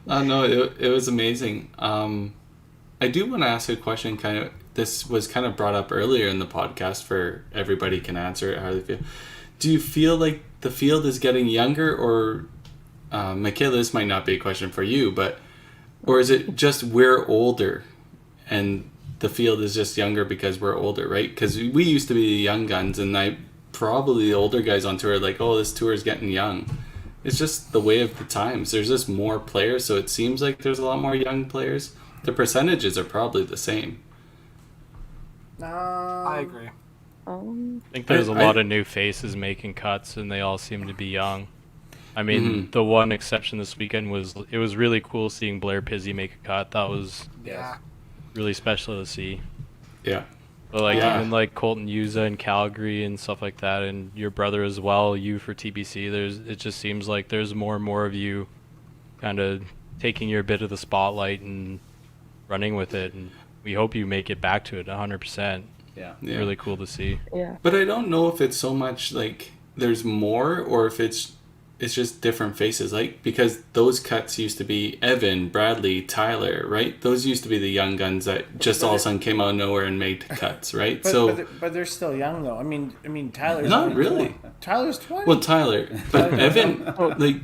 No, it was amazing. I do want to ask a question. This was kind of brought up earlier in the podcast. For everybody can answer it how they feel. Do you feel like the field is getting younger, or Michaela? This might not be a question for you, or is it just we're older, and the field is just younger because we're older, right? Because we used to be the young guns, and probably the older guys on tour are like, oh, this tour is getting young. It's just the way of the times. There's just more players, so it seems like there's a lot more young players. The percentages are probably the same. I agree. I think there's a lot of new faces making cuts, and they all seem to be young. I mean, the one exception this weekend was it was really cool seeing Blair Pizzi make a cut. That was really special to see. Yeah. But even like Colton Yuza in Calgary and stuff like that, and your brother as well, you for TBC. It just seems like there's more and more of you, kind of taking your bit of the spotlight and running with it. And we hope you make it back to it 100%. Yeah. Really cool to see. Yeah. But I don't know if it's so much like there's more, or if it's just different faces, like, because those cuts used to be Evan, Bradley, Tyler, right? Those used to be the young guns that just all of a sudden came out of nowhere and made cuts, right? But they're still young though. I mean Tyler's not really. Tyler's 20. Well, Tyler, but Evan, like,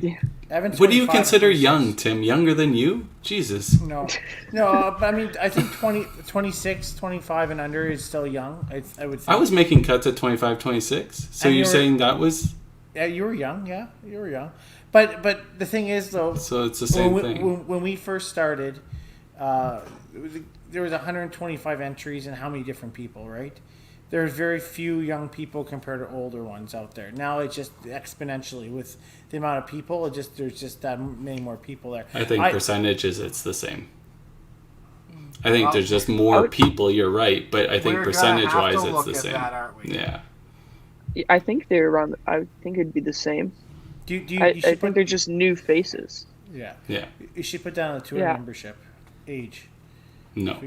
Evan's what do you 25, consider 26. young, Tim? Younger than you? Jesus. No, but I mean, I think 26, 25 and under is still young. I would think. I was making cuts at 25, 26. So And you're you were- saying that was... Yeah, you were young. Yeah, you were young. But the thing is, though, So it's the same when thing. when we first started, there was 125 entries and how many different people, right? There's very few young people compared to older ones out there. Now it's just exponentially with the amount of people. There's just that many more people there. I think percentages, it's the same. I think there's just more people, you're right, but I think We're percentage-wise gonna have it's to the look same. at that, aren't we? Yeah. I think they're around. I think it'd be the same. I think they're just new faces. Yeah. Yeah. You should put down a tour Yeah. membership age. No.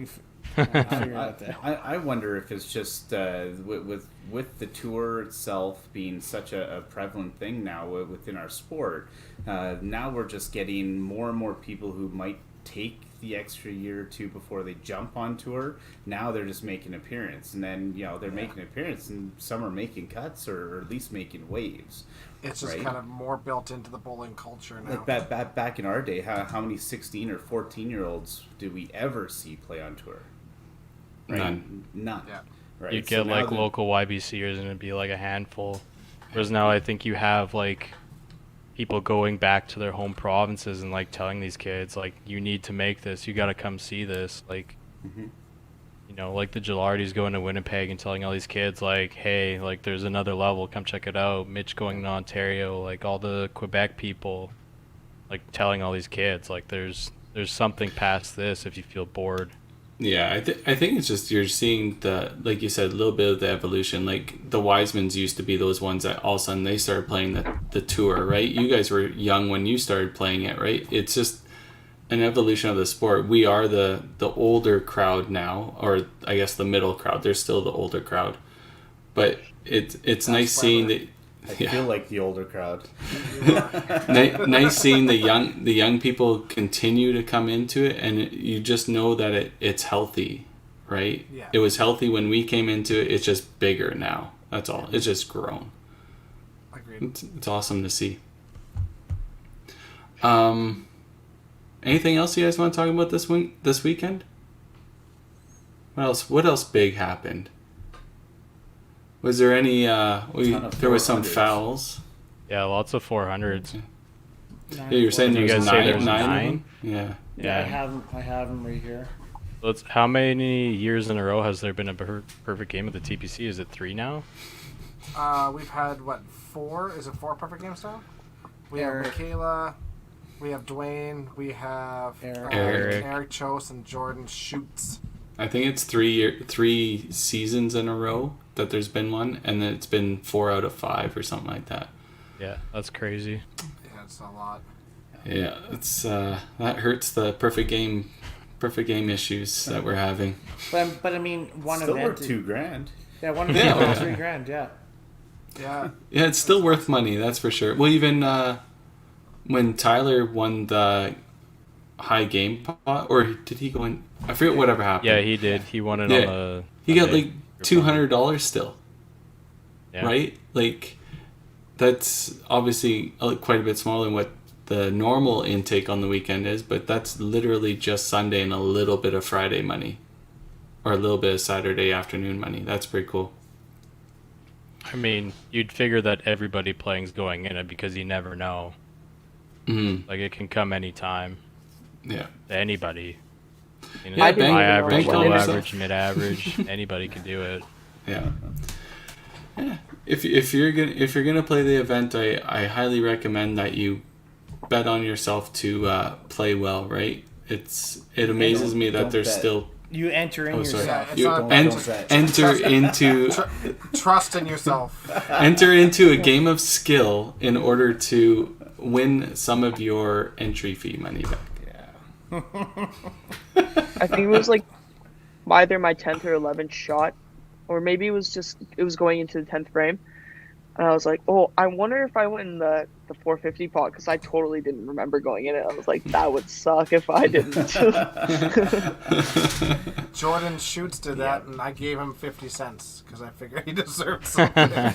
Figure out that. I wonder if it's just with the tour itself being such a prevalent thing now within our sport. Now we're just getting more and more people who might take the extra year or two before they jump on tour. Now they're just making an appearance, and then they're making an appearance, and some are making cuts or at least making waves. It's just kind of more built into the bowling culture now. Like back in our day, how many 16 or 14-year-olds did we ever see play on tour? Right? None. Yeah. Right. You So get now like that- local YBCers and it'd be like a handful. Whereas now I think you have like people going back to their home provinces and like telling these kids like, you need to make this, you got to come see this. Like, like the Gilardis going to Winnipeg and telling all these kids like, hey, like there's another level, come check it out. Mitch going to Ontario, like all the Quebec people, like telling all these kids like there's something past this if you feel bored. Yeah, I think it's just you're seeing like you said, a little bit of the evolution. Like the Wisemans used to be those ones that all of a sudden they started playing the tour, right? You guys were young when you started playing it, right? It's just an evolution of the sport. We are the older crowd now, or I guess the middle crowd. There's still the older crowd, but it's nice seeing that. I feel like the older crowd. Nice seeing the young people continue to come into it, and you just know that it's healthy, right? Yeah. It was healthy when we came into it. It's just bigger now. That's all. It's just grown. Agreed. It's awesome to see. Anything else you guys want to talk about this weekend? What else big happened? Was there any? There was some 400s. fouls. Yeah, lots of 400s. Yeah, you're saying Did you there's guys say nine. there's Nine? of nine? them? Yeah. Yeah, I have them right here. So how many years in a row has there been a perfect game at the TPC? Is it 3 now? We've had, what, 4? Is it 4 perfect games now? We Eric. have Michaela, we have Dwayne, we have Eric. Eric Chose, and Jordan Schutz. I think it's 3 seasons in a row that there's been one, and then it's been 4 out of 5 or something like that. Yeah, that's crazy. Yeah, it's a lot. Yeah, it's that hurts the perfect game issues that we're having. But I mean, one Still event. worth $2,000. Yeah, one event was $3,000. Yeah. Yeah. Yeah, it's still worth money, that's for sure. Well, even when Tyler won the high game pot, or did he go in? I forget whatever happened. Yeah, he did. He won it Yeah. on the. He got Sunday like group one. $200 still, Yeah. right? Like, that's obviously quite a bit smaller than what the normal intake on the weekend is, but that's literally just Sunday and a little bit of Friday money, or a little bit of Saturday afternoon money. That's pretty cool. I mean, you'd figure that everybody playing's going in it because you never know. Mm-hmm. Like, it can come anytime Yeah. to anybody. You Yeah, I didn't high even know average, what low it is. average, mid average, anybody can do it. Yeah. Yeah. If you're gonna play the event, I highly recommend that you bet on yourself to play well. Right? It amazes me that don't there's bet. still You enter in sorry. Yeah, yourself. it's You not don't bet. enter into Trust in yourself. enter into a game of skill in order to win some of your entry fee money back. Yeah. I think it was like either my 10th or 11th shot, or maybe it was going into the 10th frame, and I was like, oh, I wonder if I went in the 450 pot, because I totally didn't remember going in it. I was like, that would suck if I didn't. Jordan Schutz did that, and I gave him 50 cents because I figured he deserved something. Yeah.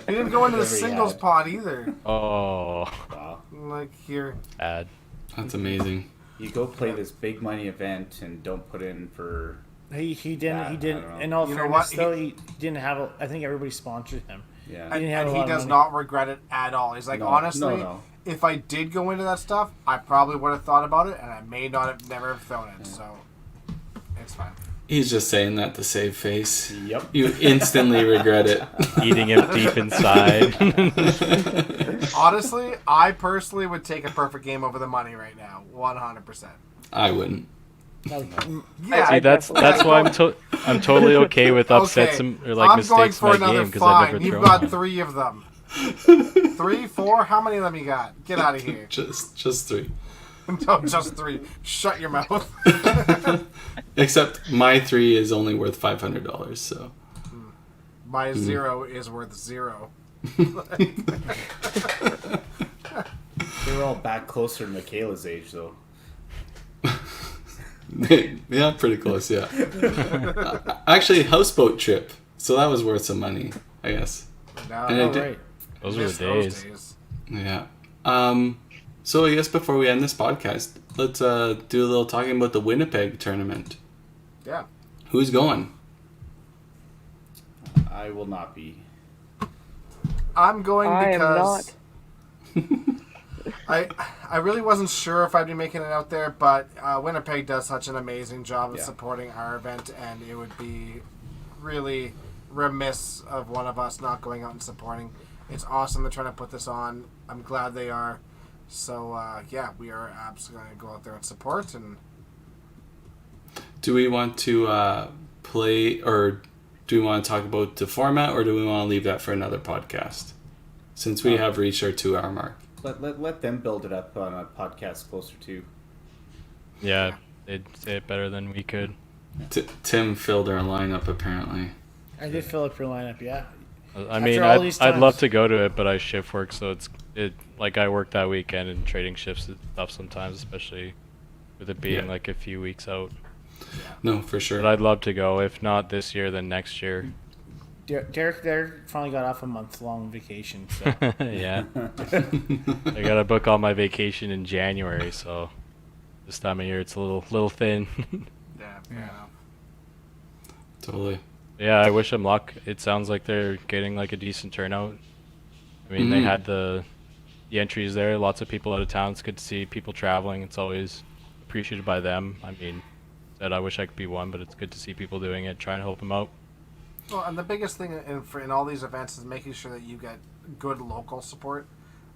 He didn't go into the Whatever he singles had. pot either. Oh, Wow. Like, here. bad. That's amazing. You go play this big money event and don't put in for. He didn't. I He don't didn't. know. In all You know fairness, what? though, he didn't have. I think everybody sponsored him. Yeah. He didn't have And a he lot of does money. not regret it at all. He's like, No, honestly, no. if I did go into that stuff, I probably would have thought about it, and I may not have never have thrown it. So, it's fine. He's just saying that to save face. Yep. You instantly regret it. Eating him deep inside. Honestly, I personally would take a perfect game over the money right now, 100%. I wouldn't. No, Yeah, See, that's why I'm totally okay with upsets Okay, or like I'm going mistakes for in my another game because I've fine. never You've thrown got one. 3 of them. 3, 4? How many of them you got? Get out of here. Just 3. No, just 3. Shut your mouth. Except my 3 is only worth $500, so. My 0 is worth 0. They were all back closer to Michaela's age, though. Yeah, pretty close, yeah. Actually, houseboat trip. So that was worth some money, I guess. No, And no, I did- right. Those were miss the those days. Yeah. So I guess before we end this podcast, let's do a little talking about the Winnipeg tournament. Yeah. Who's going? I will not be. I'm going I am because not. I really wasn't sure if I'd be making it out there, but Winnipeg does such an amazing job of Yeah. supporting our event, and it would be really remiss of one of us not going out and supporting. It's awesome they're trying to put this on. I'm glad they are. So, yeah, we are absolutely going to go out there and support. And Do we want to play, or do we want to talk about the format, or do we want to leave that for another podcast? Since we have reached our 2-hour mark. Let them build it up on a podcast closer to. Yeah, they'd say it better than we could. Tim filled our lineup, apparently. I did fill up your lineup. Yeah. I mean, all these I'd love times. to go to it, but I shift work, so it like I work that weekend and trading shifts and stuff sometimes, especially with it being Yeah. like a few weeks out. No, for sure. But I'd love to go. If not this year, then next year. Derek finally got off a month-long vacation. So Yeah. I gotta book all my vacation in January, so this time of year it's a little thin. Yeah, fair enough. Totally. Yeah, I wish them luck. It sounds like they're getting like a decent turnout. I mean, they had the entries there. Lots of people out of town. It's good to see people traveling. It's always appreciated by them. I mean, said I wish I could be one, but it's good to see people doing it, trying to help them out. Well, and the biggest thing in all these events is making sure that you get good local support.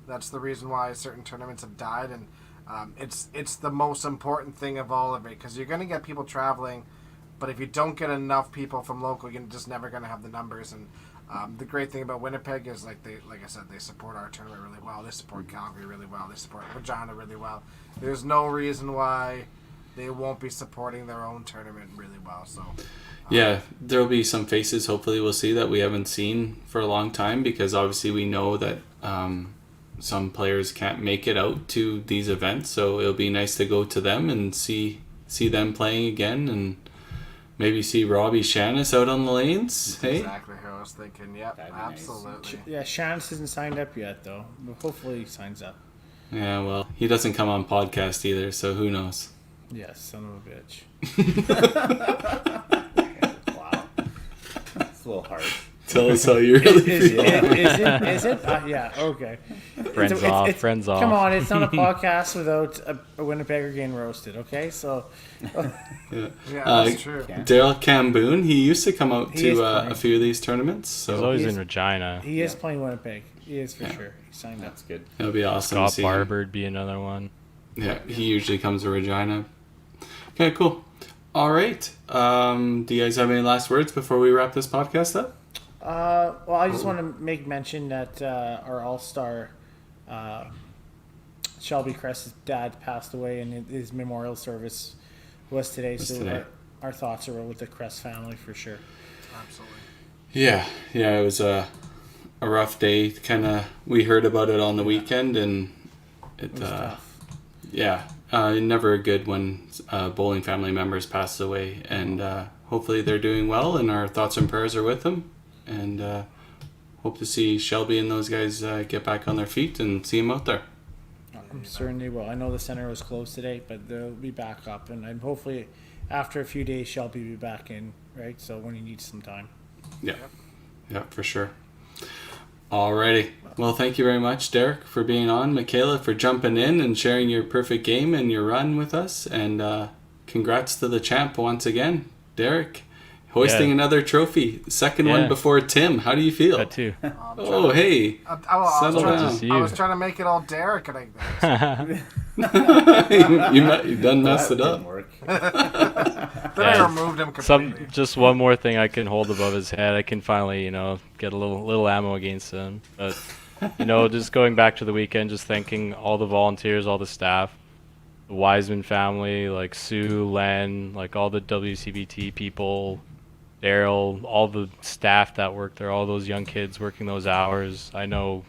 That's the reason why certain tournaments have died, and it's the most important thing of all of it, because you're going to get people traveling, but if you don't get enough people from local, you're just never going to have the numbers. And the great thing about Winnipeg is, like I said, they support our tournament really well. They support Calgary really well. They support Regina really well. There's no reason why they won't be supporting their own tournament really well. So. Yeah, there'll be some faces, hopefully we'll see, that we haven't seen for a long time, because obviously we know that some players can't make it out to these events, so it'll be nice to go to them and see them playing again, and maybe see Robbie Shannis out on the lanes. Hey, Exactly who I was thinking. Yep, That'd be nice. absolutely. yeah, Shannon isn't signed up yet though. But hopefully he signs up. Yeah, well, he doesn't come on podcast either, so who knows. Yes, son of a bitch. Wow. That's a little harsh. Tell us how you really feel. Is it? Yeah, okay. Friends off, friends off. Come on, it's not a podcast without a Winnipegger getting roasted, okay? So, Yeah. Yeah, that's true. Daryl Camboon, he used to come out He is to playing. a few of these tournaments, He's so always He in is- Regina. he is playing Winnipeg. He is for sure. He signed up. That's good. it'll be awesome Scott to see him. Barber'd be another one. Yeah, he usually comes to Regina. Okay, cool. All right. Do you guys have any last words before we wrap this podcast up? Well, I just want to make mention that our all-star Shelby Crest's dad passed away, and his memorial service was today. So today. Our thoughts are with the Crest family for sure. Absolutely. Yeah, it was a rough day. Kind of, we heard about it on the weekend, and It was tough. yeah, never good when bowling family members pass away, and hopefully they're doing well, and our thoughts and prayers are with them, and hope to see Shelby and those guys get back on their feet and see them out there. I'm certain they will. I know the center was closed today, but they'll be back up, and hopefully after a few days Shelby will be back in, right? So when he needs some time. Yeah, for sure. Alrighty. Well, thank you very much, Derek, for being on. Michaela, for jumping in and sharing your perfect game and your run with us. And congrats to the champ once again, Derek. Hoisting Yeah. another trophy. Second Yeah. one before Tim. How do you feel? That too. Oh, hey. Settle down. See I you. was trying to make it all Derek, and you done messed it That up. didn't work. then I Yeah. removed him completely. Just one more thing I can hold above his head. I can finally, get a little ammo against him. But just going back to the weekend, just thanking all the volunteers, all the staff, the Wiseman family, like Sue, Len, like all the WCBT people, Daryl, all the staff that work there, all those young kids working those hours. I know,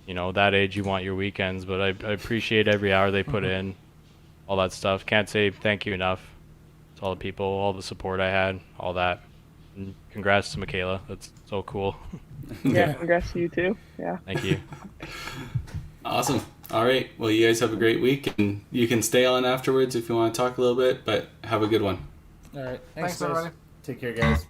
that age you want your weekends, but I appreciate every hour they put in, all that stuff. Can't say thank you enough to all the people, all the support I had, all that. And congrats to Michaela. That's so cool. Yeah, congrats to you too. Yeah. Thank you. Awesome. All right. Well, you guys have a great week, and you can stay on afterwards if you want to talk a little bit, but have a good one. All right. Thanks guys. everybody. Take care, guys.